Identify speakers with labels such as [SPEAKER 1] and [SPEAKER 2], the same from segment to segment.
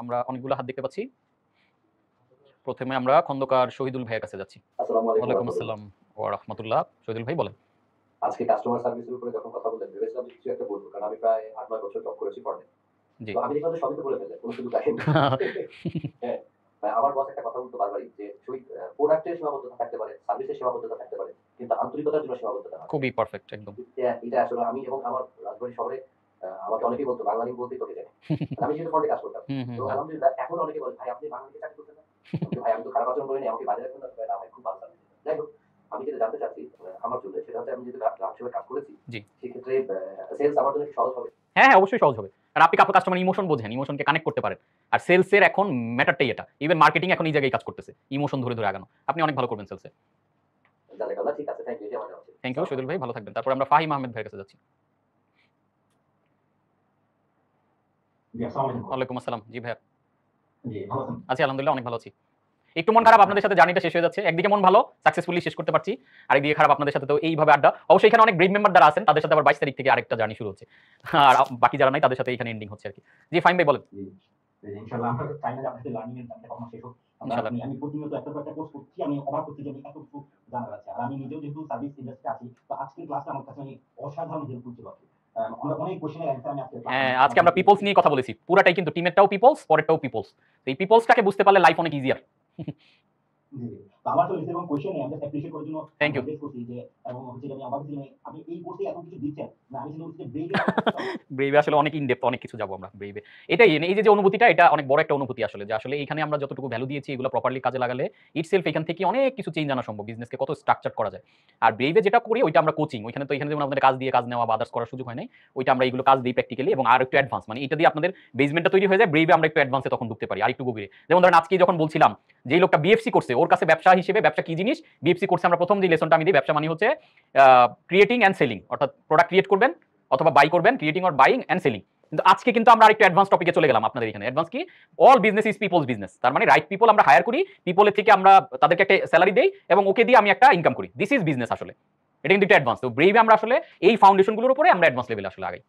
[SPEAKER 1] আমরা অনেকগুলো হাত দেখতে পাচ্ছি। প্রথমে আমরা খন্দকার শহীদুল ভাইয়ের কাছে যাচ্ছি।
[SPEAKER 2] আসসালামু আলাইকুম।
[SPEAKER 1] ওয়ালাইকুম আসসালাম ওয়া রাহমাতুল্লাহ। শহীদুল ভাই বলেন।
[SPEAKER 2] আজকে কাস্টমার সার্ভিসের উপরে যখন কথা বললেন, ভেবেছিলাম যে কিছু একটা বলব। কারণ আমি প্রায় ৮-৯ বছর জব করেছি ফরেনে।
[SPEAKER 1] জি।
[SPEAKER 2] তো আমি দেখলাম যে সবই তো বলে ফেললেন। কোন সুযোগ রাখেননি। হ্যাঁ। আমার বস একটা কথা বলতো বারবারই যে, "শহীদ প্রোডাক্টের সীমাবদ্ধতা থাকতে পারে, সার্ভিসের সীমাবদ্ধতা থাকতে পারে। কিন্তু আন্তরিকতার জন্য সীমাবদ্ধতা না।"
[SPEAKER 1] খুবই পারফেক্ট একদম।
[SPEAKER 2] এটা আসলে আমি এবং আমার রাজবাড়ী শহরে আমাকে অনেকেই বলতো, "বাংলা লিঙ্ক বলতেই তোকে জানি।" আমি যেহেতু ফ্রন্টে কাজ করতাম।
[SPEAKER 1] হুম, হুম,
[SPEAKER 2] তো
[SPEAKER 1] হুম।
[SPEAKER 2] আলহামদুলিল্লাহ এখন অনেকে বলে, "ভাই আপনি বাংলা লিঙ্কে চাকরি করতেন না?" আমি বলি, "ভাই আমি তো খারাপ আচরণ করিনি, আমাকে বাইরে রাখবেন না?" না ভাই খুব ভালো সার্ভিস। যাই হোক, আমি যেটা জানতে চাচ্ছি আমার জন্য সেটা হচ্ছে আমি যেহেতু গ্রাহক সেবায় কাজ করেছি,
[SPEAKER 1] জি।
[SPEAKER 2] সেক্ষেত্রে সেলস আমার জন্য একটু সহজ হবে।
[SPEAKER 1] হ্যাঁ, হ্যাঁ, অবশ্যই সহজ হবে। কারণ আপনি কাস্টমার ইমোশন বোঝেন, ইমোশনকে কানেক্ট করতে পারেন। আর সেলস এর এখন ম্যাটারটাই এটা। ইভেন মার্কেটিং এখন এই জায়গায় কাজ করতেছে। ইমোশন ধরে আগানো। আপনি অনেক ভালো করবেন সেলসে।
[SPEAKER 2] জাযাকাল্লাহ, ঠিক আছে। Thank you. এটা আমার জানা ছিল।
[SPEAKER 1] থ্যাংক ইউ
[SPEAKER 2] আসসালামু
[SPEAKER 1] শহীদুল
[SPEAKER 2] আলাইকুম।
[SPEAKER 1] ভাই, ভালো থাকবেন। তারপর আমরা ফাহিম আহমেদ ভাইয়ের কাছে যাচ্ছি।
[SPEAKER 3] জি, আসসালামু আলাইকুম।
[SPEAKER 1] ওয়ালাইকুম আসসালাম। জি ভাইয়া।
[SPEAKER 3] জি, ভালো আছেন?
[SPEAKER 1] আছি আলহামদুলিল্লাহ অনেক ভালো আছি। একটু মন খারাপ আপনাদের সাথে জার্নিটা শেষ হয়ে যাচ্ছে। একদিকে মন ভালো, সাকসেসফুলি শেষ করতে পারছি। আরেকদিকে খারাপ আপনাদের সাথে তো এইভাবে আড্ডা। অবশ্যই এখানে অনেক ব্রেভ মেম্বার যারা আছেন তাদের সাথে আবার ২২ তারিখ থেকে আরেকটা জার্নি শুরু হচ্ছে। আর বাকি যারা নাই তাদের সাথে এখানে এন্ডিং হচ্ছে আরকি। জি ফাহিম ভাই বলেন।
[SPEAKER 3] জি, জি, ইনশাআল্লাহ আমরা চাই না যে আপনাদের লার্নিং এর জার্নিটা কখনো শেষ হোক।
[SPEAKER 1] ইনশাআল্লাহ।
[SPEAKER 3] আমি প্রতিনিয়ত একটা পর একটা কোর্স করছি। আমি অবাক হচ্ছি যে আমি এত কিছু জানার আছে। আর আমি নিজেও যেহেতু সার্ভিস ইন্ডাস্ট্রিতে আছি, তো আজকের ক্লাসটা আমার কাছে অসাধারণ হেল্পফুল ছিল আরকি। অনেক কোয়েশ্চেনের অ্যান্সার আমি আজকে
[SPEAKER 1] হ্যাঁ, আজকে আমরা পিপলস নিয়ে কথা বলেছি। পুরাটাই কিন্তু টিমেরটাও পিপলস, পরেরটাও পিপলস। তো এই পিপলসটাকে বুঝতে পারলে লাইফ অনেক ইজিয়ার।
[SPEAKER 3] জি, জি। তো আমার তো এরকম কোয়েশ্চেন নেই। আমি জাস্ট অ্যাপ্রিশিয়েট করার জন্য
[SPEAKER 1] থ্যাংক ইউ।
[SPEAKER 3] জিজ্ঞেস করছি যে এবং হচ্ছে যে আমি অবাক হচ্ছি যে আপনি এই কোর্সে এত কিছু দিচ্ছেন। না আমি চিন্তা করছি যে ব্রেইলে
[SPEAKER 1] ব্রেইভে আসলে অনেক ইন ডেপথ অনেক কিছু যাবো আমরা ব্রেইভে। এটাই এই যে অনুভূতিটা এটা অনেক বড় একটা অনুভূতি আসলে যে আসলে এখানে আমরা যতটুকু ভ্যালু দিয়েছি এগুলো প্রপারলি কাজে লাগালে ইটসেলফ এখান থেকে অনেক কিছু চেঞ্জ আনা সম্ভব। বিজনেসকে কত স্ট্রাকচার করা যায়। আর ব্রেইভে যেটা করি ওইটা আমরা কোচিং। ওইখানে তো এখানে যেমন আপনাদের কাজ দিয়ে কাজ নেওয়া বা আদার্স করার সুযোগ হয় নাই। ওইটা আমরা এগুলো কাজ দিই প্র্যাকটিক্যালি এবং আর একটু অ্যাডভান্স মানে এটা দিয়ে আপনাদের বেসমেন্টটা তৈরি হয়ে যায়। ব্রেইভে আমরা একটু অ্যাডভান্সে তখন ঢুকতে পারি আরেকটু গভীরে। যেমন ধরেন আজকে যখন বলছিলাম যেই লোকটা বিএফসি করছে ওর কাছে ব্যবসা হিসেবে ব্যবসা কি জিনিস বিএফসি করছে আমরা প্রথম যে লেসনটা আমি দিই ব্যবসা মানে হচ্ছে ক্রিয়েটিং অ্যান্ড সেলিং অর্থাৎ প্রোডাক্ট ক্রিয়েট করবেন অথবা বাই করবেন creating or buying and selling. কিন্তু আজকে কিন্তু আমরা আরেকটু অ্যাডভান্স টপিকে চলে গেলাম আপনাদের এখানে। অ্যাডভান্স কি? All business is people's business. তার মানে রাইট পিপল আমরা হায়ার করি, পিপলের থেকে আমরা তাদেরকে একটা স্যালারি দেই এবং ওকে দিয়ে আমি একটা ইনকাম করি। দিস ইজ বিজনেস আসলে। এটা কিন্তু একটা অ্যাডভান্স। তো ব্রেইভে আমরা আসলে এই ফাউন্ডেশনগুলোর উপরে আমরা অ্যাডভান্স লেভেলে আসলে আগাই।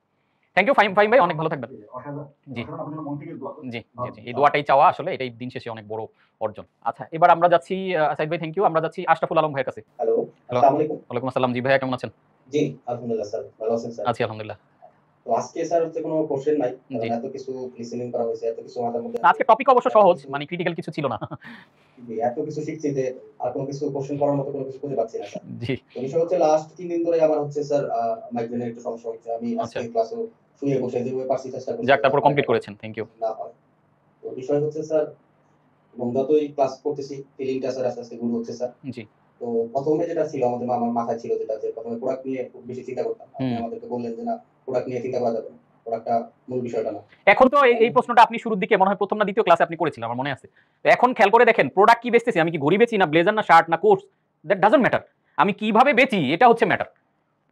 [SPEAKER 1] থ্যাংক ইউ ফাহিম ভাই অনেক ভালো থাকবেন। জি।
[SPEAKER 3] অসাধারণ আপনার মন থেকে দোয়া করি।
[SPEAKER 1] জি, জি, জি। এই দোয়াটাই চাওয়া আসলে এটাই দিন শেষে অনেক বড় অর্জন। আচ্ছা, এবার আমরা যাচ্ছি সাইদ ভাই থ্যাংক ইউ। আমরা যাচ্ছি আশরাফুল আলম ভাইয়ের কাছে।
[SPEAKER 2] Hello,
[SPEAKER 1] hello.
[SPEAKER 2] আসসালামু আলাইকুম।
[SPEAKER 1] ওয়ালাইকুম আসসালাম। জি ভাইয়া কেমন আছেন?
[SPEAKER 2] জি, আলহামদুলিল্লাহ স্যার। ভালো আছেন স্যার?
[SPEAKER 1] আছি আলহামদুলিল্লাহ।
[SPEAKER 2] তো আজকে স্যার হচ্ছে কোনো কোশ্চেন নাই।
[SPEAKER 1] জি।
[SPEAKER 2] কারণ এত কিছু লিসেনিং করা হয়েছে, এত কিছু মাথার মধ্যে
[SPEAKER 1] না, আজকে টপিক অবশ্য
[SPEAKER 2] এত
[SPEAKER 1] সহজ,
[SPEAKER 2] কিছু
[SPEAKER 1] মানে ক্রিটিক্যাল কিছু ছিল না।
[SPEAKER 2] জি, এত কিছু শিখছি যে আর কোনো কিছু কোশ্চেন করার মতো কোনো কিছু খুঁজে পাচ্ছি না স্যার।
[SPEAKER 1] জি।
[SPEAKER 2] তো বিষয় হচ্ছে লাস্ট ৩ দিন ধরে আমার হচ্ছে স্যার মাইগ্রেনের একটু সমস্যা হচ্ছে। আমি আজকে
[SPEAKER 1] আচ্ছা।
[SPEAKER 2] ক্লাসেও শুয়ে বসে যেভাবে পারছি চেষ্টা করছি
[SPEAKER 1] যাক
[SPEAKER 2] যাতে
[SPEAKER 1] তারপর
[SPEAKER 2] আমার
[SPEAKER 1] কমপ্লিট
[SPEAKER 2] এটা
[SPEAKER 1] করেছেন। Thank you.
[SPEAKER 2] না হয়। তো বিষয় হচ্ছে স্যার এবং যতই ক্লাস করতেছি ফিলিংটা স্যার আস্তে, আস্তে গুড হচ্ছে স্যার।
[SPEAKER 1] জি।
[SPEAKER 2] তো ১ম এ যেটা ছিল আমার মাথায় ছিল যেটা যে ১ম এ প্রোডাক্ট নিয়ে খুব বেশি চিন্তা করতাম। আপনি
[SPEAKER 1] হুম।
[SPEAKER 2] আমাদেরকে বললেন যে না প্রোডাক্ট নিয়ে চিন্তা করা যাবে না। প্রোডাক্টটা মূল বিষয়টা না।
[SPEAKER 1] এখন তো এই প্রশ্নটা আপনি শুরুর দিকে মনে হয় ১ম না ২য় ক্লাসে আপনি করেছিলেন আমার মনে আছে। তো এখন খেয়াল করে দেখেন প্রোডাক্ট কি বেচতেছি? আমি কি ঘড়ি বেচি না ব্লেজার না শার্ট না কোটস? That doesn't matter. আমি কিভাবে বেচি এটা হচ্ছে ম্যাটার।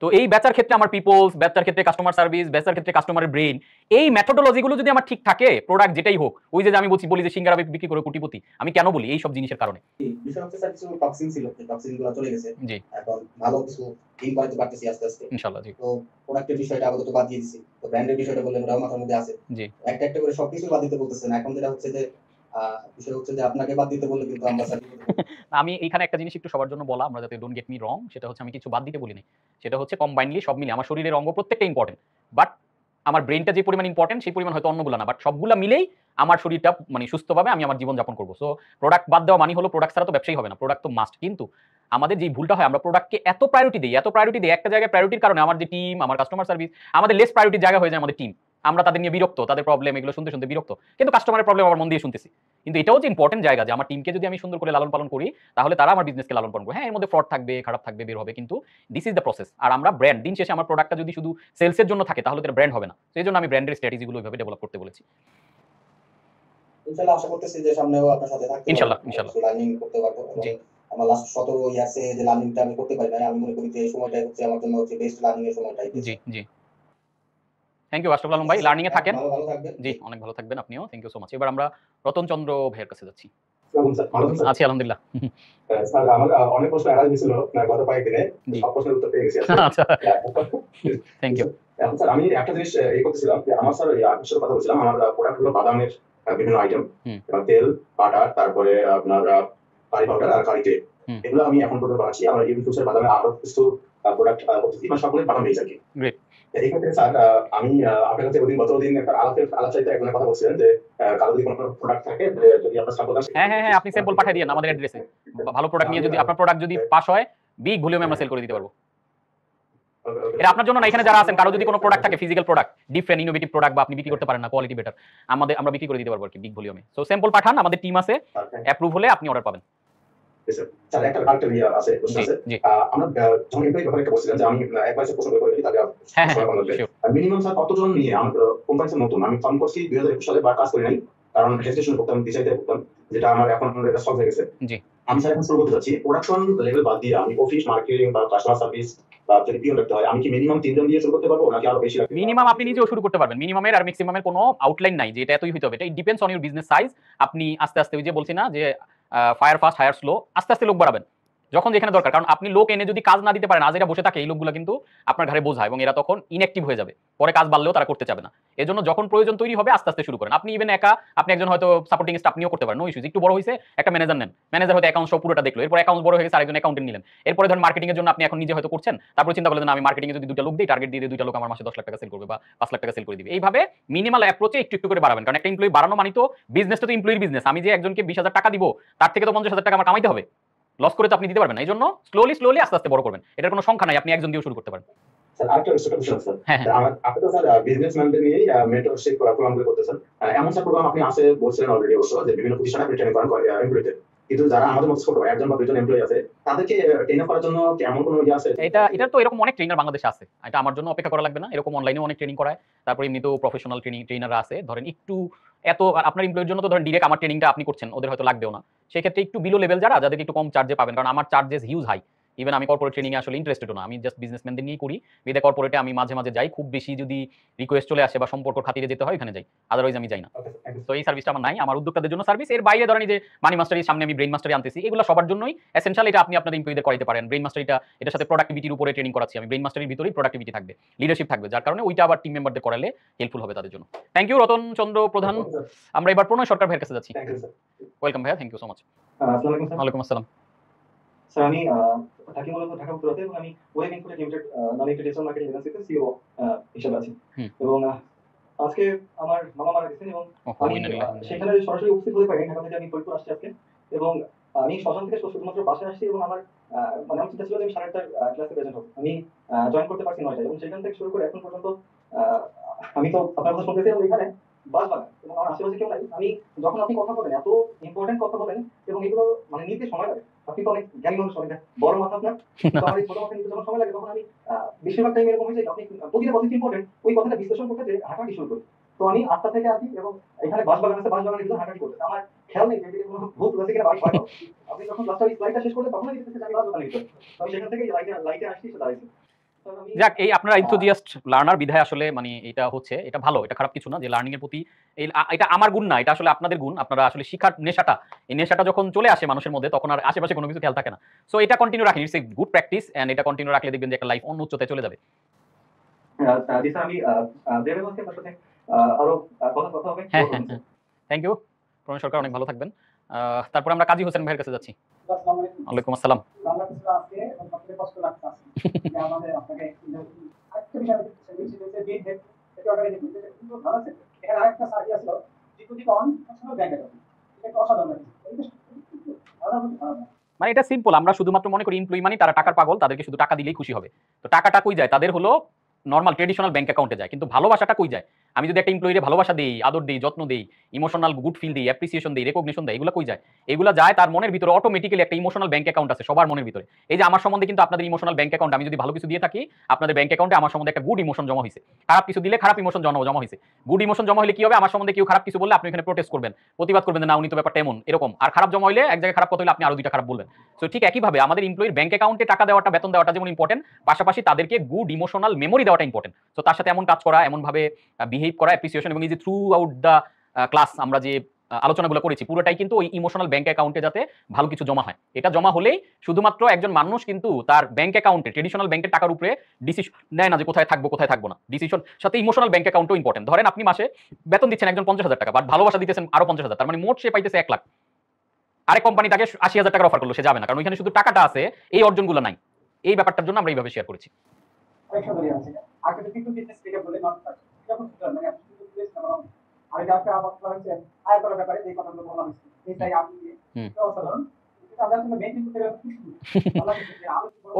[SPEAKER 1] তো এই বেচার ক্ষেত্রে আমার পিপলস, বেচার ক্ষেত্রে কাস্টমার সার্ভিস, বেচার ক্ষেত্রে কাস্টমারের ব্রেইন এই মেথোডোলজি গুলো যদি আমার ঠিক থাকে প্রোডাক্ট যেটাই হোক, ওই যে আমি বলি যে সিঙ্গারা বিক্রি করে কোটিপতি। আমি কেন বলি? এই সব জিনিসের কারণে।
[SPEAKER 2] বিষয় হচ্ছে স্যার কিছু টক্সিন ছিল। যে টক্সিন গুলো চলে গেছে।
[SPEAKER 1] জি।
[SPEAKER 2] এখন ভালো কিছু ডিল করাতে পারতেছি আস্তে, আস্তে।
[SPEAKER 1] ইনশাআল্লাহ জি।
[SPEAKER 2] তো প্রোডাক্টের বিষয়টা আপাতত বাদ দিয়ে দিছি। তো ব্র্যান্ডের বিষয়টা বললেন ওটাও মাথার মধ্যে আছে।
[SPEAKER 1] জি।
[SPEAKER 2] একটা, একটা করে সবকিছু বাদ দিতে বলতেছেন। এখন যেটা হচ্ছে যে আ বিষয় হচ্ছে যে আপনাকে বাদ দিতে বললে কিন্তু আমরা স্যার বিপদে পড়ব।
[SPEAKER 1] আমি এখানে একটা জিনিস একটু সবার জন্য বলা আমরা যাতে ডোন্ট গেট মি রং সেটা হচ্ছে আমি কিছু বাদ দিতে বলি নাই। সেটা হচ্ছে কম্বাইনলি সব মিলিয়ে আমার শরীরের অঙ্গ প্রত্যেকটা ইম্পোর্টেন্ট। বাট আমার ব্রেইনটা যে পরিমাণ ইম্পোর্টেন্ট সেই পরিমাণ হয়তো অন্যগুলা না। বাট সবগুলা মিলেই আমার শরীরটা মানে সুস্থভাবে আমি আমার জীবন যাপন করব। সো প্রোডাক্ট বাদ দেওয়া মানে হলো প্রোডাক্ট ছাড়া তো ব্যবসাই হবে না। প্রোডাক্ট তো মাস্ট। কিন্তু আমাদের যেই ভুলটা হয় আমরা প্রোডাক্টকে এত প্রায়োরিটি দেই একটা জায়গায় প্রায়োরিটির কারণে আমার যে টিম, আমার কাস্টমার সার্ভিস আমাদের লেস প্রায়োরিটির জায়গা হয়ে যায় আমাদের টিম। আমরা তাদের নিয়ে বিরক্ত, তাদের প্রবলেম এগুলো শুনতে, শুনতে বিরক্ত। কিন্তু কাস্টমারের প্রবলেম আবার মন দিয়ে শুনতেছি। কিন্তু এটাও যে ইম্পোর্টেন্ট জায়গা যে আমার টিমকে যদি আমি সুন্দর করে লালন পালন করি তাহলে তারা আমার বিজনেসকে লালন পালন করবে। হ্যাঁ, এর মধ্যে ফ্রড থাকবে, খারাপ থাকবে, বের হবে। কিন্তু দিস ইজ দ্য প্রসেস। আর আমরা ব্র্যান্ড দিন শেষে আমার প্রোডাক্টটা যদি শুধু সেলস এর জন্য থাকে তাহলে তো এটা ব্র্যান্ড হবে না। তো এজন্য আমি ব্র্যান্ডের স্ট্র্যাটেজি গুলো এভাবে ডেভেলপ করতে বলেছি।
[SPEAKER 2] ইনশাআল্লাহ আশা করতেছি যে সামনেও আপনার সাথে থাকতে পারবো।
[SPEAKER 1] ইনশাআল্লাহ, ইনশাআল্লাহ।
[SPEAKER 2] কিছু লার্নিং করতে পারবো এবং
[SPEAKER 1] জি।
[SPEAKER 2] আমার লাস্ট ১৭ ইয়ার্সে যে লার্নিংটা আমি করতে পারি নাই, আমি মনে করি যে এই সময়টাই হচ্ছে আমার জন্য হচ্ছে বেস্ট লার্নিং এর সময়টাই
[SPEAKER 1] জি,
[SPEAKER 2] পেয়েছি।
[SPEAKER 1] জি। থ্যাংক ইউ আশরাফুল
[SPEAKER 2] ঠিক
[SPEAKER 1] আলম
[SPEAKER 2] আছে
[SPEAKER 1] ভাই।
[SPEAKER 2] স্যার?
[SPEAKER 1] লার্নিং এ থাকেন।
[SPEAKER 2] ভালো থাকবেন।
[SPEAKER 1] জি,
[SPEAKER 2] জি।
[SPEAKER 1] অনেক ভালো থাকবেন আপনিও। Thank you so much. এবার আমরা রতন চন্দ্র ভাইয়ের কাছে যাচ্ছি।
[SPEAKER 4] কেমন স্যার? ভালো আছেন স্যার?
[SPEAKER 1] আছি আলহামদুলিল্লাহ।
[SPEAKER 4] স্যার আমার অনেক প্রশ্ন এড়াই গেছিল গত কয়েকদিনে।
[SPEAKER 1] জি।
[SPEAKER 4] সব প্রশ্নের উত্তর পেয়ে গেছি আজকে।
[SPEAKER 1] আচ্ছা। Thank you.
[SPEAKER 4] এখন স্যার আমি একটা জিনিস করতেছিলাম যে আমার স্যার আসলে কথা বলছিলাম আমার প্রোডাক্ট হলো বাদামের বিভিন্ন আইটেম,
[SPEAKER 1] হুম।
[SPEAKER 4] তেল, বাটার, তারপরে আপনার কারি পাউডার আর কারি তেল,
[SPEAKER 1] হুম।
[SPEAKER 4] এগুলো আমি এখন পর্যন্ত বানাচ্ছি। আমার ইউবি ফুডসের বাজারে আরো কিছু প্রোডাক্ট করতেছি, মানে সবগুলোই বানানো হয়েছে আর কি।
[SPEAKER 1] গ্রেট।
[SPEAKER 4] এখান থেকে স্যার আমি আপনার কাছে গতদিন একটা আলাপ চাইতে একজনের কথা বলছিলেন যে কারো যদি কোনো প্রোডাক্ট থাকে যদি আপনার সাপোর্ট
[SPEAKER 1] হ্যাঁ হ্যাঁ হ্যাঁ, আপনি স্যাম্পল পাঠিয়ে দিন আমাদের অ্যাড্রেসে। ভালো প্রোডাক্ট নিয়ে যদি আপনার প্রোডাক্ট যদি পাস হয়, বিগ ভলিউমে আমরা সেল করে দিতে পারবো। এটা আপনার জন্য না, এখানে যারা আছেন কারো যদি কোনো প্রোডাক্ট থাকে, physical product, different innovative product, বা আপনি বিক্রি করতে পারেন না, কোয়ালিটি বেটার, আমরা বিক্রি করে দিতে পারবো আর কি বিগ ভলিউমে। সো স্যাম্পল পাঠান, আমাদের টিম আছে, অ্যাপ্রুভ হলে আপনি অর্ডার পাবেন।
[SPEAKER 4] স্যার একটা আরেকটা আছে, প্রশ্ন আছে। আমরা যখন এমপ্লয়ি ব্যাপারে একটা বলছিলাম যে আমি একবার এসে প্রশ্ন করে দিই, তাহলে মিনিমাম স্যার কতজন নিয়ে আমার কোম্পানি নতুন, আমি ফর্ম করছি 2021 সালে, বা কাজ করি নাই, কারণ হেজিটেশন করতাম, ডিসাইড করতাম, যেটা আমার এখন এটা সলভ হয়ে গেছে। আমি স্যার এখন শুরু করতে যাচ্ছি প্রোডাকশন লেভেল বাদ দিয়ে, আমি অফিস, মার্কেটিং বা কাস্টমার সার্ভিস বা যদি পিওন রাখতে হয়, আমি কি মিনিমাম 3 জন দিয়ে শুরু করতে পারবো নাকি আরো বেশি লাগবে?
[SPEAKER 1] মিনিমাম আপনি নিজেও শুরু করতে পারবেন। মিনিমামের আর ম্যাক্সিমামের কোনো আউটলাইন নাই যে এটা এতই হইতে হবে। এটা depends on your business size. আপনি আস্তে আস্তে, ওই যে বলছি না যে ফায়ার ফাস্ট হায়ার স্লো, আস্তে আস্তে লোক বাড়াবেন যখন যেখানে দরকার। কারণ আপনি লোক এনে যদি কাজ না দিতে পারেন, আজ এরা বসে থাকে, এই লোকগুলো কিন্তু আপনার ঘরে বোঝা, এবং এরা তখন ইনঅ্যাক্টিভ হয়ে যাবে, পরে কাজ বাড়লেও তারা করতে চাবে না। এজন্য যখন প্রয়োজন তৈরি হবে আস্তে আস্তে শুরু করেন। আপনি ইভেন একা, আপনি একজন হয়তো সাপোর্টিং স্টাফ নিয়েও করতে পারেন, নো ইস্যুজ। একটু বড় হয়েছে একটা ম্যানেজার নেন, ম্যানেজার হয়তো অ্যাকাউন্ট সব পুরোটা দেখলো, এরপর অ্যাকাউন্ট বড় হয়ে গেছে আরেকজন অ্যাকাউন্টেন্ট নিলেন, এরপরে ধরেন মার্কেটিং এর জন্য আপনি এখন নিজে হয়তো করছেন, তারপর চিন্তা করলেন আমি মার্কেটিং এ যদি 2টা লোক দিই, টার্গেট দিয়ে 2টা লোক আমার মাসে 10 লাখ টাকা সেল করবে বা 5 লাখ টাকা সেল করে দিবে। এইভাবে মিনিমাল অ্যাপ্রোচে একটু একটু করে বাড়াবেন। কারণ একটা এমপ্লয়ি বাড়ানো মানে তো বিজনেসটা তো এমপ্লয়ির বিজনেস। আমি যে একজনকে 20,000 টাকা দিব, তার থেকে তো 50,000 টাকা আমার কামাইতে হবে, লস করে তো আপনি দিতে পারবেন না। এই জন্য স্লোলি আস্তে আস্তে বড় করবেন। এটার কোনো সংখ্যা নাই, আপনি একজন দিয়েও শুরু করতে পারেন।
[SPEAKER 4] স্যার আরেকটা কোশ্চেন স্যার, আপনি তো স্যার বিজনেসম্যানদের নিয়েই মেন্টরশিপ প্রোগ্রামগুলো করতেছেন, এমন স্যার প্রোগ্রাম আপনি আছে বলছিলেন অলরেডি অবশ্য, যে বিভিন্ন প্রতিষ্ঠানে আপনি ট্রেনিং করেন এমপ্লয়িদের, কিন্তু যারা আমাদের মতো ছোট 1জন বা 2জন এমপ্লয়ি আছে, তাদেরকে ট্রেন করার জন্য কি এমন কোনো ইয়ে আছে?
[SPEAKER 1] এটা তো এরকম অনেক ট্রেনার বাংলাদেশে আছে, এটা আমার জন্য অপেক্ষা করা লাগবে না। এরকম অনলাইনেও অনেক ট্রেনিং করায়, তারপর এমনিতেও প্রফেশনাল ট্রেনাররা আছে। ধরেন একটু এত আপনার এমপ্লয়ের জন্য তো ধরেন ডিরেক্ট আমার ট্রেনিংটা আপনি করছেন, ওদের হয়তো লাগবেও না। সেক্ষেত্রে একটু বিলো লেভেল যাদেরকে একটু কম চার্জে পাবেন, কারণ আমার চার্জেস হিউজ হাই। ইভেন আমি কর্পোরেট ট্রেনিং এ আসলে ইন্টারেস্টেড না, আমি জাস্ট বিজনেসম্যানদের নিয়েই করি। বিদে কর্পোরেটে আমি মাঝে মাঝে যাই, খুব বেশি যদি রিকোয়েস্ট চলে আসে বা সম্পর্ক খাতিরে যেতে হয় ওখানে যাই, আদারওয়াইজ আমি যাই না। তো এই সার্ভিসটা আমার নাই, আমার উদ্যোক্তাদের জন্য সার্ভিস। এর বাইরে ধরেন এই যে মানি মাস্টারির সামনে আমি ব্রেইন মাস্টারি আনতেছি, এগুলো সবার জন্যই এসেনশিয়াল। এটা আপনি আপনাদের এমপ্লয়িদের করাইতে পারেন। ব্রেইন মাস্টারিটা এটার সাথে প্রোডাক্টিভিটির উপরে ট্রেনিং করাচ্ছি আমি। ব্রেইন মাস্টারির ভিতরেই প্রোডাক্টিভিটি থাকবে, লিডারশিপ থাকবে, যার কারণে ওইটা আবার টিম মেম্বারদের করালে হেল্পফুল হবে তাদের জন্য। থ্যাংক ইউ রতন চন্দ্র প্রধান। আমরা এবার প্রণয় সরকার ভাইয়ের কাছে যাচ্ছি। ওয়েলকাম ভাইয়া, থ্যাংক ইউ সো মাচ।
[SPEAKER 3] আসসালামু আলাইকুম স্যার।
[SPEAKER 1] ওয়ালাইকুম আসসালাম।
[SPEAKER 3] স্যার আমি মূলত ঢাকা উত্তরাতে, এবং আমি ওয়েব ইনফো লিমিটেড নামে একটা ডিজিটাল মার্কেটিং এজেন্সিতে সিইও হিসেবে আছি। এবং আজকে আমার মামা মারা গেছেন, এবং আমি সেখানে সরাসরি উপস্থিত হতে পারিনি। ঢাকা থেকে আমি ফরিদপুর আসছি আজকে, এবং আমি শ্মশান থেকে শুধুমাত্র বাসায় আসছি, এবং আমার মানে আমার চিন্তা ছিল যে আমি 8:30টার ক্লাসে প্রেজেন্ট হবো। আমি জয়েন করতে পারছি 9টায়, এবং সেখান থেকে শুরু করে এখন পর্যন্ত আমি তো আপনার কথা শুনতেছি, এবং এখানে বাসবাগান এবং আমার আশেপাশে কেউ নাই। আমি যখন আপনি কথা বলেন, এত ইম্পর্টেন্ট কথা বলেন, এবং এগুলো মানে নিতে সময় লাগে। আপনি তো অনেক জ্ঞানী মানুষ, অনেক বড় মাথা আপনার। তো আমার এই ছোট মাথা নিতে যখন সময় লাগে, তখন আমি বেশিরভাগ টাইম এরকম হয়েছে, আপনি প্রতিটা কথা ইম্পর্টেন্ট, ওই কথাটা বিশ্লেষণ করতে যে হাঁটাহাঁটি শুরু করি। তো আমি 8টা থেকে আসি, এবং এখানে বাসবাগান আছে, বাসবাগানের ভিতরে হাঁটাহাঁটি করতে আমার খেয়াল নেই যে কোনো ভূত আছে কিনা। আপনি যখন ক্লাসটা শেষ করলেন, তখনই দেখতেছি যে আমি বাসবাগানের ভিতরে। তো আমি সেখান থেকে লাইটে আসছি, সে দাঁড়াইছি।
[SPEAKER 1] যাক, এই আপনারা এনথুজিয়াস্ট লার্নার বিধায় আসলে মানে এটা হচ্ছে, এটা ভালো, এটা খারাপ কিছু না যে লার্নিং এর প্রতি এটা আমার গুণ না, এটা আসলে আপনাদের গুণ। আপনারা আসলে শিখার নেশাটা, এই নেশাটা যখন চলে আসে মানুষের মধ্যে, তখন আর আশেপাশে কোনো কিছু খেয়াল থাকে না। সো এটা কন্টিনিউ রাখেন, it's a good practice, and এটা কন্টিনিউ রাখলে দেখবেন যে একটা লাইফ অন্য উচ্চতায় চলে যাবে।
[SPEAKER 3] জি স্যার, আমি ভেবে বলছি আপনার সাথে আরো কথা হবে।
[SPEAKER 1] থ্যাংক ইউ প্রণয় সরকার, অনেক ভালো থাকবেন। তারপর আমরা কাজী হোসেন ভাইয়ের কাছে যাচ্ছি। ওয়ালাইকুম আসসালাম। মানে এটা সিম্পল, আমরা শুধুমাত্র মনে করি এমপ্লয়ি মানে তারা টাকার পাগল, তাদেরকে শুধু টাকা দিলেই খুশি হবে। তো টাকাটা কই যায়? তাদের হলো নরমাল ট্রেডিশনাল ব্যাংক অ্যাকাউন্টে যায়, কিন্তু ভালোবাসাটা কই যায়? আমি যদি একটা এমপ্লয়িরে ভালোবাসা দেই, আদর দেই, যত্ন দেই, ইমোশনাল গুড ফিল দেই, অ্যাপ্রিসিয়েশন দেই, রেকগনিশন দেই, এগুলো কই যায়? এগুলো যায় তার মনের ভিতরে অটোমেটিক্যালি। একটা ইমোশনাল ব্যাংক অ্যাকাউন্ট আছে সবার মনের ভিতরে। এই যে আমার সম্বন্ধে কিন্তু আপনাদের ইমোশনাল ব্যাংক অ্যাকাউন্ট, আমি যদি ভালো কিছু দিয়ে থাকি, আপনাদের ব্যাংক অ্যাকাউন্টে আমার সম্বন্ধে একটা গুড ইমোশন জমা হইছে। খারাপ কিছু দিলে খারাপ ইমোশন জমা হইছে। গুড ইমোশন জমা হলে কি হবে? আমার সম্বন্ধে কেউ খারাপ কিছু বললে আপনি এখানে প্রোটেস্ট করবেন, প্রতিবাদ করবেন, না উনি তো ব্যাপারটা এমন এরকম। আর খারাপ জমা হইলে এক জায়গায় খারাপ কথা হলে আপনি আরো 2টা খারাপ বলবেন। সো ঠিক একইভাবে আমাদের এমপ্লয়ির ব্যাংক অ্যাকাউন্টে টাকা দেওয়াটা, বেতন দেওয়াটা যেমন ইম্পর্টেন্ট, পাশাপাশি তাদেরকে গুড ইমোশনাল মেমোরি দেওয়াটা ইম্পর্টেন্ট। তো তার সাথে এমন কাজ করা, এমন ভাবে বিহেভ করা, অ্যাপ্রিসিয়েশন, এবং এই যে থ্রু আউট দ্য ক্লাস আমরা যে আলোচনাগুলো করেছি পুরোটাই কিন্তু ওই ইমোশনাল ব্যাংক অ্যাকাউন্টে যাতে ভালো কিছু জমা হয়। এটা জমা হলেই শুধুমাত্র একজন মানুষ কিন্তু তার ব্যাংক অ্যাকাউন্টে ট্রেডিশনাল ব্যাংকের টাকার উপরে ডিসিশন নেয় না যে কোথায় থাকবো কোথায় থাকবো না। ডিসিশন সাথে ইমোশনাল ব্যাংক অ্যাকাউন্টও ইম্পর্টেন্ট। ধরেন আপনি মাসে বেতন দিচ্ছেন একজন 50,000 টাকা, বাট ভালোবাসা দিতেছেন আরো 50,000, তার মানে মোট সে পাইতেছে 1 লাখ। আরেক কোম্পানি তাকে 80,000 টাকার অফার করলো, সে যাবে না, কারণ ওইখানে শুধু টাকাটা আছে, এই অর্জনগুলো নাই। এই ব্যাপারটার জন্য আমরা এইভাবে শেয়ার করেছি।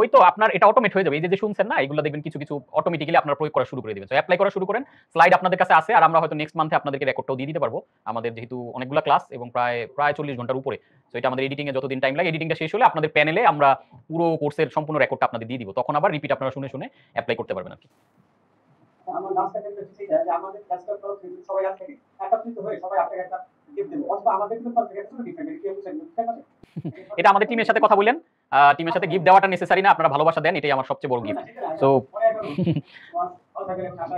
[SPEAKER 1] ওই তো আপনার এটা অটোমেট হয়ে যাবে। এই যে শুনছেন না, এগুলো দেখবেন কিছু কিছু অটোমেটিক্যালি আপনারা প্রয়োগ করা শুরু করে দিবেন। তো অ্যাপ্লাই করা শুরু করেন, স্লাইড আপনাদের কাছে আছে, আর আমরা হয়তো নেক্সট মান্থে আপনাদেরকে রেকর্ডটাও দিয়ে দিতে পারবো। আমাদের যেহেতু অনেকগুলো ক্লাস এবং প্রায় 40 ঘন্টার উপরে, তো এটা আমাদের এডিটিং এ যতদিন টাইম লাগে, এডিটিংটা শেষ হলে আপনাদের প্যানেলে আমরা পুরো কোর্সের সম্পূর্ণ রেকর্ডটা আপনাদের দিয়ে দিব, তখন আবার রিপিট আপনারা শুনে শুনে অ্যাপ্লাই করতে পারবেন আর কি।
[SPEAKER 5] আমার লাস্ট টাইম হচ্ছে যে আমাদের ক্লাসটা তো সবাই আসে একত্রিত হয়ে সবাই আপনাকে একটা গিফট দেব, অথবা আমাদের কিন্তু কনফিগারেশন ডিফারেন্ট, কি হচ্ছে
[SPEAKER 1] এটা আমাদের টিমের সাথে কথা বলেন, টিমের সাথে গিফট দেওয়াটা নেসেসারি না, আপনারা ভালোবাসা দেন, এটাই আমার সবচেয়ে বড় গিফট। সো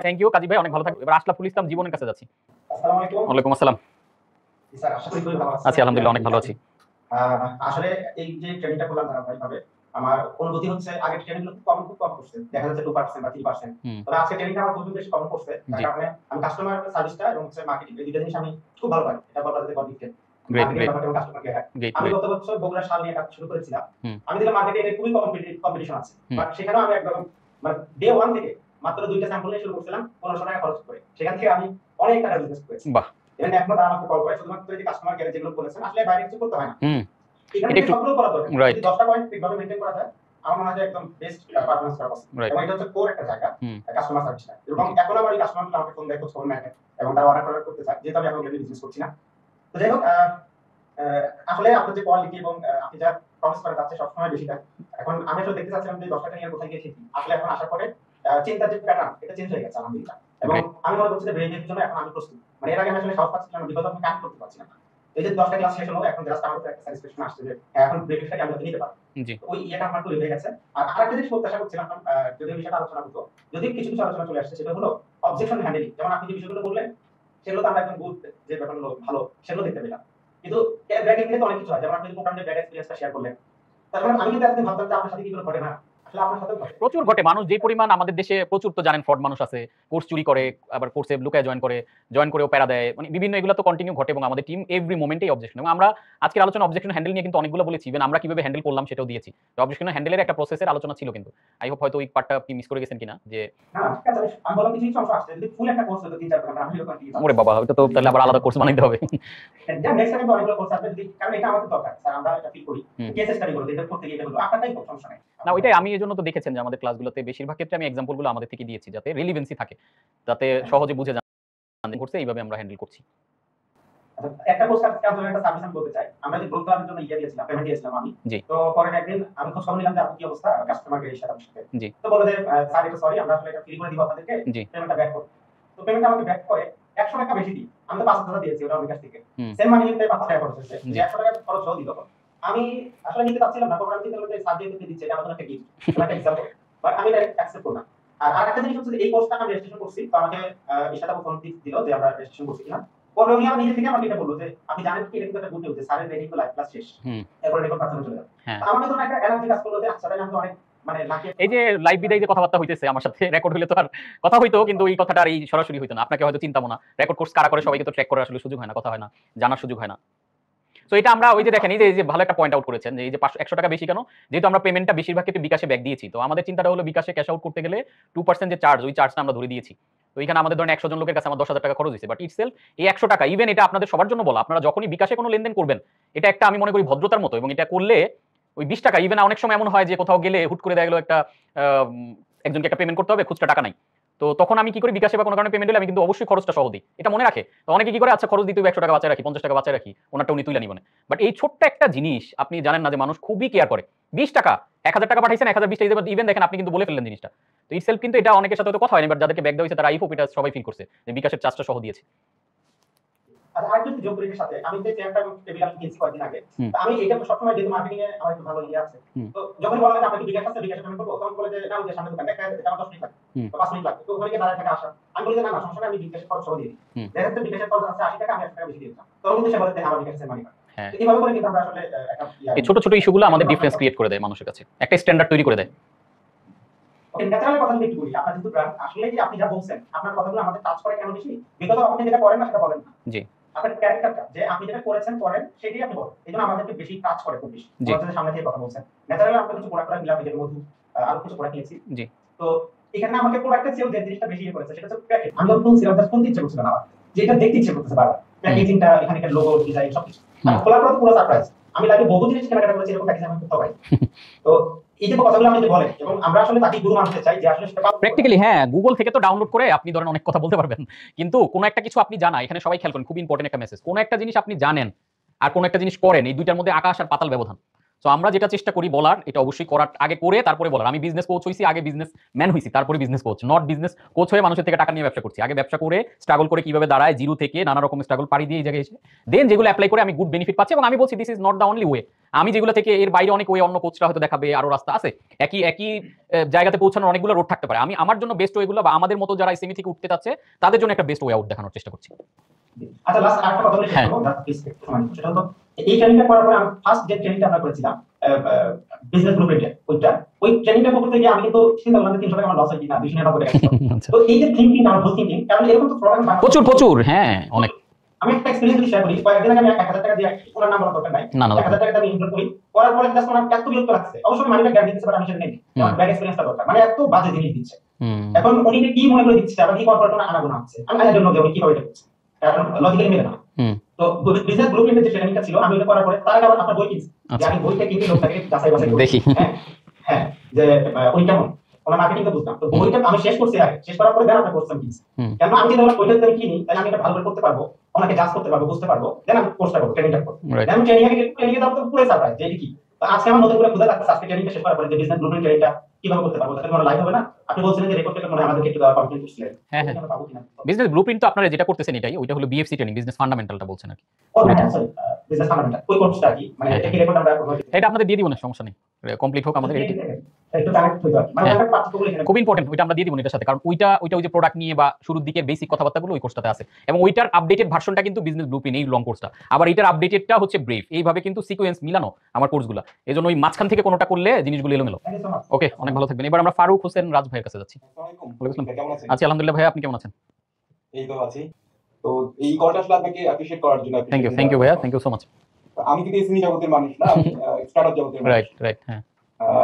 [SPEAKER 1] থ্যাংক ইউ কাজী ভাই, অনেক ভালো থাকবেন। এবার আশরাফুল ইসলাম জীবনের কাছে যাচ্ছি।
[SPEAKER 4] আসসালামু আলাইকুম।
[SPEAKER 1] ওয়ালাইকুম আসসালাম।
[SPEAKER 4] স্যার আশা করি ভালো আছেন।
[SPEAKER 1] আছি আলহামদুলিল্লাহ, অনেক ভালো আছি।
[SPEAKER 4] আসলে এই যে ট্রেনিংটা করলাম ধারাবাহিকভাবে, আমার অনুভূতি হচ্ছে আগে ট্রেনিংগুলো খুব কম করছে, দেখা যাচ্ছে 2% বা 3%, তবে আজকে ট্রেনিংটা আমার খুব বেশি কম করছে। তার কারণে আমি কাস্টমার সার্ভিসটা এবং মার্কেটিং এই দুটো জিনিস আমি খুব ভালো পারি। এটা বলা যেতে পারে আমি গত বছর বগুড়া সাল নিয়ে কাজ শুরু করেছিলাম। আমি দেখলাম মার্কেটে এটা খুবই কম্পিটিশন আছে, বাট সেখানেও আমি একদম মানে ডে 1 থেকে মাত্র 2টা স্যাম্পল নিয়ে শুরু করেছিলাম 1500 টাকা খরচ করে। সেখান থেকে আমি অনেক টাকা বিজনেস করেছি। বাহ। এবং এখন তারা আমাকে কল করে শুধুমাত্র এই কাস্টমার কেয়ারে যেগুলো বলেছেন, আসলে বাইরে কিছু করতে হয় না। এখানে সবগুলো করা দরকার। যদি 10টা পয়েন্ট ঠিকভাবে মেইনটেইন করা যায়, আমার মনে হয় একদম বেস্ট পারফরম্যান্স করা পসিবল। এবং এটা হচ্ছে কোর একটা জায়গা কাস্টমার সার্ভিসটা। এবং এখন আমার এই কাস্টমারগুলো আমাকে ফোন দেয়, খোঁজ খবর নেয় এবং তারা অর্ডার করতে চায়, যেহেতু আমি এখন অলরেডি বিজনেস করছি না। তো যাই হোক, আসলে আপনার যে কোয়ালিটি এবং আপনি যা প্রমিস করেন তার চেয়ে সবসময় বেশি দেন। এখন আমি আসলে দেখতে চাচ্ছিলাম যে 10 টাকা নিয়ে কোথায় গিয়ে শিখি। আসলে এখন আসার পরে চিন্তার যে প্যাটার্ন এটা চেঞ্জ হয়ে গেছে আলহামদুলিল্লাহ। এবং আমি মনে করছি যে ব্রেইনের জন্য এখন আমি প্রস্তুত। মানে এর আগে আমি আসলে সাহস পাচ্ছিলাম, বিগত আমি কাজ করতে পারছি না। এই যে 10টা ক্লাস শেষ হলো, এখন জাস্ট আমার একটা স্যাটিসফ্যাকশন আসছে যে এখন ব্রেইনটাকে আমি নিতে পারবো। ওই এটা আমার তৈরি হয়ে গেছে। আর আরেকটা জিনিস প্রত্যাশা করছিলাম, যদি বিষয়টা আলোচনা হতো, যদি কিছু আলোচনা চলে আসছে, সেটা হলো অবজেকশন হ্যান্ডেলিং। যেমন আপনি যে বিষয়গুলো বললেন সেগুলো তো আমরা একদম গুড, যে ব্যাপারগুলো ভালো সেগুলো দেখতে পেলাম। কিন্তু এর ব্যাক এন্ডে তো অনেক কিছু হয়, যেমন আপনি প্রোগ্রামের ব্যাক এক্সপেরিয়েন্সটা শেয়ার করলেন। তার মানে আমি কিন্তু একদিন ভাবতাম যে আপনার সাথে কি করে ঘটে না, আসলে আপনার সাথে ঘটে।
[SPEAKER 1] প্রচুর ঘটে। মানুষ যে পরিমাণ আমাদের দেশে প্রচুর তো জানেন ফ্রড মানুষ আছে, কোর্স চুরি করে, আবার কোর্সে লুকায় জয়েন করেও প্যারা দেয়, মানে বিভিন্ন এগুলো তো কন্টিনিউ ঘটে। এবং আমাদের টিম এভরি মোমেন্টেই অবজেকশন, এবং আমরা আজকের আলোচনা অবজেকশন হ্যান্ডেল নিয়ে কিন্তু অনেকগুলো বলেছি, ইভেন আমরা কিভাবে হ্যান্ডেল করলাম সেটাও দিয়েছি। তো অবজেকশন হ্যান্ডেলের একটা প্রসেসের আলোচনা ছিল, কিন্তু আই হোপ হয়তো ওই পার্টটা আপনি মিস করে গেছেন কিনা। যে
[SPEAKER 4] না ঠিক আছে, আমি বললাম কিছু অংশ আসছে, যদি ফুল একটা কোর্স হতো 3-4 ঘন্টা আমি এরকম কি
[SPEAKER 1] ওরে বাবা, ওটা তো তাহলে আবার আলাদা কোর্স বানাইতে হবে।
[SPEAKER 4] যা নেক্সট টাইম অনেকগুলো কোর্স আসবে, যদি কারণ এটা আমাদের দরকার স্যার, আমরা এটা ফিল করি কেস স্টাডি করতে, এটা করতে গিয়ে এটা হলো আপনারটাই সমস্যা নাই
[SPEAKER 1] না। ওইটাই আমি এজন্য তো দেখেছেন যে আমাদের ক্লাসগুলোতে বেশিরভাগ ক্ষেত্রে আমি এক্সাম্পলগুলো আমাদের থেকে দিয়েছি, যাতে রিলেভেন্সি থাকে, যাতে সহজে বুঝে যান করছে এইভাবে আমরা হ্যান্ডেল করছি।
[SPEAKER 4] একটা কোর্স কাজ একটা সার্ভিস আমি বলতে চাই। আমরা যে গ্রুপ ক্লাবের জন্য দিয়েছিলাম, পেমেন্ট দিয়েছিলাম আমি। তো পরে একদিন আমি খোঁজ খবর নিলাম যে আপনার কি অবস্থা কাস্টমার কেয়ারের সাথে। তো বলে যে স্যার এটা সরি, আমরা আসলে এটা ফ্রি করে দিব আপনাদেরকে, পেমেন্টটা ব্যাক করুন। তো পেমেন্টটা আমাকে ব্যাক করে 100 টাকা বেশি দিই। আমি তো 5,000 দিয়েছি ওটা আমার কাছ থেকে, সেম মানি নিতে 5 টাকা খরচ হয়েছে, 100 টাকা খরচ হলো দিল। আমি আসলে নিতে চাচ্ছিলাম না, তখন আমি চিন্তা করলাম যে স্যার যেহেতু দিচ্ছে এটা আমাদের একটা গিফট, একটা এক্সাম্পল, বাট আমি ডাইরেক্ট অ্যাকসেপ্ট করলাম। আর আরেকটা জিনিস হচ্ছে যে এই কোর্সটা আমি রেজিস্ট্রেশন করছি, তো আমাকে ইশাতা ফোন দিল যে আমরা রেজিস্ট্রেশন করছি কিনা। পরে উনি আমার নিজে থেকে আমাকে এটা বললো যে আপনি জানেন কি এটা কিন্তু একটা গুড নিউজ, স্যারের রেটিং তো লাইভ ক্লাস শেষ, এরপর রেকর্ড পাঠানো চলে যাবে। আমার তো একটা এনার্জি কাজ করলো যে আচ্ছা তাহলে আমি তো অনেক মানে লাকি।
[SPEAKER 1] এই যে লাইভ বিদায় যে কথাবার্তা হইতেছে আমার সাথে, রেকর্ড হইলে তো আর কথা হইতো, কিন্তু এই কথাটা আর এই সরাসরি হইতো না। আপনাকে হয়তো চিন্তামো না, রেকর্ড কোর্স কারা করে সবাইকে তো ট্র্যাক করার আসলে সুযোগ হয় না, কথা হয় না, জানার সুযোগ হয় না। তো এটা আমরা ওই যে দেখেন, এই যে ভালো একটা পয়েন্ট আউট করেছেন যে এই যে 100 টাকা বেশি কেন, যেহেতু আমরা পেমেন্টটা বেশিরভাগ ক্ষেত্রে বিকাশে ব্যাক দিয়েছি। তো আমাদের চিন্তাটা হলো বিকাশে ক্যাশ আউট করতে গেলে 2% যে চার্জ, ওই চার্জটা আমরা ধরে দিয়েছি। তো এখানে আমাদের ধরেন 100 জন লোকের কাছে আমার 10,000 টাকা খরচ হয়েছে, বাট ইটসেলফ এই 100 টাকা, ইভেন এটা আপনাদের সবার জন্য বলা, আপনারা যখনই বিকাশে কোনো লেনদেন করবেন, এটা একটা আমি মনে করি ভদ্রতার মতো। এবং এটা করলে ওই 20 টাকা, ইভেন অনেক সময় এমন হয় যে কোথাও গেলে হুট করে দেখা গেলো একটা একজনকে একটা পেমেন্ট করতে হবে, খুচরা টাকা নাই, তো তখন আমি কি করি, বিকাশে বা কোনো কারণে পেমেন্ট হলে আমি কিন্তু অবশ্যই খরচটা সহ দিই, এটা মনে রাখে। তো অনেকে কি করে, আচ্ছা খরচ দিতে 100 টাকা বাঁচায় রাখি, 50 টাকা বাঁচায় রাখি, ওনারটা উনি তুলে নিবেন। বাট এই ছোট্ট একটা জিনিস আপনি জানেন না যে মানুষ খুবই কেয়ার করে। 20 টাকা, 1000 টাকা পাঠাইছেন, 1020 টাকা, ইভেন দেখেন আপনি কিন্তু বলে ফেললেন জিনিসটা। তো ইটসেলফ কিন্তু এটা অনেকের সাথে হয়তো কথা হয়নি, বাট যাদেরকে ব্যাক দেওয়া হয়েছে তারা আই হোপ এটা সবাই ফিল করছে যে বিকাশের চার্জটা সহ দিয়েছে।
[SPEAKER 5] আচ্ছা আরেকটু যোগ করি এর সাথে, আমি যে চেয়ারটা টেবিল আমি কিনছি কয়েকদিন আগে, আমি এটা সবসময় যেহেতু মার্কেটিং এ আমার একটু ভালো ইয়ে আছে, তো যখন বলা হয় আপনাকে বিকাশ আছে বিকাশ পেমেন্ট করবো, তখন বলে যে না ওই যে সামনে দোকান দেখা এটা আমার 10 মিনিট লাগবে বা 5 মিনিট লাগবে, তো ওখানে গিয়ে দাঁড়ায় থাকা আসা, আমি বলি যে না না সমস্যা নেই, আমি বিকাশের খরচ সহ দিয়ে দিই, দেখা যাচ্ছে বিকাশের খরচ আছে 80 টাকা, আমি 1 টাকা বেশি দিয়েছিলাম, তখন কিন্তু সে বলে যে আমার বিকাশের মানি না। এইভাবে করে কিন্তু আমরা আসলে একটা
[SPEAKER 1] এই ছোট ছোট ইস্যুগুলো আমাদের ডিফারেন্স ক্রিয়েট করে দেয় মানুষের কাছে, একটা স্ট্যান্ডার্ড তৈরি করে দেয়।
[SPEAKER 5] ওকে, ন্যাচারাল কথা যদি একটু বলি, আপনার কিন্তু ব্র্যান্ড আসলে কি আপনি যা বলছেন আপনার কথাগুলো আমাদের টাচ করে কেন বেশি, বিকজ আপনি যেটা করেন না সেটা বলেন না।
[SPEAKER 1] জি,
[SPEAKER 5] আপনার ক্যারেক্টারটা যে আপনি যেটা করেছেন করেন সেটাই আপনি বলেন, এইজন্য আমাদেরকে বেশি টাচ করে খুব বেশি, আমাদের সামনে থেকে কথা বলছেন। ন্যাচারালি আমরা কিছু প্রোডাক্ট নিলাম, এর মধ্যে আরো কিছু প্রোডাক্ট নিয়েছি। জি, তো এখানে আমাকে প্রোডাক্টের চেয়েও যে জিনিসটা বেশি ইয়ে করেছে সেটা হচ্ছে প্যাকেজ। আমি যখন সিরাপ জাস্ট কোন ইচ্ছে করছিল না আমার, যে এটা দেখতে ইচ্ছে করতেছে বারবার, প্যাকেজিংটা এখানে একটা লোগো ডিজাইন সবকিছু খোলার পর পুরো সারপ্রাইজ। আমি লাগে বহু জিনিস কেনাকাটা করেছি এরকম প্যাকেজ আমি করতে পারি। তো এই যে কথাগুলো আপনি যে বলেন এবং আমরা আসলে তাকে গুরু মানতে চাই যে আসলে সেটা
[SPEAKER 1] প্র্যাকটিক্যালি হ্যাঁ, গুগল থেকে তো ডাউনলোড করে আপনি ধরেন অনেক কথা বলতে পারবেন, কিন্তু কোন একটা কিছু আপনি জানা, এখানে সবাই খেয়াল করেন, খুব ইম্পর্টেন্ট একটা মেসেজ, কোন একটা জিনিস আপনি জানেন আর কোন একটা জিনিস করেন, এই দুইটার মধ্যে আকাশ আর পাতাল ব্যবধান। সো আমরা যেটা চেষ্টা করি বলার, এটা অবশ্যই করার আগে করে তারপরে বলার। আমি বিজনেস কোচ হইছি, আগে বিজনেস ম্যান হইছি, তারপরে business coach, not business coach হয়ে মানুষের থেকে টাকা নিয়ে ব্যবসা করছি। আগে ব্যবসা করে স্ট্রাগল করে কিভাবে দাঁড়ায়, জিরো থেকে নানা রকম স্ট্রাগল পাড়ি দিয়ে এই জায়গায় এসে দেন যেগুলো অ্যাপ্লাই করে আমি গুড বেনিফিট পাচ্ছি, এবং আমি বলছি this is not the only way. আমি যেগুলো থেকে এর বাইরে অনেক ওয়ে অন্য কোচরা হয়তো দেখাবে, আরো রাস্তা আছে, একই একই জায়গাতে পৌঁছানোর অনেকগুলো রোড থাকতে পারে। আমি আমার জন্য বেস্ট ওয়েগুলো, বা আমাদের মতো যারা সেমি থেকে উঠতে চাচ্ছে তাদের জন্য একটা বেস্ট ওয়ে আউট দেখানোর চেষ্টা করছি।
[SPEAKER 5] আচ্ছা লাস্ট আরেকটা কথা বলে শেষ করব, সেটা হলো এই ট্রেনিংটা করার পরে আমি ফার্স্ট যে ট্রেনিংটা আমরা করেছিলাম বিজনেস ব্লুপ্রিন্ট, ওই ট্রেনিংটা করতে গিয়ে আমি কিন্তু চিন্তা করলাম যে 300 টাকা আমার লস হয় কিনা, 290 টাকা। তো এই যে থিংকিং, আমার ভুল থিংকিং, কারণ এরকম তো প্রবলেম
[SPEAKER 1] প্রচুর হ্যাঁ অনেক।
[SPEAKER 5] আমি একটা এক্সপেরিয়েন্স যদি শেয়ার করি, কয়েকদিন আগে আমি 1000 টাকা দিয়ে ওনার নাম বলা দরকার নাই, 1000 টাকা আমি ইনভেস্ট করি, করার পরে জাস্ট আমার এত বিরক্ত লাগছে, অবশ্যই মানিটা গ্যারান্টি দিতে পারে আমি সেটা নেই, আমার ব্যাড এক্সপেরিয়েন্সটা দরকার, মানে এত বাজে জিনিস দিচ্ছে। এখন উনি কি মনে করে দিচ্ছে, আবার কি কর্পোরেট না আনাগোনা হচ্ছে, আমি আই ডোন্ট নো যে উনি কিভাবে এটা করছে, কারণ লজিক্যালি মেলে না। তো বিজনেস ব্লুপ্রিন্টের যে ট্রেনিংটা ছিল আমি এটা করার পরে তার আগে আবার আপনার বই কিনছি, যে আমি বইটা কিনে লোকটাকে যাচাই বাছাই করি, হ্যাঁ যে উনি কেমন, ওনার মার্কেটিং তো বুঝতাম, তো বইটা আমি শেষ করছি, আগে শেষ করার পরে দেন আপনার কোর্স আমি কিনছি, কারণ আমি যদি আমার বইটা যদি কিনি তাহলে আমি এটা ভালো করে করতে পারবো, ওনাকে জাজ করতে পারবো, বুঝতে পারবো, দেন আমি কোর্সটা করব, ট্রেনিংটা করব। আমি ট্রেনিংয়ে যাবো তো পুরো সারপ্রাইজ যে এটা কি। তো আজকে আমার নতুন করে খোঁজা লাগছে, আজকে ট্রেনিংটা শেষ করার পরে যে বিজনেস ব্লুপ্রিন্ট ট্রেনিংটা কিভাবে করতে পারবো, তাহলে কোনো লাইভ হবে না। আপনি বলছিলেন যে রেকর্ড থেকে মনে আমাদেরকে একটু দেওয়া কমপ্লিট করছিলেন, হ্যাঁ
[SPEAKER 1] বিজনেস ব্লুপ্রিন্ট তো আপনারা যেটা করতেছেন এটাই, ওইটা হলো বিএফসি ট্রেনিং, বিজনেস ফান্ডামেন্টালটা বলছেন আর কি।
[SPEAKER 5] বিজনেস ফান্ডামেন্টাল ওই কোর্সটা কি, মানে এটা কি রেকর্ড আমরা
[SPEAKER 1] এটা আপনাদের দিয়ে দিব না, সমস্যা নেই, কমপ্লিট হোক আমাদের।
[SPEAKER 5] একটু কানেক্ট হইতো, মানে ওটা পার্থক্যগুলো এখানে
[SPEAKER 1] খুব ইম্পর্টেন্ট, ওইটা আমরা দিয়ে দিব এটার সাথে, কারণ ওইটা ওই যে প্রোডাক্ট নিয়ে বা শুরুর দিকের বেসিক কথাবার্তাগুলো ওই কোর্সটাতে আছে, এবং ওইটার আপডেটেড ভার্সনটা কিন্তু বিজনেস ব্লুপ্রিন্ট, এই লং কোর্সটা, আবার এটার আপডেটেডটা হচ্ছে ব্রেভ, এইভাবে কিন্তু সিকোয়েন্স মিলানো আমার কোর্সগুলো, এজন্য ওই মাঝখান থেকে কোনোটা করলে জিনিসগুলো এলোমেলো। ওকে, অনেক ভালো থাকবেন। এবার আমরা ফারুক হোসেন রাজ ভাইয়ের কাছে যাচ্ছি। আচ্ছা আলহামদুলিল্লাহ ভাই, আপনি কেমন আছেন?
[SPEAKER 6] এই তো আছি। তো এই কলটা আসলে আপনাকে অ্যাপ্রিশিয়েট করার জন্য।
[SPEAKER 1] থ্যাংক ইউ ভাইয়া, থ্যাংক ইউ সো মাচ।
[SPEAKER 6] আমি কিন্তু এসএমই জগতের মানুষ না, আমি স্টার্টআপ জগতের মানুষ।
[SPEAKER 1] রাইট হ্যাঁ।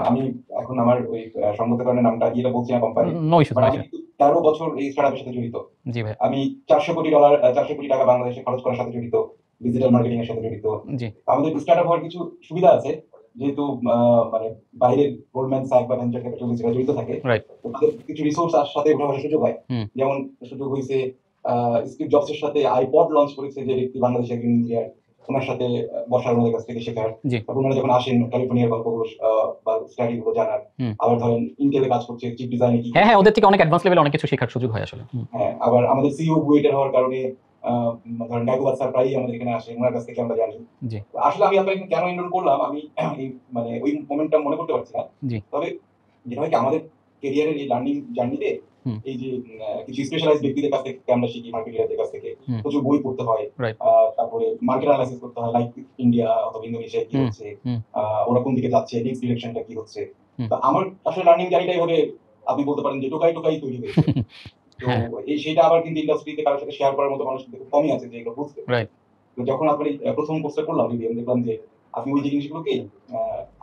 [SPEAKER 6] আমি এখন আমার ওই সঙ্গত কারণে নামটা এটা বলছি না কোম্পানি,
[SPEAKER 1] নো ইস্যু।
[SPEAKER 6] আমি 13 বছর এই স্টার্টআপের সাথে জড়িত।
[SPEAKER 1] জি ভাই।
[SPEAKER 6] আমি $400 কোটি টাকা বাংলাদেশে খরচ করার সাথে জড়িত, ডিজিটাল মার্কেটিং এর সাথে জড়িত।
[SPEAKER 1] জি।
[SPEAKER 6] আমাদের স্টার্টআপ হওয়ার কিছু সুবিধা আছে, যেহেতু মানে বাইরের গোল্ডম্যান স্যাক বা ভেঞ্চার ক্যাপিটালিস্টরা জড়িত থাকে, তাদের কিছু রিসোর্স আর সাথে উঠে বসার সুযোগ হয়। যেমন সুযোগ হয়েছে স্টিভ জবসের সাথে আইপড লঞ্চ করেছে যে ব্যক্তি, বাংলাদেশের একজন ইঞ্জিনিয়ার, ওনার সাথে বসার, ওনাদের কাছ থেকে শেখার। তারপর ওনারা যখন আসেন ক্যালিফোর্নিয়ার গল্পগুলো বা স্টাডিগুলো জানার, আবার ধরেন ইন্টেলে কাজ করছে, চিপ ডিজাইনে কি,
[SPEAKER 1] হ্যাঁ ওদের থেকে অনেক অ্যাডভান্স লেভেলে অনেক কিছু শেখার সুযোগ হয় আসলে।
[SPEAKER 6] হ্যাঁ, আবার আমাদের সিইও বুয়েটের হওয়ার কারণে ধরেন গায়কবাদ স্যার প্রায়ই আমাদের এখানে আসে, ওনার কাছ থেকে আমরা জানি। আসলে আমি আপনাকে কেন এনরোল করলাম আমি মানে ওই মোমেন্টটা মনে করতে পারছি না, তবে যেটা হয় কি আমাদের ক্যারিয়ারের এই লার্নিং জার্নিতে এই যে কিছু স্পেশালাইজড ব্যক্তিদের কাছ থেকে আমরা শিখি, মার্কেটারদের কাছ থেকে প্রচুর বই পড়তে হয়, তারপরে মার্কেট অ্যানালাইসিস করতে হয়, লাইক ইন্ডিয়া অথবা ইন্দোনেশিয়া কি হচ্ছে, ওরা কোন দিকে যাচ্ছে, নেক্সট ডিরেকশনটা কি হচ্ছে। তো আমার আসলে লার্নিং জার্নিটাই হবে আপনি বলতে পারেন যে টোকাই তৈরি হয়েছে। তো এই সেটা আবার কিন্তু ইন্ডাস্ট্রিতে কারোর সাথে শেয়ার করার মতো মানুষ কিন্তু কমই আছে যে এগুলো বুঝতে। তো যখন আপনি প্রথম কোর্সটা করলাম আমি দেখলাম যে আপনি ওই জিনিসগুলোকে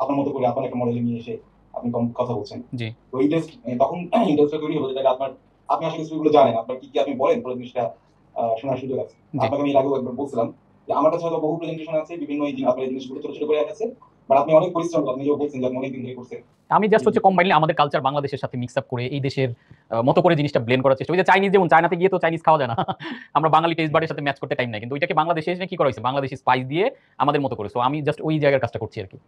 [SPEAKER 6] আপনার মতো করে আপনার একটা মডেলে নিয়ে এসে আপনি কথা বলছেন। তো তখন ইন্ডাস্ট্রি তৈরি হলো, যেটা আপনি আসলে কিছুগুলো জানেন, আপনার কি আপনি বলেন পুরো জিনিসটা শোনার সুযোগ আছে। আপনাকে আমি এর আগেও একবার বলছিলাম যে আমার কাছে হয়তো বহু প্রেজেন্টেশন আছে, বিভিন্ন আপনার জিনিসগুলো ছোট ছোট করে আছে, বাট আপনি অনেক পরিশ্রম, আপনি নিজেও বলছেন যে আপনি অনেক দিন ধরে করছেন।
[SPEAKER 1] আমি জাস্ট হচ্ছে কম্বাইনলি আমাদের কালচার বাংলাদেশের সাথে মিক্স আপ করে এই দেশের মতো করে জিনিসটা ব্লেন্ড করার চেষ্টা। ওই যে চাইনিজ, যেমন চায়নাতে গিয়ে তো চাইনিজ খাওয়া যায় না, আমরা বাঙালি টেস্ট বারের সাথে ম্যাচ করতে টাইম নাই, কিন্তু ওইটাকে বাংলাদেশে এসে কি করা হয়েছে, বাংলাদেশি স্পাইস দিয়ে আমাদের মতো করে। সো আমি জাস্ট ওই জায়গার কাজটা করছি আর কি।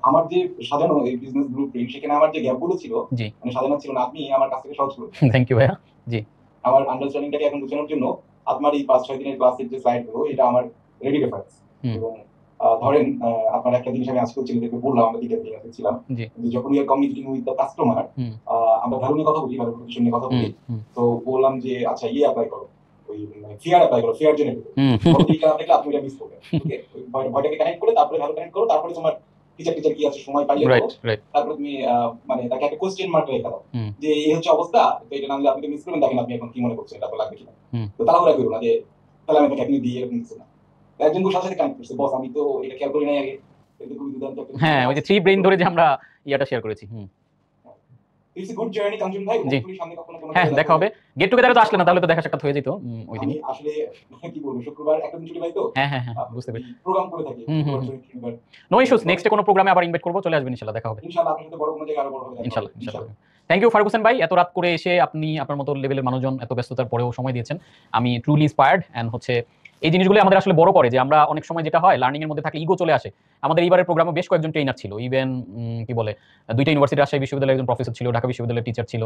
[SPEAKER 6] আমার যে সাজানো এই বিজনেস ব্লুপ্রিন্ট, সেখানে আমার যে গ্যাপগুলো ছিল, মানে সাজানো ছিল না, আপনি আমার কাছ থেকে সহজ করে।
[SPEAKER 1] থ্যাংক ইউ ভাইয়া। জি।
[SPEAKER 6] আমার আন্ডারস্ট্যান্ডিংটাকে এখন বোঝানোর জন্য আপনার এই 5-6 দিনের ক্লাসের যে স্লাইডগুলো এটা আমার রেডি রেফারেন্স। এবং ধরেন আপনার একটা জিনিস আমি আজকে ছেলেদেরকে বললাম, আমরা দিকে ছিলাম যে যখন we are communicating with the customer, আমরা ভ্যালু নিয়ে কথা বলি, ভ্যালু প্রপোজিশন নিয়ে কথা বলি। তো বললাম যে আচ্ছা অ্যাপ্লাই করো, ওই ফিয়ার অ্যাপ্লাই করো, ফিয়ার জেনে আপনি এটা মিস করবেন। ওকে, ভয়টাকে কানেক্ট করে তারপরে ভ্যালু কানেক্ট করো, তারপরে তোমার টিচার কি আছে সময় পাইলে তারপরে তুমি মানে তাকে একটা কোশ্চেন মার্ক রেখে দাও যে এই হচ্ছে অবস্থা, তো এটা নামলে আপনি মিস করবেন, দেখেন আপনি এখন কি মনে করছেন, তারপর লাগবে কিনা। তো তাড়াহুড়া করো না যে তাহলে আমি তাকে দিয়ে এরকম কিছু না। একজন সাথে সাথে কানেক্ট করছে, বস আমি তো এটা খেয়াল করি নাই আগে।
[SPEAKER 1] হ্যাঁ, ওই যে 3 ব্রেইন ধরে যে আমরা ইয়াটা শেয়ার করেছি।
[SPEAKER 6] ইটস এ গুড জার্নি কাঞ্চন ভাই। হোপফুলি সামনে কখনো
[SPEAKER 1] হ্যাঁ দেখা হবে। গেট টুগেদারে তো আসলে না, তাহলে তো দেখা সাক্ষাৎ হয়ে যেত ওই দিনই।
[SPEAKER 6] আসলে কি বলবো, শুক্রবার একটা দিন ছুটি পাই তো।
[SPEAKER 1] হ্যাঁ বুঝতে পেরেছি,
[SPEAKER 6] প্রোগ্রাম করে থাকি।
[SPEAKER 1] নো ইস্যুস, নেক্সটে কোনো প্রোগ্রামে আবার ইনভাইট করব, চলে আসবেন ইনশাআল্লাহ, দেখা হবে
[SPEAKER 6] ইনশাআল্লাহ। আপনার সাথে বড় কোনো জায়গায় আরো বড় হবে
[SPEAKER 1] ইনশাআল্লাহ। থ্যাংক ইউ ফারুক হোসেন ভাই, এত রাত করে এসে আপনি আপনার মতো লেভেলের মানুষজন এত ব্যস্ততার পরেও সময় দিয়েছেন। আমি ট্রুলি ইন্সপায়ার্ড। এন্ড হচ্ছে এই জিনিসগুলো আমাদের আসলে বড় করে, যে আমরা অনেক সময় যেটা হয় লার্নিং এর মধ্যে থাকলে ইগো চলে আসে। আমাদের এইবারের প্রোগ্রামে বেশ কয়েকজন ট্রেনার ছিল, ইভেন কি বলে 2টা ইউনিভার্সিটি, রাজশাহী বিশ্ববিদ্যালয়ের একজন প্রফেসর ছিল, ঢাকা বিশ্ববিদ্যালয়ের টিচার ছিল।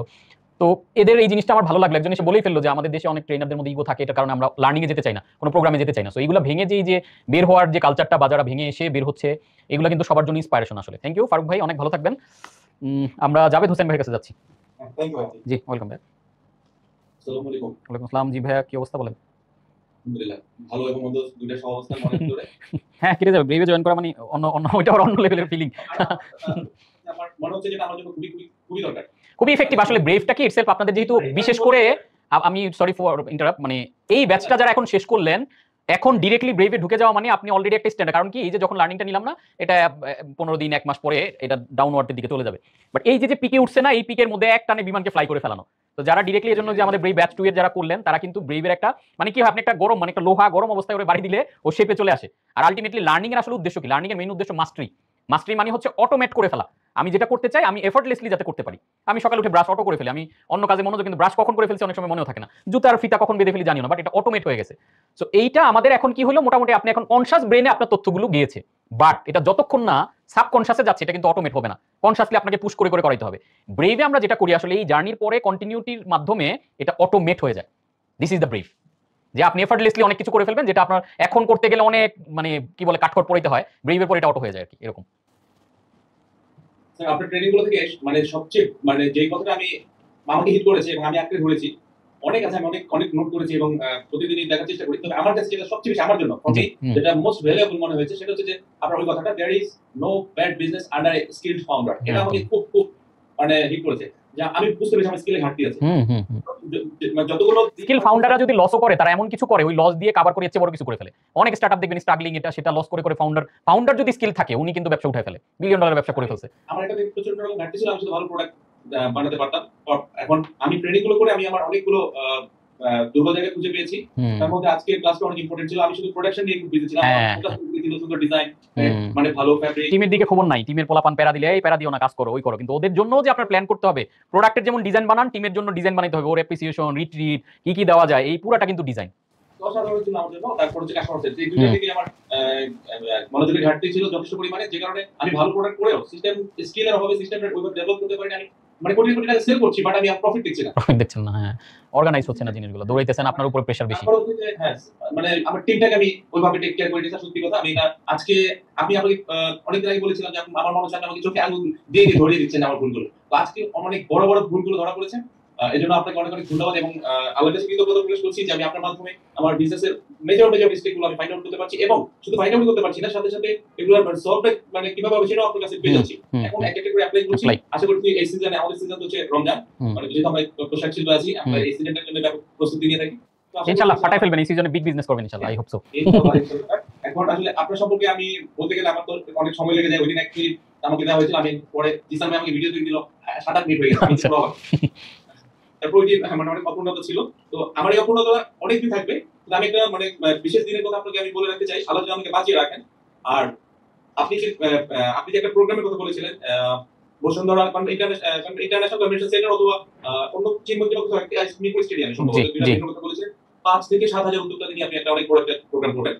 [SPEAKER 1] তো এদের এই জিনিসটা আমার ভালো লাগলো, একজন এসে বলেই ফেললো যে আমাদের দেশে অনেক ট্রেনারদের মধ্যে ইগো থাকে, এটার কারণে আমরা লার্নিং এ যেতে চাই না, কোনো প্রোগ্রামে যেতে চাই না। সো এইগুলো ভেঙে যে বের হওয়ার যে কালচারটা বা যারা ভেঙে এসে বের হচ্ছে, এগুলো কিন্তু সবার জন্য ইন্সপায়ারেশন আসলে। থ্যাংক ইউ ফারুক ভাই, অনেক ভালো থাকবেন। আমরা জাভেদ হোসেন ভাইয়ের কাছে যাচ্ছি।
[SPEAKER 6] থ্যাংক ইউ ভাই।
[SPEAKER 1] জি ওয়েলকাম ভাই।
[SPEAKER 7] আসসালামু আলাইকুম।
[SPEAKER 1] ওয়ালাইকুম আসসালাম। জি ভাইয়া, কি অবস্থা বলেন?
[SPEAKER 7] আলহামদুলিল্লাহ ভালো এবং মন্দ দুইটা সহাবস্থান মনে করে।
[SPEAKER 1] হ্যাঁ, কেটে যাবে, ব্রেভে জয়েন করা মানে অন্য ওইটা অন্য লেভেলের ফিলিং।
[SPEAKER 7] আমার মনে হচ্ছে যেটা আমার জন্য খুবই দরকার,
[SPEAKER 1] খুবই ইফেক্টিভ আসলে। ব্রেভটা কি ইটসেলফ আপনাদের যেহেতু বিশেষ করে আমি সরি ফর ইন্টারাপ্ট, মানে এই ব্যাচটা যারা এখন শেষ করলেন, এখন ডিরেক্টলি ব্রেভে ঢুকে যাওয়া মানে আপনি অলরেডি একটা স্ট্যান্ডার্ড। কারণ কি, এই যে যখন লার্নিংটা নিলাম না, এটা 15 দিন 1 মাস পরে এটা ডাউনওয়ার্ডের দিকে চলে যাবে। বাট এই যে পিকে উঠছে না, এই পিকের মধ্যে এক টানে বিমানকে ফ্লাই করে ফেলানো। তো যারা ডিরেক্টলি এর জন্য যে আমাদের ব্রেভ ব্যাচ 2 এর যারা করলেন, তারা কিন্তু ব্রেভের একটা মানে কি হয়, আপনি একটা গরম মানে একটা লোহা গরম অবস্থায় ওরে বাড়ি দিলে ও শেপে চলে আসে। আর আলটিমেটলি লার্নিং এর আসলে উদ্দেশ্য কি? লার্নিং এর মেইন উদ্দেশ্য মাস্টারি। মাস্টারি মানে হচ্ছে অটোমেট করে ফেলা। আমি যেটা করতে চাই আমি এফর্টলেসলি যাতে করতে পারি। আমি সকালে উঠে ব্রাশ অটো করে ফেলি, আমি অন্য কাজে মনোযোগ, কিন্তু ব্রাশ কখন করে ফেলছি অনেক সময় মনেও থাকে না, জুতার ফিতা কখন বেঁধে ফেলি জানিও না, বাট এটা অটোমেট হয়ে গেছে। সো এইটা আমাদের এখন কি হলো, মোটামুটি আপনি এখন কনশাস ব্রেনে আপনার তথ্যগুলো গিয়েছে, বাট এটা যতক্ষণ না সাবকনশাসে যাচ্ছে এটা কিন্তু অটোমেট হবে না, কনশাসলি আপনাকে পুশ করে করাইতে হবে। ব্রেভে আমরা যেটা করি আসলে এই জার্নির পরে কন্টিনিউটির মাধ্যমে এটা অটোমেট হয়ে যায়। দিস ইজ দ্য ব্রেভ, যে আপনি এফর্টলেসলি অনেক কিছু করে ফেলবেন, যেটা আপনার এখন করতে গেলে অনেক মানে কি বলে কাঠখড় পড়াইতে হয়, ব্রেভের পরে এটা অটো হয়ে যায় আর কি, এরকম।
[SPEAKER 7] আপনার ট্রেনিং গুলো থেকে মানে সবচেয়ে মানে যেই কথাটা আমি আমাকে হিট করেছে এবং আমি আঁকড়ে ধরেছি, অনেক আছে, আমি অনেক নোট করেছি এবং প্রতিদিনই দেখার চেষ্টা করি। তবে আমার কাছে যেটা সবচেয়ে বেশি আমার জন্য যেটা মোস্ট ভ্যালুয়েবল মনে হয়েছে, সেটা হচ্ছে যে আপনার ওই কথাটা, there is no bad business under a skilled founder. এটা আমাকে খুব মানে হিট করেছে, যে আমি বুঝতে পেরেছি আমার স্কিলে ঘাটতি আছে। যতগুলো
[SPEAKER 1] স্কিল ফাউন্ডাররা যদি লসও করে, তারা এমন কিছু করে ওই লস দিয়ে কভার করে বড় কিছু করে ফেলে। অনেক স্টার্টআপ দেখবেন স্ট্রাগলিং, এটা সেটা লস করে ফাউন্ডার যদি স্কিল থাকে, উনি কিন্তু ব্যবসা উঠায় ফেলে, বিলিয়ন ডলারের ব্যবসা করে ফেলছে।
[SPEAKER 7] আমার এটা প্রচন্ড রকম ঘাটতি ছিল, আমি শুধু ভালো প্রোডাক্ট বানাতে পারতাম। এখন আমি ট্রেনিং গুলো করে আমি আমার অনেকগুলো দুর্বল জায়গা খুঁজে পেয়েছি। তার মধ্যে আজকের ক্লাসটা অনেক ইম্পর্টেন্ট ছিল। আমি শুধু প্রোডাকশন নিয়ে খুব বিজি ছিলাম, সুন্দর ডিজাইন, মানে ভালো ফ্যাব্রিক।
[SPEAKER 1] টিমের দিকে খবর নাই, টিমের পোলাপান প্যারা দিলে এই প্যারা দিও না, কাজ করো ওই করো, কিন্তু ওদের জন্য যে আপনার প্ল্যান করতে হবে। প্রোডাক্টের যেমন ডিজাইন বানান, টিমের জন্য ডিজাইন বানাইতে হবে, ওর অ্যাপ্রিসিয়েশন, রিট্রিট কি দেওয়া যায়, এই পুরোটা কিন্তু ডিজাইন।
[SPEAKER 7] অসাধারণ ছিল আমার জন্য। তারপর হচ্ছে কাস্টমার সার্ভিস, এই দুইটা থেকে আমার মনোযোগের ঘাটতি ছিল যথেষ্ট পরিমাণে, যে কারণে আমি ভালো প্রোডাক্ট করেও সিস্টেম স্কিলের অভাবে সিস্টেমটা ওইভাবে ডেভেলপ করতে পারিনি। আমি মানে কোটি কোটি টাকা সেল করছি, বাট আমি প্রফিট দেখছি না।
[SPEAKER 1] হ্যাঁ, অর্গানাইজ হচ্ছে না জিনিসগুলো, দৌড়াইতেছেন, আপনার উপর প্রেসার বেশি।
[SPEAKER 7] হ্যাঁ, মানে আমার টিমটাকে আমি ওইভাবে টেক কেয়ার করি, সত্যি কথা। আমি আজকে আমি আপনাকে অনেকদিন আগে বলেছিলাম যে আমার মনে হচ্ছে আমাকে চোখে আঙুল দিয়ে ধরিয়ে দিচ্ছেন আমার ভুলগুলো। তো আজকে অনেক বড় বড় ভুলগুলো ধরা পড়েছে। এই জন্য আপনাকে অনেক ধন্যবাদ এবং আল্লাহর কাছে কৃতজ্ঞতা প্রকাশ করছি যে আমি আপনার মাধ্যমে আমার বিজনেসের মেজর মিস্টেকগুলো আমি ফাইন্ড আউট করতে পারছি, এবং শুধু ফাইন্ড আউট করতে পারছি না, সাথে সাথে এগুলো সলভ মানে কিভাবে হবে সেটাও আপনার কাছে পেয়ে যাচ্ছি। এখন এক একটা করে অ্যাপ্লাই করছি। আশা করছি এই সিজনে, আমাদের সিজন হচ্ছে রমজান, মানে যেহেতু আমরা পোশাক শিল্প আছি, আমরা এই সিজনটার জন্য ব্যাপক প্রস্তুতি নিয়ে থাকি।
[SPEAKER 1] ইনশাআল্লাহ ফাটাই ফেলবেন, এই সিজনে বিগ বিজনেস করবেন ইনশাআল্লাহ, আই হোপ সো।
[SPEAKER 7] এখন আসলে আপনার সম্পর্কে আমি বলতে গেলে আমার তো অনেক সময় লেগে যায়। ওই দিন এক মিনিট আমাকে দেওয়া হয়েছিল, আমি পরে জিসান ভাই আমাকে ভিডিও দিয়ে দিল, 7-8 মিনিট হয়ে গেছে। তারপর ওই যে মানে অনেক অপূর্ণতা ছিল। তো আমার এই অপূর্ণতা অনেকদিন থাকবে। আমি একটা মানে বিশেষ দিনের কথা আপনাকে আমি বলে রাখতে চাই, আল্লাহ যেন আমাকে বাঁচিয়ে রাখেন। আর আপনি যে একটা প্রোগ্রামের কথা বলেছিলেন, বসুন্ধরা ইন্টারন্যাশনাল কনভেনশন সেন্টার অথবা অন্য চিনমন্দির মিরপুর স্টেডিয়ামে সম্ভবত কথা বলেছেন, 5 থেকে 7 হাজার উদ্যোক্তা নিয়ে আপনি একটা অনেক বড় একটা প্রোগ্রাম করবেন।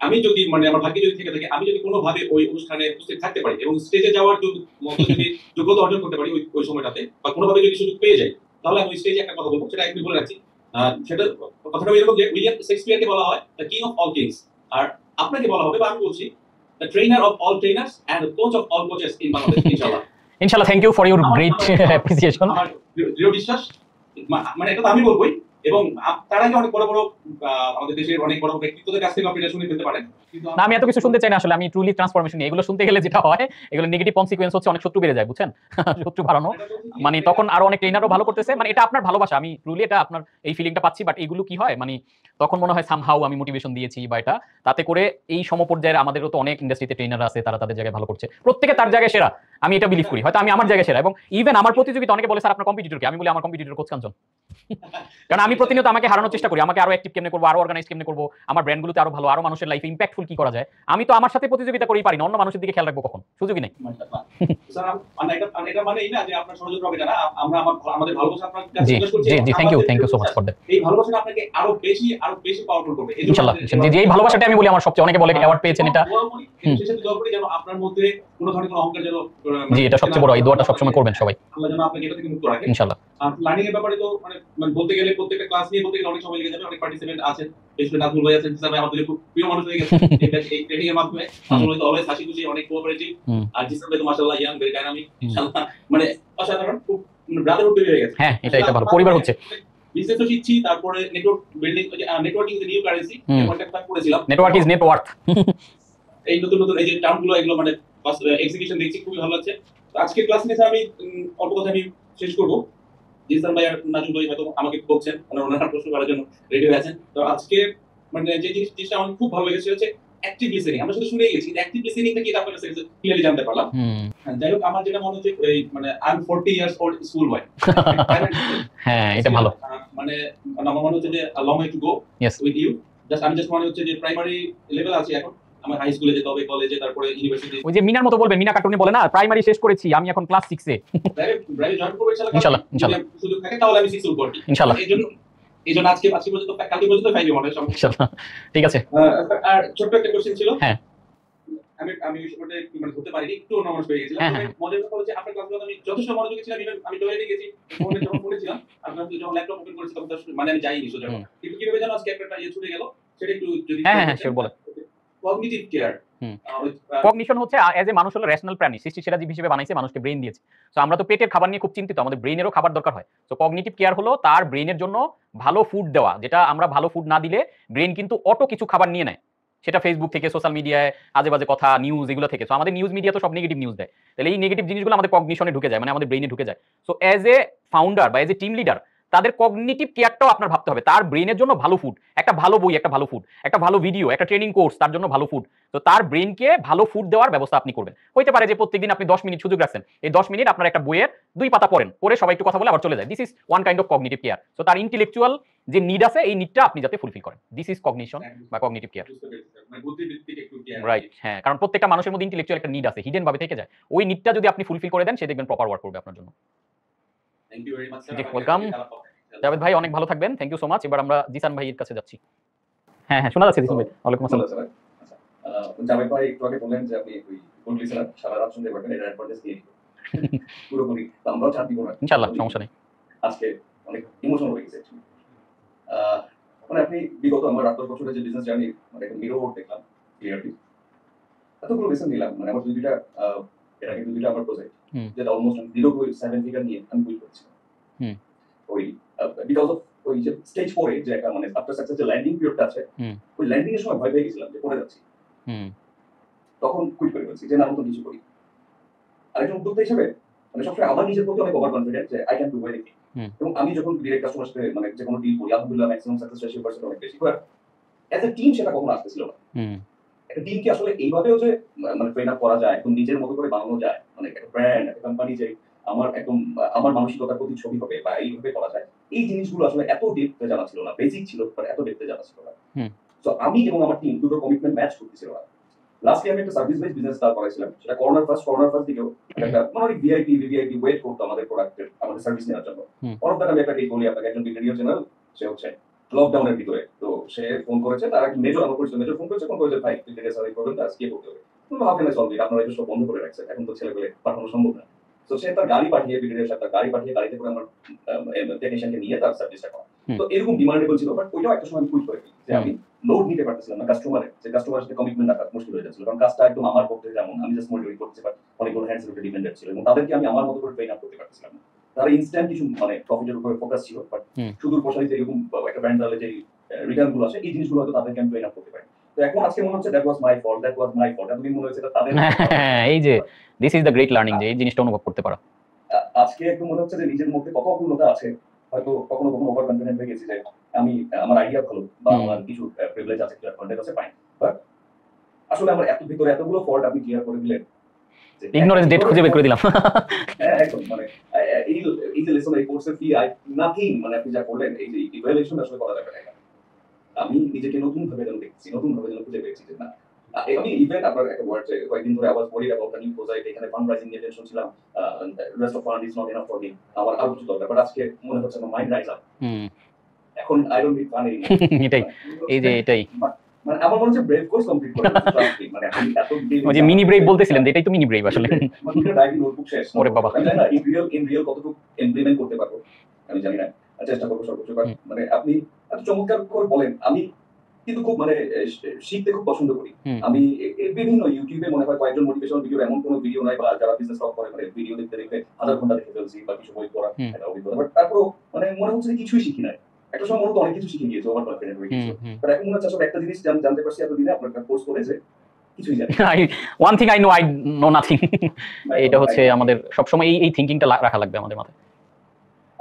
[SPEAKER 7] আমি যদি মানে আমার ভাগ্যে যদি থেকে থাকে, আমি যদি কোনোভাবে ওই অনুষ্ঠানে উপস্থিত থাকতে পারি এবং স্টেজে যাওয়ার মতো যদি যোগ্যতা অর্জন করতে পারি ওই সময়টাতে, বা কোনোভাবে যদি সুযোগ পেয়ে যাই, তাহলে আমি স্টেজে একটা কথা বলবো, সেটা একটু বলে রাখছি। সেটা কথাটা এরকম যে উইলিয়াম শেক্সপিয়ারকে বলা হয় the king of all kings, আর আপনাকে বলা হবে বা আমি বলছি the trainer of all trainers and the coach of all coaches in Bangladesh. ইনশাআল্লাহ
[SPEAKER 1] ইনশাআল্লাহ, thank you for your great appreciation.
[SPEAKER 7] আমার দৃঢ় বিশ্বাস, মানে এটা তো আমি বলবোই, এবং তার আগে অনেক বড় বড় আমাদের দেশের অনেক বড় ব্যক্তিত্বদের কাছ থেকে আপনি এটা শুনে ফেলতে পারেন।
[SPEAKER 1] না, আমি এত কিছু শুনতে চাই না আসলে। আমি ট্রুলি ট্রান্সফরমেশন, এগুলো শুনতে গেলে যেটা হয়, এগুলো নেগেটিভ কনসিকুয়েন্স হচ্ছে অনেক শত্রু বেড়ে যায়, বুঝছেন? শত্রু বাড়ানো মানে তখন আরো অনেক ট্রেনারও ভালো করতেছে, মানে এটা আপনার ভালোবাসা, আমি ট্রুলি এটা আপনার এই ফিলিংটা পাচ্ছি। বাট এইগুলো কি হয় মানে তখন মনে হয় সামহাউ আমি মোটিভেশন দিয়েছি বা এটা, তাতে করে এই সমপর্যায়ের আমাদেরও তো অনেক ইন্ডাস্ট্রিতে ট্রেনার আছে, তারা তাদের জায়গায় ভালো করছে, প্রত্যেকে তার জায়গায় সেরা, আমি এটা বিলিভ করি। হয়তো আমি আমার জায়গায় সেরা, এবং ইভেন আমার প্রতিযোগিতা অনেকে বলে স্যার আপনার কম্পিটিটর কি, আমি বলি আমার কম্পিটিটর কোচ কাঞ্চন। কারণ আমি প্রতিনিয়ত আমাকে হারানোর চেষ্টা করি, আমাকে আরো অ্যাক্টিভ কেমনে করবো, আরো অর্গানাইজ কেমনে করবো, আমার ব্র্যান্ডগুলোতে আরো ভালো, আরো মানুষের লাইফে ইম্প্যাক্টফুল কি করা যায়। আমি তো আমার সাথে প্রতিযোগিতা করেই পারি না, অন্য মানুষের দিকে খেয়াল রাখবো কখন, সুযোগই নেই।
[SPEAKER 7] স্যার এটা মানে এই না যে আপনার ষড়যন্ত্র হবে না, আমরা আমাদের ভালোবাসা আপনার কাছে
[SPEAKER 1] জি
[SPEAKER 7] জিজ্ঞেস করছি।
[SPEAKER 1] জি, thank you so much for that.
[SPEAKER 7] এই ভালোবাসাটা আপনাকে আরো বেশি পাওয়ারফুল করবে
[SPEAKER 1] ইনশাআল্লাহ। জি, এই ভালোবাসাটা আমি বলি আমার সবচেয়ে, অনেকে বলে অ্যাওয়ার্ড পেয়েছেন এটা,
[SPEAKER 7] শেষে দোয়া করি যেন আপনার মধ্যে কোনো ধরনের কোনো অহংকার যেন,
[SPEAKER 1] জি এটা সবচেয়ে বড়, এই দোয়াটা সবসময় করবেন সবাই,
[SPEAKER 7] আল্লাহ যেন আপনাকে এটা থেকে মুক্ত রাখে
[SPEAKER 1] ইনশাআল্লাহ।
[SPEAKER 7] আর লার্নিং এর ব্যাপারে তো মানে বলতে গেলে প্রত্যেকটা ক্লাস নিয়ে বলতে গেলে অনেক সময় লেগে যাবে, অনেক পার্টিসিপেন্ট আছেন, বিশেষ করে নাজমুল ভাই আছেন, স্যার আমাদের খুব প্রিয় মানুষ হয়ে গেছে এই ট্রেনিং এর মাধ্যমে। নাজমুল ভাই তো অলওয়েজ হাসি খুশি, অনেক কোঅপারেটিভ, আর জিসান ভাই তো মাশাআল্লাহ ইয়াং, ভেরি ডাইনামিক, ইনশাআল্লাহ মানে অসাধারণ, খুব ব্রাদারহুড তৈরি হয়ে গেছে।
[SPEAKER 1] হ্যাঁ, এটা ভালো পরিবার হচ্ছে।
[SPEAKER 7] বিজনেসও শিখছি, তারপরে network building, networking is the new currency, একটা করেছিলাম,
[SPEAKER 1] নেটওয়ার্ক ইজ নেট ওয়ার্থ।
[SPEAKER 7] এই নতুন এই যে টার্মগুলো, এগুলো মানে এক্সিকিউশন দেখছি, খুবই ভালো লাগছে। তো আজকে ক্লাস নিয়ে আমি অল্প কথা আমি শেষ করব। জিসান ভাই আর নাজুম ভাই হয়তো আমাকে বলছেন, ওনারা প্রশ্ন করার জন্য রেডি হয়ে আছেন। তো আজকে মানে যে জিনিসটা আমার খুব ভালো লেগেছে হচ্ছে অ্যাক্টিভ লিসেনিং। আমরা শুধু শুনেই গেছি, অ্যাক্টিভ লিসেনিংটা কি আপনারা ক্লিয়ারলি জানতে পারলাম। যাই হোক, আমার যেটা মনে হচ্ছে এই মানে I am 40 years old school boy.
[SPEAKER 1] হ্যাঁ, এটা ভালো।
[SPEAKER 7] মানে আমার মনে হচ্ছে যে long way to go with you. আমি জাস্ট মনে হচ্ছে যে প্রাইমারি লেভেল আছে এখন, আমার হাই স্কুলে যেতে হবে, কলেজে, তারপরে ইউনিভার্সিটি।
[SPEAKER 1] ওই যে মিনার মতো বলবেন, মিনা কার্টুনে বলে না প্রাইমারি শেষ করেছি, আমি এখন ক্লাস 6 এ।
[SPEAKER 7] প্রাইমারি জয়েন করব
[SPEAKER 1] ইনশাআল্লাহ।
[SPEAKER 7] সুযোগ থাকে তাহলে আমি 6 এ উঠব ইনশাআল্লাহ। এইজন্য আজকে পর্যন্ত কালকে পর্যন্ত 5 এ মনে হয় ইনশাআল্লাহ। ঠিক আছে। আর ছোট্ট একটা কোশ্চেন ছিল। হ্যাঁ, আমি বিষয়টা মানে ধরতে পারিনি, একটু অন্যমনস্ক হয়ে গেছিলাম। মজার কথা হচ্ছে আপনার ক্লাসগুলো আমি যথেষ্ট মনোযোগী ছিলাম, ইভেন আমি টয়লেটে গেছি, যখন পড়েছিলাম, আপনার যখন ল্যাপটপ ওপেন করেছি তখন মানে আমি যাইনি সোজা। কিন্তু কিভাবে যেন আজকে একটা ছুটে গেল, সেটা একটু যদি
[SPEAKER 1] শিওর বলেন।
[SPEAKER 7] কগনিটিভ কেয়ার,
[SPEAKER 1] কগনিশন হচ্ছে এজ এ মানুষ হলো রেশনাল প্রাণী, সৃষ্টিশীলা জীব হিসেবে বানাইছে, মানুষকে ব্রেইন দিয়েছে। সো আমরা তো পেটের খাবার নিয়ে খুব চিন্তিত, আমাদের ব্রেইনেরও খাবার দরকার হয়। সো কগনিটিভ কেয়ার হলো তার ব্রেইনের জন্য ভালো ফুড দেওয়া, যেটা আমরা ভালো ফুড না দিলে ব্রেইন কিন্তু অটো কিছু খাবার নিয়ে নেয়, সেটা ফেসবুক থেকে, সোশ্যাল মিডিয়ায় আজে বাজে কথা, নিউজ, এগুলো থেকে। সো আমাদের নিউজ মিডিয়া তো সব নেগেটিভ নিউজ দেয়, তাহলে এই নেগেটিভ জিনিসগুলো আমাদের কগনিশনে ঢুকে যায়, মানে আমাদের ব্রেইনে ঢুকে যায়। সো এজ এ ফাউন্ডার বা এজ এ টিম লিডার তাদের কগনিটিভ কেয়ারটাও আপনার ভাবতে হবে। তার ব্রেইনের জন্য ভালো ফুড, একটা ভালো বই, একটা ভালো ফুড, একটা ভালো ভিডিও, একটা ট্রেনিং কোর্স, তার জন্য ভালো ফুড। তো তার ব্রেইনকে ভালো ফুড দেওয়ার ব্যবস্থা আপনি করবেন। হইতে পারে যে প্রত্যেকদিন আপনি 10 মিনিট সুযোগ রাখছেন, এই 10 মিনিট আপনার একটা বইয়ের 2 পাতা পড়েন, পড়ে সবাই একটু কথা বলে আবার চলে যায়। This is one kind of cognitive care. So তার ইন্টেলেকচুয়াল যে নিড আছে, এই নিডটা আপনি যাতে ফুলফিল করেন, দিস ইজ কগনিশন বা কগনিটিভ কেয়ার। রাইট, হ্যাঁ, কারণ প্রত্যেকটা মানুষের মধ্যে ইন্টেলেকচুয়াল একটা নিড আছে, হিডেন ভাবে থেকে যায়। ওই নিডটা যদি আপনি ফুলফিল করে দেন, সে দেখবেন প্রপার ওয়ার্ক করবে আপনার জন্য।
[SPEAKER 7] Thank you very much sir.
[SPEAKER 1] Welcome Javed ভাই, অনেক ভালো থাকবেন, থ্যাংক ইউ সো মাচ। এবার আমরা জিসান ভাইয়ের কাছে যাচ্ছি। হ্যাঁ, শোনা যাচ্ছে জিসান ভাই। ওয়ালাইকুম আসসালাম।
[SPEAKER 2] জাভেদ ভাই একটু আগে বললেন যে আপনি ওই কোন লিসেনার সারা রাত শুনতে পারবেন, এটা অ্যাডভান্টেজ দিয়ে পুরোপুরি আমরাও চাপ দিব না
[SPEAKER 1] ইনশাআল্লাহ, সমস্যা নেই।
[SPEAKER 2] আজকে অনেক ইমোশনাল হয়ে গেছে মানে আপনি বিগত আমার 8 বছরের যে বিজনেস জার্নি, মানে একটা মিরর দেখলাম ক্লিয়ারলি। এতগুলো লেসন নিলাম, মানে আমার দুইটা এটা কিন্তু দুইটা আমার প্রজেক্ট যেটা অলমোস্ট 0 to 7 ফিগার নিয়ে আমি বিল্ড করছি। ওই বিকজ অফ ওই যে স্টেজ 4 এ যে একটা মানে আফটার সাকসেস যে ল্যান্ডিং পিরিয়ডটা আছে, ওই ল্যান্ডিং এর সময় ভয় পেয়ে গেছিলাম যে পড়ে যাচ্ছি। তখন কুইট করে বলছি যে না, মতো কিছু করি। আরেকজন উদ্যোক্তা হিসেবে মানে সবসময় আমার নিজের প্রতি অনেক ওভার কনফিডেন্ট যে আই ক্যান ডু এনিথিং। এবং আমি যখন ডিরেক্ট কাস্টমার সাথে মানে যে কোনো ডিল করি, আলহামদুলিল্লাহ ম্যাক্সিমাম সাকসেস রেশিও পার্সেন্ট অনেক বেশি। বাট অ্যাজ এ টিম সেটা কখনো আসতেছিল না। একটা টিমকে আসলে এইভাবেও যে মানে ট্রেন আপ করা যায়, একদম নিজের মতো করে বানানো যায়, মানে একটা ব্র্যান্ড, একটা কোম্পানি যে আমার একদম আমার মানসিকতার প্রতি ছবি হবে বা এইভাবে করা যায়, এই জিনিসগুলো আসলে এত ডেপথে জানা ছিল না। বেসিক ছিল, বাট এত ডেপথে জানা ছিল না। তো আমি এবং আমার টিম দুটো কমিটমেন্ট ম্যাচ করতেছিল না। লাস্টলি আমি একটা সার্ভিস বেস বিজনেস স্টার্ট করেছিলাম, সেটা করোনার ফার্স্ট দিকেও একটা মানে ভিআইপি ওয়েট করতো আমাদের প্রোডাক্টের, আমাদের সার্ভিস নেওয়ার জন্য। অনেকবার আমি একটা ডেট বলি আপনাকে, একজন ব্রিগেডিয়ার জেনারেল, সে হচ্ছে লকডাউনের ভিতরে, তো সে ফোন করেছে, তার একটা মেজর আমার পরিচিত মেজর ফোন করেছে ভাই ব্রিগেডিয়ার স্যার এই প্রবলেমটা আজকে করতে হবে। তো how can I solve it, আপনারা এটা সব বন্ধ করে রাখছেন, এখন তো ছেলেগুলো পাঠানো সম্ভব না। তো সে তার গাড়ি পাঠিয়ে বিক্রেতার সাথে গাড়ি পাঠিয়ে গাড়িতে করে আমার টেকনিশিয়ানকে নিয়ে তার সার্ভিসটা করা। তো এরকম ডিমান্ডেবল ছিল, বাট ওইটাও একটা সময় আমি কুইট করে ফেলি যে আমি লোড নিতে পারতেছিলাম না কাস্টমারের, যে কাস্টমারের সাথে কমিটমেন্ট রাখা মুশকিল হয়ে যাচ্ছিল, কারণ কাজটা একদম আমার পক্ষে যেমন আমি জাস্ট মনিটরিং করতেছি, বাট অনেকগুলো হ্যান্ডস উপরে ডিপেন্ডেন্ট ছিল এবং তাদেরকে আমি আমার মতো করে ট্রেন আপ করতে পারতেছিলাম না। তারা ইনস্ট্যান্ট কিছু মানে প্রফিটের উপরে ফোকাস ছিল, বাট সুদূর প্রসারিত এরকম একটা ব্র্যান্ড তাহলে যে রিটার্ন গুলো আসে এই জিনিসগুলো হয়তো তাদেরকে আমি ট্রেন আপ করতে পারি। তো এখন আজকে মনে হচ্ছে that was my fault, that was my fault, আমি মনে হচ্ছে তাদের
[SPEAKER 1] এই যে this is the great learning, যে এই জিনিসটা অনুভব করতে পারা।
[SPEAKER 2] আজকে একটু মনে হচ্ছে যে নিজের মধ্যে কত অপূর্ণতা আছে, হয়তো কখনো কখনো ওভার কনফিডেন্ট হয়ে গেছি যে আমি আমার আইডিয়া ভালো বা আমার কিছু প্রিভিলেজ আছে, কিছু অ্যাডভান্টেজ আছে, ফাইন, বাট আসলে আমার এত ভিতরে এতগুলো ফল্ট আপনি ক্লিয়ার করে দিলেন,
[SPEAKER 1] ইগনোরেন্স ডেট খুঁজে বের করে দিলাম।
[SPEAKER 2] একদম মানে এই যে লেসন এই কোর্সের ফি নাথিং, মানে আপনি যা করলেন এই যে ইভালুয়েশন আসলে করা যাবে না। আমি নিজেকে নতুন ভাবে দেখছি, নতুন ভাবে খুঁজে পেয়েছি যে না আমি ইভেন আপনার একটা ওয়ার্ড যে কয়েকদিন ধরে আওয়াজ পড়ি অ্যাবাউট দ্য নিউ প্রজেক্ট, এখানে ফান্ড রাইজিং নিয়ে টেনশন ছিলাম, rest of fund is not enough for me, আমার আরো কিছু দরকার, বাট আজকে মনে হচ্ছে আমার মাইন্ড রাইজ আপ, এখন I don't need fund anymore.
[SPEAKER 1] এটাই এই যে এটাই
[SPEAKER 2] মানে আমার মনে হচ্ছে ব্রেভ কোর্স কমপ্লিট করে মানে আমি এত
[SPEAKER 1] ওই যে মিনি ব্রেভ বলতেছিলেন, এটাই তো মিনি ব্রেভ আসলে।
[SPEAKER 2] মানে ডাইরি নোটবুক শেষ,
[SPEAKER 1] ওরে বাবা,
[SPEAKER 2] আমি জানি না ইন রিয়েল কতটুকু ইমপ্লিমেন্ট করতে পারবো আমি জানি না, চেষ্টা করবো সর্বোচ্চ। মানে আপনি এত চমৎকার করে বলেন, আমি কিন্তু খুব মানে শিখতে খুব পছন্দ করি। আমি বিভিন্ন ইউটিউবে মনে হয় কয়েকজন মোটিভেশনাল ভিডিও, এমন কোনো ভিডিও নাই বা যারা বিজনেস টক করে মানে ভিডিও দেখতে দেখতে 1000 ঘন্টা দেখে ফেলছি বা কিছু বই পড়া একটা অভিজ্ঞতা, বাট তারপরও মানে মনে হচ্ছে কিছুই শিখি নাই। একটা সময় মনে হতো অনেক কিছু শিখে গিয়েছে, ওভার কনফিডেন্ট হয়ে গিয়েছে, বাট এখন মনে হচ্ছে আসলে একটা জিনিস জানতে পারছি এতদিনে আপনার কোর্স করে যে কিছুই জানি না।
[SPEAKER 1] One thing I know nothing, এটা হচ্ছে আমাদের সবসময় এই থিঙ্কিংটা রাখা লাগবে আমাদের মাথায়।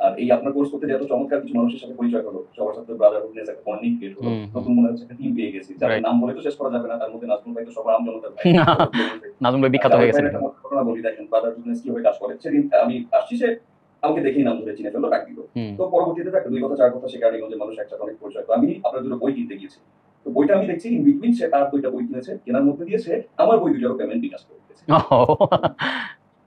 [SPEAKER 2] আর এই আপনার কোর্স করতে যত চমৎকার কিছু মানুষের সাথে পরিচয় হলো, সবার সাথে ব্রাদারহুডনেস একটা বন্ডিং ক্রিয়েট হলো, তখন মনে হচ্ছে একটা টিম পেয়ে গেছি, যার নাম বলে তো শেষ করা যাবে না, তার মধ্যে নাজমুল ভাই তো সবার আমজনতার ভাই,
[SPEAKER 1] নাজমুল ভাই বিখ্যাত হয়ে গেছেন।
[SPEAKER 2] ঘটনা বলি দেখেন ব্রাদারহুডনেস কিভাবে কাজ করে। সেদিন আমি আসছি, সে আমাকে দেখেই নাম ধরে চিনে ফেললো, ডাক দিল। তো পরবর্তীতে একটা 2 কথা 4 কথা সে কারণে মানুষ একসাথে অনেক পরিচয়। তো আমি আপনার দুটো বই কিনতে গিয়েছি, তো বইটা আমি দেখছি ইন বিটুইন সে তার 2টা বই কিনেছে, কেনার মধ্যে দিয়েছে আমার বই 2টারও পেমেন্ট বিকাশ করে দিয়েছে।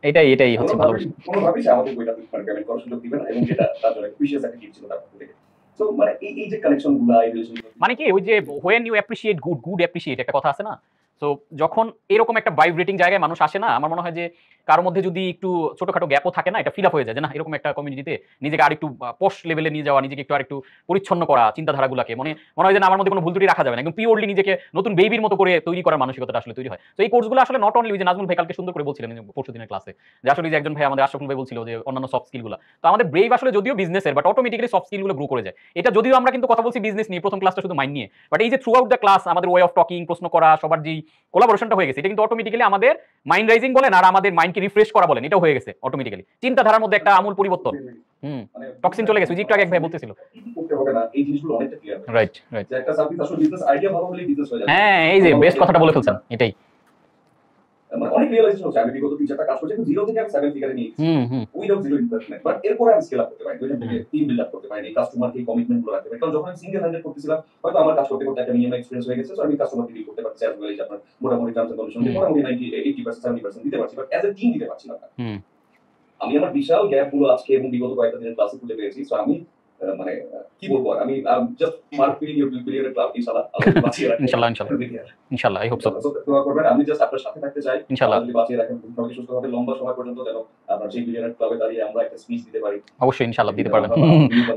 [SPEAKER 1] এটাই হচ্ছে ভালোবাসা।
[SPEAKER 2] কোনোভাবেই সে আমাদের বইটা পেমেন্ট করার সুযোগ দিবে না, এবং যেটা তার জন্য প্রিশিয়াস একটা গিফট ছিল তার থেকে। সো মানে এই যে কানেকশনগুলো, এই রিলেশনগুলো,
[SPEAKER 1] মানে কি ওই যে when you appreciate good appreciate একটা কথা আছে না, সো যখন এরকম একটা ভাইব্রেটিং জায়গায় মানুষ আসে না, আমার মনে হয় যে কারোর মধ্যে যদি একটু ছোটখাটো গ্যাপও থাকে না, এটা ফিল আপ হয়ে যায় যে না এরকম একটা কমিউনিটিতে নিজেকে আরেকটু পোস্ট লেভেলে নিয়ে যাওয়া, নিজেকে একটু আরেকটু পরিচ্ছন্ন করা, চিন্তাধারাগুলোকে মনে হয় যে না আমার মধ্যে কোনো ভুল ত্রুটি রাখা যাবে না, একদম পিওরলি নিজেকে নতুন বেবির মতো করে তৈরি করার মানসিকতাটা আসলে তৈরি হয়। তো এই কোর্সগুলো আসলে নট অনলি যে নাজমুল ভাই কালকে সুন্দর করে বলছিলেন পরশু দিনের ক্লাসে, যে আসলে যে একজন ভাই আমাদের আশরাফুল ভাই বলছিল যে অন্যান্য সফট স্কিলগুলো, তো আমাদের ব্রেভ আসলে যদিও বিজনেসের, বাট অটোমেটিক্যালি সফট স্কিলগুলো গ্রো করে যায়। এটা যদিও আমরা কিন্তু কথা বলছি বিজনেস নিয়ে, প্রথম ক্লাসটা শুধু মাইন্ড নিয়ে, বাট এই যে থ্রু আউট দ্য ক্লাস আমাদের ওয়ে অফ টকিং, প্রশ্ন করা, সবার যেই কোলাবোরেশনটা হয়ে গেছে, এটা কিন্তু অটোমেটিক্যালি আমাদের মাইন্ড রাইজিং বলেন আর আমাদের মাইন্ডকে রিফ্রেশ করা বলেন, এটাও হয়ে গেছে অটোমেটিক্যালি। চিন্তাধারার মধ্যে একটা আমূল পরিবর্তন, টক্সিন চলে গেছে, একটু আগে এক ভাই বলতেছিল।
[SPEAKER 2] করতে হবে না, এই জিনিসগুলো অনেকটা ক্লিয়ার।
[SPEAKER 1] রাইট
[SPEAKER 2] যে একটা সার্ভিস আসলে বিজনেস আইডিয়া ভালো হলে বিজনেস হয়ে যায়।
[SPEAKER 1] হ্যাঁ, এই যে বেস্ট কথাটা বলে ফেলছেন, এটাই
[SPEAKER 2] মানে অনেক রিয়েলাইজেশন হচ্ছে। আমি বিগত 3-4টা কাজ করছি, জিরো থেকে আমি 7 ফিগারে নিয়ে উইদাউট জিরো ইনভেস্টমেন্ট, বাট এরপরে আমি স্কেল আপ করতে পারি, টিম বিল্ড আপ করতে পারি, কাস্টমারকে কমিটমেন্ট গুলো রাখতে পারি। কারণ যখন আমি সিঙ্গেল হ্যান্ডেড করতেছিলাম, হয়তো আমার কাজ করতে করতে একটা মিনিমাম এক্সপেরিয়েন্স হয়ে গেছে, সো আমি কাস্টমারকে ডিল করতে পারছি, অ্যাজ ওয়েল এজ আপনার মোটামুটি টার্মস এন্ড কন্ডিশন মোটামুটি 80% 70% দিতে পারছি, বাট অ্যাজ এ টিম দিতে পারছি না। আমি আমার বিশাল গ্যাপ গুলো আজকে এবং বিগত কয়েকটা দিনের ক্লাসে খুঁজে পেয়েছি। সো আমি মানে কি বলবো, আমি জাস্ট মার্ক ফিলিং ইউর বিলিয়নের ক্লাব ইনশাআল্লাহ ইনশাআল্লাহ আই হোপ সো। দোয়া করবেন, আমি জাস্ট আপনার সাথে থাকতে চাই ইনশাআল্লাহ, যদি বাঁচিয়ে রাখেন সবাই সুস্থভাবে লম্বা সময় পর্যন্ত, যেন আপনার সেই বিলিয়নের ক্লাবে দাঁড়িয়ে আমরা একটা স্পিচ দিতে পারি।
[SPEAKER 1] অবশ্যই ইনশাআল্লাহ দিতে পারবেন,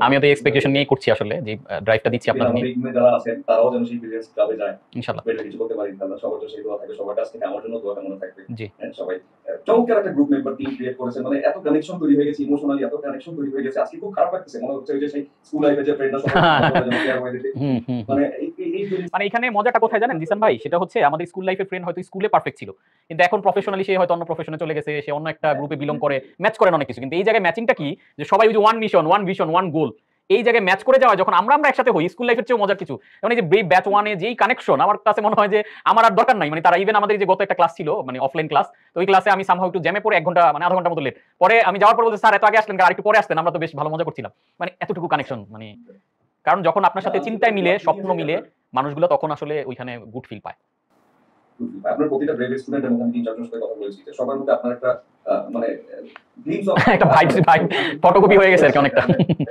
[SPEAKER 1] আমিও তো এক্সপেকটেশন নিয়ে করছি আসলে, যে ড্রাইভটা দিচ্ছি আপনাদের নিয়ে।
[SPEAKER 2] যারা আছেন তারাও যেন সেই বিলিয়নের ক্লাবে যায় ইনশাআল্লাহ, বেটার কিছু করতে পারি ইনশাআল্লাহ। সবার জন্য সেই দোয়া থাকে, সবার কাছ থেকে আমার জন্য দোয়া মনে থাকবে। জি সবাই চমৎকার একটা গ্রুপ মেম্বার টিম ক্রিয়েট করেছেন, মানে এত কানেকশন তৈরি হয়ে গেছে, ইমোশনালি এত কানেকশন তৈরি হয়ে গেছে, আজকে খুব খারাপ লাগতেছে, মনে হচ্ছে যে সেই স্কুল লাইফে যে ফ্রেন্ডরা সবাই
[SPEAKER 1] মানে এখানে মজাটা কোথায় জানেন জিসান ভাই, সেটা হচ্ছে আমাদের স্কুল লাইফের ফ্রেন্ড হয়তো স্কুলে পারফেক্ট ছিল, কিন্তু এখন প্রফেশনালি সে হয়তো অন্য প্রফেশনে চলে গেছে, সে অন্য একটা গ্রুপে বিলং করে, ম্যাচ করেন অনেক কিছু, কিন্তু এই জায়গায় ম্যাচিংটা কি, যে সবাই ওই যে one mission, one vision, one গোল, এই জায়গায় ম্যাচ করে যাওয়া যখন আমরা একসাথে হই, স্কুল লাইফের চেয়ে মজার কিছু। মানে যে ব্যাচ ওয়ানে যেই কানেকশন, আমার কাছে মনে হয় যে আমার আর দরকার নাই, মানে তারা ইভেন আমাদের যে গত একটা ক্লাস ছিল মানে অফলাইন ক্লাস, তো ওই ক্লাসে আমি সামহাউ একটু জ্যামে পড়ে 1 ঘন্টা মানে আধা ঘন্টার মতো লেট, পরে আমি যাওয়ার পর বলতে স্যার এত আগে আসলেন, আর একটু পরে আসতেন, আমরা তো বেশ ভালো মজা করছিলাম, মানে এতটুকু কানেকশন। মানে কারণ যখন আপনার সাথে চিন্তায় মিলে, স্বপ্ন মিলে মানুষগুলো, তখন আসলে ওইখানে গুড ফিল পায়।
[SPEAKER 2] আপনার প্রতিটা ব্রেভ স্টুডেন্টের মধ্যে আমি 3-4 জনের সাথে কথা বলেছি যে সবার মধ্যে আপনার একটা মানে গ্লিমস অফ
[SPEAKER 1] একটা ভাই ফটোকপি হয়ে গেছে আর কি অনেকটা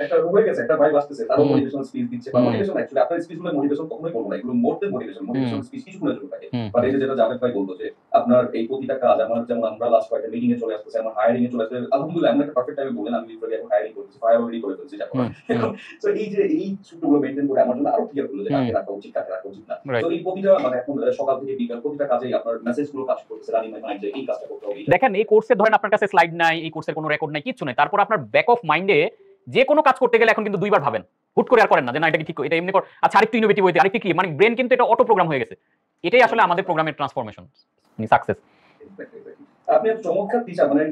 [SPEAKER 2] একটা হয়ে গেছে, একটা ভাইব আসতেছে, তারও মোটিভেশনাল স্পিচ দিচ্ছে বা মোটিভেশন অ্যাকচুয়ালি আপনার স্পিচগুলো মোটিভেশন কখনোই করবো না, এগুলো মোর দেন মোটিভেশনাল স্পিচ কিছুক্ষণের জন্য থাকে। বাট এই যে যেটা জাভেদ ভাই বলতো যে আপনার এই প্রতিটা কাজ আমার, যেমন আমরা লাস্ট কয়েকটা মিটিং এ চলে আসতেছে, আমার হায়ারিং এ চলে আসছে, আলহামদুলিল্লাহ আমরা একটা পারফেক্ট টাইমে বলেন আমি লিটারালি এখন হায়ারিং করতেছি, ফায়ার অলরেডি করে ফেলছি যা করার। সো এই যে এই সূত্রগুলো মেইনটেইন করে আমার জন্য আরো ক্লিয়ার হলো যে কাকে রাখা উচিত কাকে রাখা উচিত না। তো এই প্রতিটা মানে এখন সকাল থেকে বিকাল প্রতিটা কাজেই আপনার মেসেজগুলো কাজ করতেছে রানিং মাই মাইন্ড যে এই কাজটা করতে হবে।
[SPEAKER 1] দেখেন এই কোর্সে ধরেন আপনার কাছে স্লাইড নাই, এই কোর্সের কোনো রেকর্ড নাই, কিছু নাই, তারপর আপনার ব্যাক অফ মাইন্ডে যে কোনো কাজ করতে গেলে এখন কিন্তু দুইবার ভাবেন, হুট করে আর করেন না যে না এটা ঠিক, এটা এমনি কর, আচ্ছা আরেকটু ইনোভেটিভ হইতে আরেকটু কি, মানে ব্রেন কিন্তু এটা অটো প্রোগ্রাম হয়ে গেছে। এটাই আসলে আমাদের প্রোগ্রামের ট্রান্সফরমেশন, মানে সাকসেস।
[SPEAKER 2] আপনি এত চমৎকার টিচার, মানে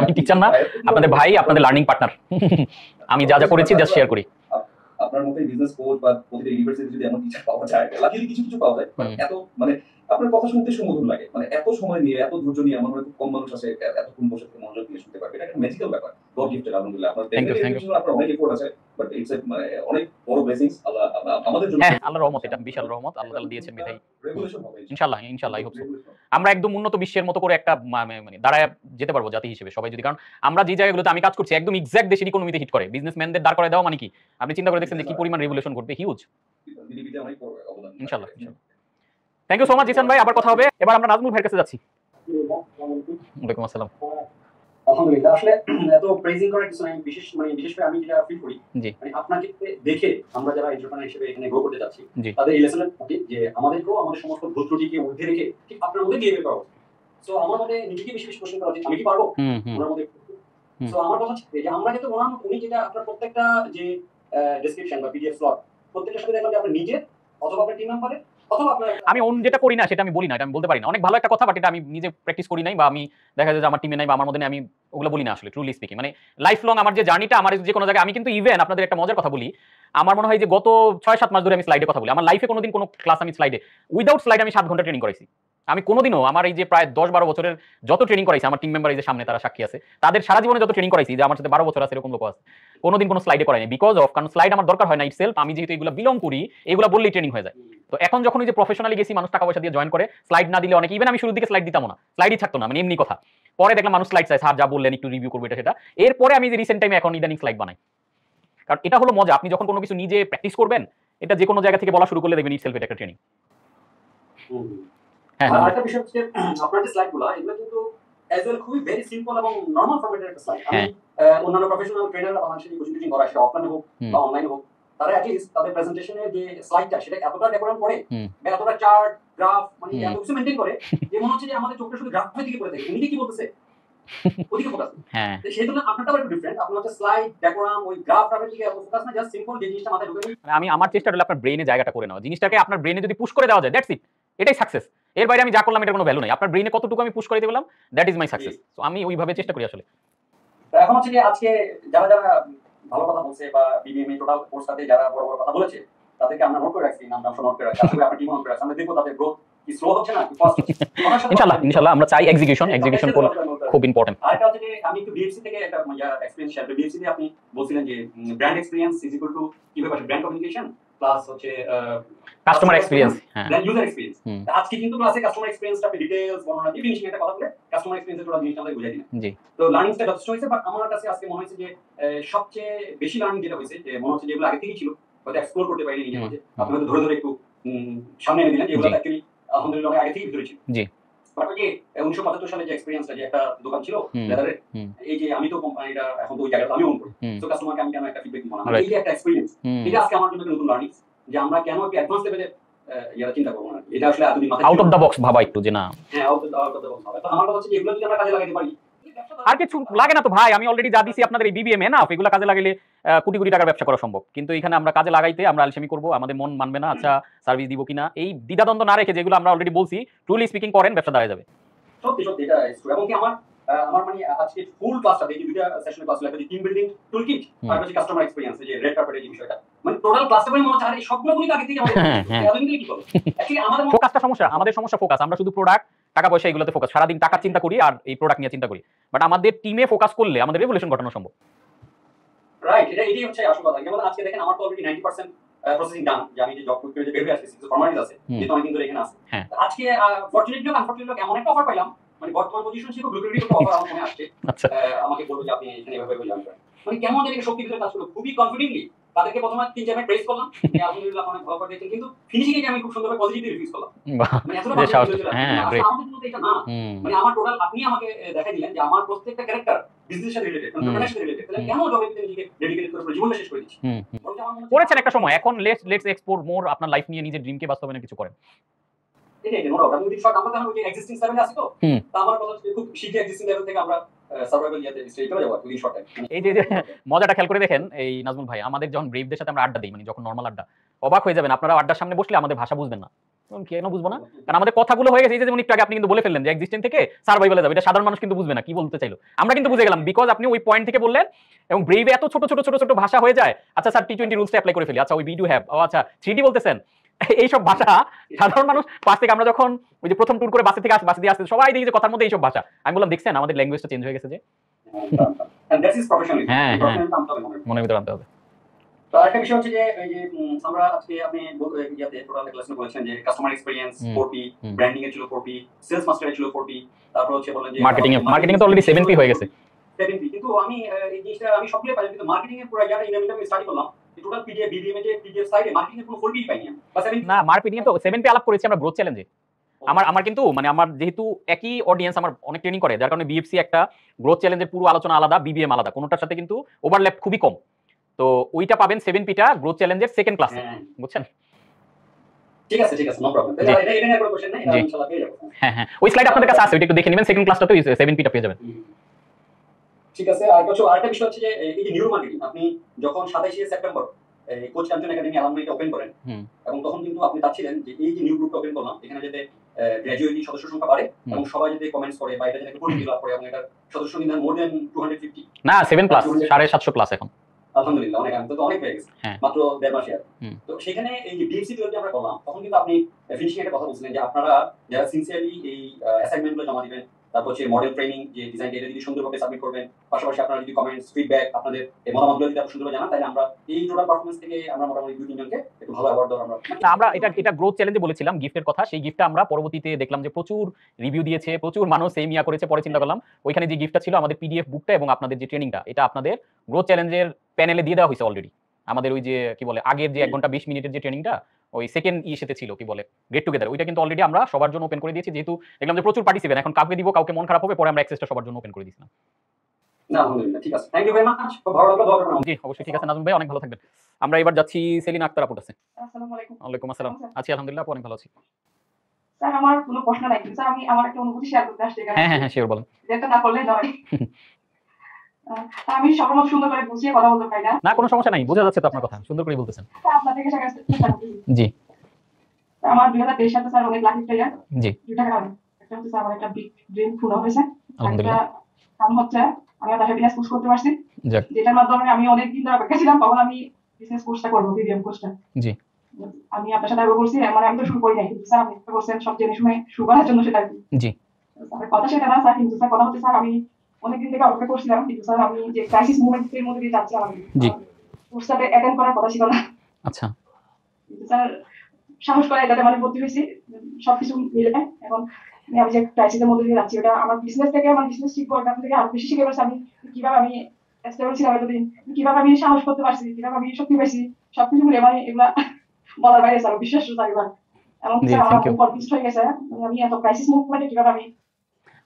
[SPEAKER 1] আমি টিচার না, আপনাদের ভাই, আপনাদের লার্নিং পার্টনার। আমি যা যা করেছি জাস্ট শেয়ার করি।
[SPEAKER 2] আপনার মতো বিজনেস কোচ বা প্রতিটা ইউনিভার্সিটিতে যদি এমন টিচার পাওয়া যায়, লাকিলি কিছু কিছু পাওয়া যায়, এত মানে আপনার কথা শুনতে সুমধুর লাগে, মানে এত সময় নিয়ে এত ধৈর্য নিয়ে আমার মনে খুব কম মানুষ আছে এতক্ষণ বসে থেকে মনোযোগ দিয়ে শুনতে পারবে। এটা একটা ম্যাজিক্যাল ব্যাপার, গড গিফটেড আলহামদুলিল্লাহ। আপনার আপনার অনেক এফোর্ট আছে, বাট ইটস মানে অনেক বড় ব্লেসিংস আল্লাহ আমাদের জন্য।
[SPEAKER 1] হ্যাঁ, আল্লাহর রহমত, এটা বিশাল রহমত আল্লাহ তাআলা দিয়েছেন বিধায় ইনশাআল্লাহ ইনশাআল্লাহ আই হোপ সো আমরা একদম উন্নত বিশ্বের মতো করে একটা মানে দাঁড়ায় যেতে পারবো জাতি হিসেবে সবাই যদি, কারণ আমরা যে জায়গাগুলোতে আমি কাজ করছি একদম এক্সাক্ট দেশের ইকোনমিতে হিট করে, বিজনেসম্যানদের দাঁড় করায় দেওয়া মানে কি আপনি চিন্তা করে দেখছেন যে কি পরিমাণ রেভলিউশন ঘটবে, হিউজ। ইনশাআল্লাহ thank you so much Zishan ভাই, আবার কথা হবে। এবার আমরা নাজমুল ভাইয়ের কাছে যাচ্ছি। ওয়ালাইকুম আসসালাম।
[SPEAKER 8] আলহামদুলিল্লাহ, আসলে এত প্রেজিং করার কিছু নাই, বিশেষ করে আমি যেটা ফিল করি মানে আপনাকে দেখে আমরা যারা এন্টারপ্রেনার হিসেবে এখানে গ্রো করতে যাচ্ছি তাদের এই লেসনের প্রতি যে আমাদেরকেও আমাদের সমস্ত ভুল ত্রুটিকে ঊর্ধ্বে রেখে ঠিক আপনার মধ্যে গিয়ে বের করা উচিত। সো আমার মধ্যে নিজেকে বেশি কোশ্চেন করা উচিত, আমি কি পারবো ওনার মধ্যে। সো আমার কথা হচ্ছে যে আমরা যেটা উনি যেটা আপনার প্রত্যেকটা যে ডেসক্রিপশন বা পিডিএফ স্লট প্রত্যেকটার সাথে দেখলাম যে আপনার নিজের অথবা আপনার টিম মেম্বারের অথবা আপনার,
[SPEAKER 1] আমি অন্য যেটা করি না সেটা আমি বলি না, এটা আমি বলতে পারি না, অনেক ভালো একটা কথা, বাট এটা আমি নিজে প্র্যাকটিস করি নাই বা আমি দেখা যায় যে আমার টিমে নাই বা আমার মধ্যে আমি ওগুলো বলি না আসলে। ট্রুলি স্পিকিং মানে লাইফ লং আমার যে জার্নিটা, আমার যে কোনো জায়গায় আমি কিন্তু ইভেন আপনাদের একটা মজার কথা বলি, আমার মনে হয় যে গত 6-7 মাস ধরে আমি স্লাইডে কথা বলি। আমার লাইফে কোনোদিন কোনো ক্লাস আমি স্লাইডে উইদাউট স্লাইড আমি 7 ঘন্টা ট্রেনিং করাইছি। আমি কোনোদিনও আমার এই যে প্রায় 10-12 বছরের যত ট্রেনিং করাইছি, আমার টিম মেম্বার এই যে সামনে তারা সাক্ষী আছে, তাদের সারা জীবনে যত ট্রেনিং করাইছি, যে আমার সাথে 12 বছর আছে এরকম লোক আছে, কোনোদিন কোনো স্লাইডে করাইনি। বিকজ অফ, কারণ স্লাইড আমার দরকার হয় না ইটসেলফ, আমি যেহেতু এগুলো বিলং করি, এগুলো বললেই ট্রেনিং হয়ে যায়। তো এখন যখন এই যে প্রফেশনালি গেছি, মানুষ টাকা পয়সা দিয়ে জয়েন করে, স্লাইড না দিলে অনেক, ইভেন আমি শুরুর দিকে স্লাইড দিতাম না, স্লাইডই থাকতো না, মানে এমনি কথা। পরে দেখলাম মানুষ স্লাইড চাই, স্যার যা বললেন একটু রিভিউ করবো এটা সেটা। এরপরে আমি যে রিসেন্ট টাইমে এখন ইদানিং স্লাইড বানাই, কারণ এটা হলো মজা। আপনি যখন কোনো কিছু নিজে প্র্যাকটিস করবেন, এটা যে কোনো জায়গা থেকে বলা শুরু করলে দেখবেন ইটসেলফ এটা একটা ট্রেনিং।
[SPEAKER 8] হ্যাঁ, আরেকটা বিষয় হচ্ছে আপনার যে স্লাইডগুলো এগুলো কিন্তু অ্যাজ ওয়েল খুবই ভেরি সিম্পল এবং নরমাল ফরম্যাটের একটা স্লাইড। আমি অন্যান্য প্রফেশনাল ট্রেনাররা বাংলাদেশে কোচিং করা, সেটা অফলাইন হোক বা অনলাইন হোক, তারা অ্যাটলিস্ট তাদের প্রেজেন্টেশনের যে স্লাইডটা সেটা এতটা ডেকোরেশন করে, এতটা চার্ট গ্রাফ মানে এত কিছু মেইনটেইন করে যে মনে হচ্ছে যে আমাদের চোখটা শুধু গ্রাফের দিকে পড়ে থাকে, উনি কি বলতেছে ওদিকে ফোকাস। হ্যাঁ, সেই জন্য আপনারটা একটু ডিফারেন্ট, আপনার হচ্ছে স্লাইড ডেকোরাম ওই গ্রাফটার দিকে এত ফোকাস না, জাস্ট সিম্পল যে জিনিসটা মাথায় ঢুকে।
[SPEAKER 1] আমি আমার চেষ্টা হলো আপনার ব্রেইনে জায়গাটা করে নেওয়া, জিনিসটাকে আপনার ব্রেইনে যদি পুশ করে দেওয়া যায় দ্যাটস ইট, এটাই সাকসেস। এর বাইরে আমি যা করলাম এটা কোনো ভ্যালু নাই। আপনার ব্রেইনে কতটুকু আমি পুশ করে দিতে পারলাম, that is my success. So আমি ওইভাবে চেষ্টা করি আসলে।
[SPEAKER 8] এখন হচ্ছে যে আজকে যারা যারা ভালো কথা বলছে বা বিবিএমএ টোটাল কোর্সটাতে যারা বড় বড় কথা বলেছে তাদেরকে আমরা নোট করে রাখছি, নাম নোট করে রাখছি, আপনার টিম নোট করে রাখছি, আমরা দেখব তাদের গ্রোথ কি স্লো হচ্ছে না কি ফাস্ট হচ্ছে।
[SPEAKER 1] ইনশাআল্লাহ আমরা চাই এক্সিকিউশন খুব ইম্পর্টেন্ট।
[SPEAKER 8] আরেকটা হচ্ছে যে আমি একটু বিএফসি থেকে একটা এক্সপেরিয়েন্স শেয়ার করি। বিএফসি তে আপনি বলছিলেন যে brand experience is equal to কিভাবে আসলে ব্র্যান্ড কমিউনিকেশন প্লাস হচ্ছে
[SPEAKER 1] customer experience,
[SPEAKER 8] brand user experience. আজকে কিন্তু ক্লাসে কাস্টমার এক্সপেরিয়েন্সটা আপনি ডিটেইলস বর্ণনা দিয়ে ফিনিশিং একটা কথা বলে কাস্টমার এক্সপেরিয়েন্সের পুরো জিনিসটা আমরা বুঝাই দিলাম। জি, তো লার্নিংটা যথেষ্ট হয়েছে, বাট আমার কাছে আজকে মনে হয়েছে যে সবচেয়ে বেশি লার্নিং যেটা হয়েছে যে মনে হচ্ছে যেগুলো আগে থেকেই ছিল হয়তো এক্সপ্লোর করতে পারিনি নিজের মধ্যে, আপনি হয়তো ধরে ধরে একটু সামনে এনে দিলেন, যেগুলো অ্যাকচুয়ালি আলহামদুলিল্লাহ অনেক আগে থেকেই ভিতরে ছিল। জি, বাট ওই যে 1975 সালে যে এক্সপেরিয়েন্সটা, যে একটা দোকান ছিল লেদারের, এই যে আমি তো কোম্পানিটা এখন তো ওই জায়গাটা আমি ওন করি, তো কাস্টমারকে আমি কেন একটা ফিডব্যাক দিব না, এই যে একটা এক্সপেরিয়েন্স, এটা আজকে আমার জন্য নতুন লার্নিং যে আমরা কেন একটু অ্যাডভান্স লেভেলে ইয়ারা চিন্তা করব না, এটা আসলে এতদিন মাথায়
[SPEAKER 1] আউট অফ দ্য বক্স ভাবা একটু, যে না
[SPEAKER 8] হ্যাঁ আউট অফ দ্য বক্স ভাবা। তো আমার কথা হচ্ছে যে এগুলো যদি আমরা কাজে লাগাতে পারি,
[SPEAKER 1] আর কিছু লাগে না তো ভাই, আমি অলরেডি যা দিছি আপনাদের এই বিবিএম না, এগুলো কাজে লাগাইলে কোটি কোটি টাকার ব্যবসা করা সম্ভব। কিন্তু এখানে আমরা কাজে লাগাইতে আমরা আলসেমি করব, আমাদের মন মানবে না, আচ্ছা সার্ভিস দিব কিনা, এই দ্বিধাদ্বন্দ্ব না রেখে যেগুলো আমরা অলরেডি বলছি ট্রুলি স্পিকিং করেন, ব্যবসা দাঁড়ায় যাবে।
[SPEAKER 8] সত্যি সত্যি এটা এবং কি আমার মানে আজকে ফুল ক্লাসটা দেখি দুইটা সেশনে ক্লাস লাগে, টিম বিল্ডিং টুলকিট আর হচ্ছে কাস্টমার এক্সপেরিয়েন্স, যে রেড কার্পেটের বিষয়টা, মানে টোটাল ক্লাসটা মনে হচ্ছে আর এই সবগুলো গুলি আগে থেকে আমাদের এতদিন কি করব অ্যাকচুয়ালি আমাদের
[SPEAKER 1] ফোকাসটা সমস্যা, আমাদের সমস্যা ফোকাস। আমরা শুধু প্রোডাক্ট টাকা পয়সা এগুলোতে ফোকাস, সারা দিন টাকা চিন্তা করি আর এই প্রোডাক্ট নিয়ে চিন্তা করি, বাট আমাদের টিমে ফোকাস করলে আমাদের রেভলিউশন ঘটানো সম্ভব।
[SPEAKER 8] রাইট, এটাই হচ্ছে আসল কথা। যেমন আজকে দেখেন আমার তো অলরেডি 90% প্রসেসিং ডান, যে আমি যে জব করে যে বের হয়ে আসছি কিছু ফর্মালিটিস আছে যেটা অনেকদিন ধরে এখানে আছে। আজকে ফরচুনেটলি আনফরচুনেটলি এমন একটা অফার পাইলাম, মানে বর্তমান পজিশন ছিল গ্লোবালি একটা অফার আমার ফোনে আসছে।
[SPEAKER 1] আচ্ছা,
[SPEAKER 8] আমাকে বললো যে আপনি এখানে এভাবে জয়েন করেন। মানে কেমন জানি শক্তি ভিতরে কাজ করলো, খুবই কনফিডেন্টলি তাদেরকে প্রথমে 3-4 মিনিট প্রেস করলাম, আলহামদুলিল্লাহ অনেক ভালো করে দিয়েছেন, কিন্তু ফিনিশিং এ আমি খুব সুন্দরভাবে পজিটিভ রিভিউজ করলাম। মানে এতটা আমাদের জন্য এটা না, মানে আমার টোটাল আপনি আমাকে দেখাই দিলেন যে আমার প্রত্যেকটা ক্যারেক্টার বিজনেসের সাথে রিলেটেড, এন্টারপ্রেনারশিপের সাথে রিলেটেড, তাহলে কেন জবে নিজেকে ডেডিকেট করে জীবনটা শেষ করে দিচ্ছি?
[SPEAKER 1] করেছেন একটা সময়, এখন লেটস এক্সপ্লোর মোর, আপনার লাইফ নিয়ে নিজের ড্রিমকে বাস্তবায়নের কিছু করেন।
[SPEAKER 8] এটাই নো ডাউট। আমি যদি শর্ট আমরা তো ওই এক্সিস্টিং লেভেলে আছি, তো আমার কথা হচ্ছে খুব শীঘ্রই এক্সিস্টিং লেভেল থেকে আমরা সার্ভাইভাল ইয়াতে স্টেজ চলে যাব উইদিন শর্ট টাইম।
[SPEAKER 1] এই যে মজাটা খেয়াল করে দেখেন, এই নাজমুল ভাই, আমাদের যখন ব্রেভদের সাথে আমরা আড্ডা দিই, মানে যখন নরমাল আড্ডা, অবাক হয়ে যাবেন আপনারা, আড্ডার সামনে বসলে আমাদের ভাষা বুঝবেন না। কেন বুঝবো না? কারণ আমাদের কথাগুলো হয়ে গেছে, এই যে যেমন একটু আগে আপনি কিন্তু বলে ফেললেন যে এক্সিস্টেন্ট থেকে সার্ভাইভালে যাবে, এটা সাধারণ মানুষ কিন্তু বুঝবে না কি বলতে চাইলো। আমরা কিন্তু বুঝে গেলাম, বিকজ আপনি ওই পয়েন্ট থেকে বললেন, এবং ব্রেভে এত ছোট ছোট ছোট ছোট ভাষা হয়ে যায়। আচ্ছা স্যার, T20 রুলসটা অ্যাপ্লাই করে ফেলি। আচ্ছা, ওই ভিডিও হ্যাভ, ও আচ্ছা 3D বলতেছেন। এইসব ভাষা সাধারণ মানুষ পাশ থেকে, আমরা যখন ওই যে প্রথম ট্যুর করে বাসে থেকে বাসে দিয়ে আসতে সবাই দেখি যে কথার মধ্যে এইসব ভাষা। আমি বললাম দেখছেন আমাদের ল্যাঙ্গুয়েজটা চেঞ্জ হয়ে গেছে যে। মনের ভিতরে আনতে হবে।
[SPEAKER 8] তো আরেকটা বিষয় হচ্ছে যে এই যে আমরা আজকে আপনি ইয়াতে টোটাল ক্লাসে বলেছেন যে কাস্টমার এক্সপেরিয়েন্স 4P, ব্র্যান্ডিং এর ছিল 4P, সেলস মাস্টার এর ছিল 4P, তারপর হচ্ছে বলেন যে
[SPEAKER 1] মার্কেটিং এ তো অলরেডি 7P হয়ে গেছে।
[SPEAKER 8] 7P, কিন্তু আমি এই জিনিসটা আমি সবগুলো পাই, কিন্তু মার্কেটিং এর পুরো যারা ইনভেন্টর আমি স্টাডি করলাম, টোটাল পিডিএফ বিবিএম এর যে পিডিএফ সাইডে মার্কেটিং এর কোনো 4P পাইনি আমি, বা 7P
[SPEAKER 1] না। মার্কেটিং এ তো 7P আলাপ করেছি আমরা গ্রোথ চ্যালেঞ্জে। আমার কিন্তু মানে আমার যেহেতু একই অডিয়েন্স আমার অনেক ট্রেনিং করে, যার কারণে বিএফসি একটা, গ্রোথ চ্যালেঞ্জের পুরো আলোচনা আলাদা, বিবিএম আলাদা, কোনোটার সাথে কিন্তু ওভারল্যাপ খুবই কম। তো ওইটা পাবেন 7Pটা গ্রোথ চ্যালেঞ্জের সেকেন্ড ক্লাসে, বুঝছেন?
[SPEAKER 8] ঠিক আছে নো প্রবলেম। তাহলে এটা নিয়ে কোনো কোশ্চেন নাই, এটা ইনশাআল্লাহ পেয়ে যাব।
[SPEAKER 1] হ্যাঁ, ওই স্লাইড আপনাদের কাছে আছে, ওইটা একটু দেখে নেবেন। সেকেন্ড ক্লাসটাতে 7Pটা পেয়ে যাবেন।
[SPEAKER 8] ঠিক আছে। আর আরেকটা বিষয় হচ্ছে যে এই যে নিউরো মার্কেটিং, আপনি যখন 27 সেপ্টেম্বর এই কোচ চ্যাম্পিয়ন একাডেমি অ্যালামনাইটা ওপেন করেন, এবং তখন কিন্তু আপনি চাচ্ছিলেন যে এই যে নিউ গ্রুপটা ওপেন করলাম, এখানে যাতে গ্র্যাজুয়েটলি সদস্য সংখ্যা বাড়ে এবং সবাই যাতে কমেন্টস করে বা এটা যাতে পরিচিতি লাভ করে, এবং এটা সদস্য সংখ্যা মোর দেন 250 না
[SPEAKER 1] 7 প্লাস 750 প্লাস এখন
[SPEAKER 8] আলহামদুলিল্লাহ অনেক, আমি তো অনেক হয়ে গেছে মাত্র 1.5 মাসে। তো সেখানে এই যে বিএফসি যদি আমরা করলাম, তখন কিন্তু আপনি ফিনিশিং একটা কথা বলছিলেন যে আপনারা যারা সিনসিয়ারলি এই অ্যাসাইনমেন্টগুলো জমা দিবেন, তারপর হচ্ছে মডেল ট্রেনিং যে ডিজাইন এটা যদি সুন্দরভাবে সাবমিট করবেন, পাশাপাশি আপনারা যদি কমেন্টস ফিডব্যাক আপনাদের এই মতামতগুলো যদি আপনারা সুন্দরভাবে জানান, তাহলে আমরা এই টোটাল পারফরম্যান্স থেকে আমরা মোটামুটি 2-3 জনকে একটু ভালো অ্যাওয়ার্ড দেওয়া
[SPEAKER 1] আমরা এটা গ্রোথ চ্যালেঞ্জে বলেছিলাম গিফটের কথা। সেই গিফটটা আমরা পরবর্তীতে দেখলাম যে প্রচুর রিভিউ দিয়েছে, প্রচুর মানুষ এই মিয়া করেছে। পরে চিন্তা করলাম ওইখানে যে গিফটটা ছিল আমাদের পিডিএফ বুকটা এবং আপনাদের যে ট্রেনিংটা, এটা আপনাদের গ্রোথ চ্যালেঞ্জের প্যানেলে দিয়ে দেওয়া হয়েছে অলরেডি। আমাদের ওই যে কি বলে আগের যে 1 ঘন্টা 20 মিনিটের যে ট্রেনিংটা ওই সেকেন্ড সাথে ছিল কি বলে গেট টুগেদার, ওইটা কিন্তু অলরেডি আমরা সবার জন্য ওপেন করে দিয়েছি। যেহেতু দেখলাম যে প্রচুর পার্টিসিপেন্ট, এখন কাউকে দিব কাউকে মন খারাপ হবে, পরে আমরা অ্যাক্সেসটা সবার জন্য ওপেন করে দিয়েছিলাম।
[SPEAKER 8] না আলহামদুলিল্লাহ ঠিক আছে, থ্যাংক ইউ ভেরি মাচ, খুব ভালো লাগলো, দোয়া করবেন।
[SPEAKER 1] জি অবশ্যই, ঠিক আছে নাজমুল ভাই, অনেক ভালো থাকবেন। আমরা এবার যাচ্ছি সেলিনা আক্তার আপুর কাছে।
[SPEAKER 9] আসসালামু আলাইকুম।
[SPEAKER 1] ওয়ালাইকুম আসসালাম। আছি আলহামদুলিল্লাহ, অনেক ভালো আছি।
[SPEAKER 9] স্যার আমার কোনো প্রশ্ন নাই, স্যার আমি আমার একটা অনুভূতি শেয়ার করতে আসছি এখানে।
[SPEAKER 1] হ্যাঁ শিওর বলেন।
[SPEAKER 9] যেটা না করলে নয়। আমি সবরকম সুন্দর করে বুঝিয়ে কথা বলতে পারি না।
[SPEAKER 1] না কোনো সমস্যা নাই, বোঝা যাচ্ছে তো আপনার কথা, সুন্দর করে বলতেছেন।
[SPEAKER 9] আপনার থেকে শেখার চেষ্টা করছি।
[SPEAKER 1] জি
[SPEAKER 9] আমার 2023 সালে স্যার অনেক লাকি প্লেয়ার।
[SPEAKER 1] জি
[SPEAKER 9] দুটা কারণ, একটা হচ্ছে আমার একটা বিগ ড্রিম পূরণ হয়েছে,
[SPEAKER 1] আলহামদুলিল্লাহ।
[SPEAKER 9] কারণ হচ্ছে আমি একটা হ্যাপিনেস কোর্স করতে পারছি, যেটার মাধ্যমে আমি অনেক দিন ধরে অপেক্ষা ছিলাম কখন আমি বিজনেস কোর্সটা করব, পিবিএম কোর্সটা।
[SPEAKER 1] জি
[SPEAKER 9] আমি আপনার সাথে আগে বলছি, মানে আমি তো শুরু করি নাই, কিন্তু স্যার আপনি বলছেন সব জেনে শুনে শুরু করার জন্য সেটা।
[SPEAKER 1] জি
[SPEAKER 9] স্যার কথা সেটা না স্যার, কিন্তু স্যার কথা হচ্ছে স্যার আমি অনেকদিন থেকে অপেক্ষা করছিলাম, কিন্তু স্যার আমি যে ক্রাইসিস মুভমেন্টের মধ্যে দিয়ে যাচ্ছিলাম, আমি কোর্সটাতে অ্যাটেন্ড করার কথা ছিল না।
[SPEAKER 1] আচ্ছা
[SPEAKER 9] কিন্তু স্যার সাহস করে এটাতে মানে ভর্তি হয়েছি, সবকিছু মিলে এখন আমি যে ক্রাইসিসের মধ্যে দিয়ে যাচ্ছি, ওটা আমার বিজনেস থেকে আমার বিজনেস শিখবো, এটা থেকে আরো বেশি শিখে পারছি আমি কিভাবে আমি স্টেবল ছিলাম এতদিন, কিভাবে আমি সাহস করতে পারছি, কিভাবে আমি শক্তি পাইছি, সবকিছু মিলে মানে এগুলা বলার বাইরে স্যার, বিশ্বাস স্যার এবার এমন আমার খুব কনফিউজ হয়ে গেছে আমি এত ক্রাইসিস মুভমেন্টে কিভাবে আমি।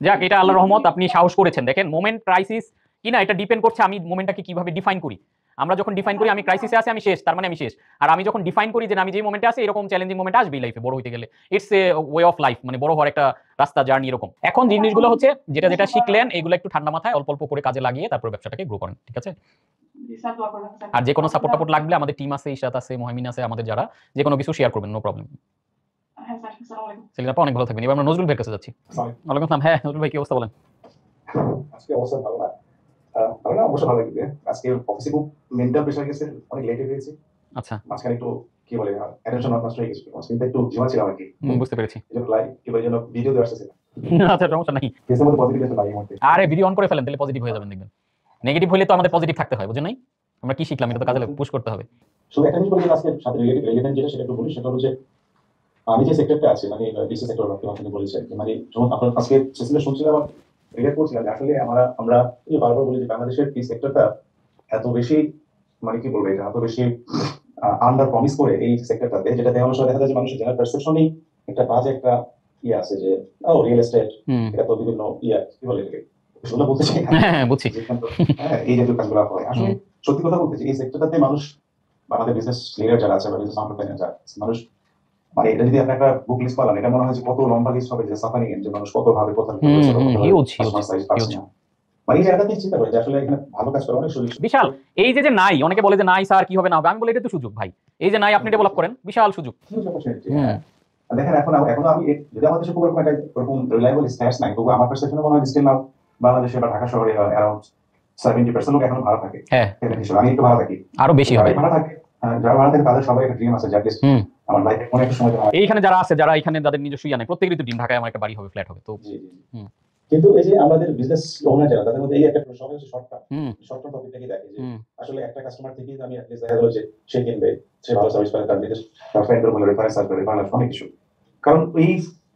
[SPEAKER 1] যাক, এটা আল্লাহর রহমত, আপনি সাহস করেছেন। দেখেন মোমেন্ট ক্রাইসিস কিনা এটা ডিপেন্ড করছে আমি মোমেন্টটাকে কিভাবে ডিফাইন করি। আমরা যখন ডিফাইন করি আমি ক্রাইসিসে আছি আমি শেষ, তার মানে আমি শেষ। আর আমি যখন ডিফাইন করি যে আমি যে মোমেন্টে আছি এরকম চ্যালেঞ্জিং মোমেন্ট আসবেই লাইফে, বড় হইতে গেলে it's a way of life, মানে বড় হওয়ার একটা রাস্তা, জার্নি এরকম। এখন জিনিসগুলো হচ্ছে যেটা শিখলেন এগুলো একটু ঠান্ডা মাথায় অল্প অল্প করে কাজে লাগিয়ে তারপর ব্যবসাটাকে গ্রো করেন, ঠিক আছে? আর যে কোনো সাপোর্ট লাগলে আমাদের টিম আছে, ইশাত আছে, মহিমিন আছে, আমাদের যারা যে কোনো কিছু শেয়ার করবেন, নো প্রবলেম। সেলিনা আপা অনেক ভালো থাকবেন। এবার আমরা নজরুল ভাইয়ের কাছে যাচ্ছি। ওয়ালাইকুম আসসালাম। হ্যাঁ নজরুল ভাই, কি অবস্থা বলেন?
[SPEAKER 4] আজকে অবস্থা ভালো না, অবশ্য ভালো লাগবে। আজকে অফিসে খুব মেন্টাল প্রেশার গেছে, অনেক লেটে হয়েছে।
[SPEAKER 1] আচ্ছা
[SPEAKER 4] মাঝখানে একটু কি বলে অ্যাটেনশন নষ্ট হয়ে গেছে, কিন্তু একটু ঝিমা ছিলাম আর কি।
[SPEAKER 1] বুঝতে পেরেছি।
[SPEAKER 4] এজন্য লাইভ কি বলে যেন ভিডিও দেওয়া আসছে
[SPEAKER 1] না। আচ্ছা সমস্যা নাই,
[SPEAKER 4] ফেসের মধ্যে পজিটিভ আছে লাইভ মধ্যে।
[SPEAKER 1] আরে ভিডিও অন করে ফেলেন, তাহলে পজিটিভ হয়ে যাবেন দেখবেন। নেগেটিভ হলে তো আমাদের পজিটিভ থাকতে হয়, বুঝেন নাই? আমরা কি শিখলাম এটা তো কাজে পুশ করতে হবে।
[SPEAKER 6] শুধু একটা জিনিস বলি আজকে সাথে রিলেটেড যেটা সেটা একটু বলি, সেটা হলো যে আমি যে সেক্টরটা আছে মানে ডিসি সেক্টর আপনি বলেছেন মানে যখন আপনার আজকে সেশনে শুনছিলাম আমার রিলেট করছিলাম আসলে আমরা এই বারবার বলি যে বাংলাদেশের এই সেক্টরটা এত বেশি মানে কি বলবো এটা এত বেশি আন্ডার প্রমিস করে এই সেক্টরটাতে, যেটা দেওয়ার সময় দেখা যায় যে মানুষের জেনারেল পারসেপশনই একটা বাজে একটা ইয়ে আছে যে ও রিয়েল এস্টেট এটা তো বিভিন্ন ইয়ে কি বলে এটাকে শুনে বলতে চাই
[SPEAKER 1] বুঝছি
[SPEAKER 6] এই জাতীয় কাজগুলো হয়। আসলে সত্যি কথা বলতে এই সেক্টরটাতে মানুষ বা আমাদের বিজনেস লিডার যারা আছে বা বিজনেস এন্টারপ্রেনার যারা মানুষ মানে এটা যদি আপনি একটা বুক লিস্ট পালান এটা মনে হয় যে কত লম্বা লিস্ট হবে যে সাফারিং এর যে মানুষ কত ভাবে কথা মানে এই জায়গাটা থেকে চিন্তা করে যে আসলে এখানে ভালো কাজ করা অনেক সুযোগ
[SPEAKER 1] বিশাল। এই যে নাই অনেকে বলে যে নাই স্যার কি হবে না হবে, আমি বলি এটা তো সুযোগ ভাই, এই যে নাই আপনি ডেভেলপ করেন বিশাল সুযোগ।
[SPEAKER 6] দেখেন এখনো আমি যদি আমাদের দেশে খুব এরকম রিলায়েবল স্ট্যাটস নাই, তবু আমার পারসেপশনে মনে হয় স্টিল নাও বাংলাদেশে বা ঢাকা শহরে অ্যারাউন্ড 70% লোক এখন ভাড়া থাকে।
[SPEAKER 1] হ্যাঁ
[SPEAKER 6] আমি একটু ভাড়া থাকি,
[SPEAKER 1] আরো বেশি হবে
[SPEAKER 6] ভাড়া থাকে। যারা ভাড়া থাকে তাদের সবাই একটা ড্রিম আছে যে আমার লাইফে কোনো একটা সময়
[SPEAKER 1] এইখানে যারা আছে যারা এখানে যাদের নিজস্ব ইয়া নেই প্রত্যেকেরই তো ড্রিম ঢাকায় আমার একটা বাড়ি হবে ফ্ল্যাট হবে। তো
[SPEAKER 6] কিন্তু এই যে আমাদের বিজনেস ওনার যারা তাদের মধ্যে এই একটা সবাই হচ্ছে শর্ট টার্ম টপিকটাকে দেখে যে আসলে একটা কাস্টমার থেকে আমি অ্যাটলিস্ট দেখা গেল যে সে কিনবে, সে ভালো সার্ভিস পাবে, তার নিজের ফ্রেন্ডের বলে রেফারেন্স সার্ভে রেফারেন্স অনেক কিছু, কারণ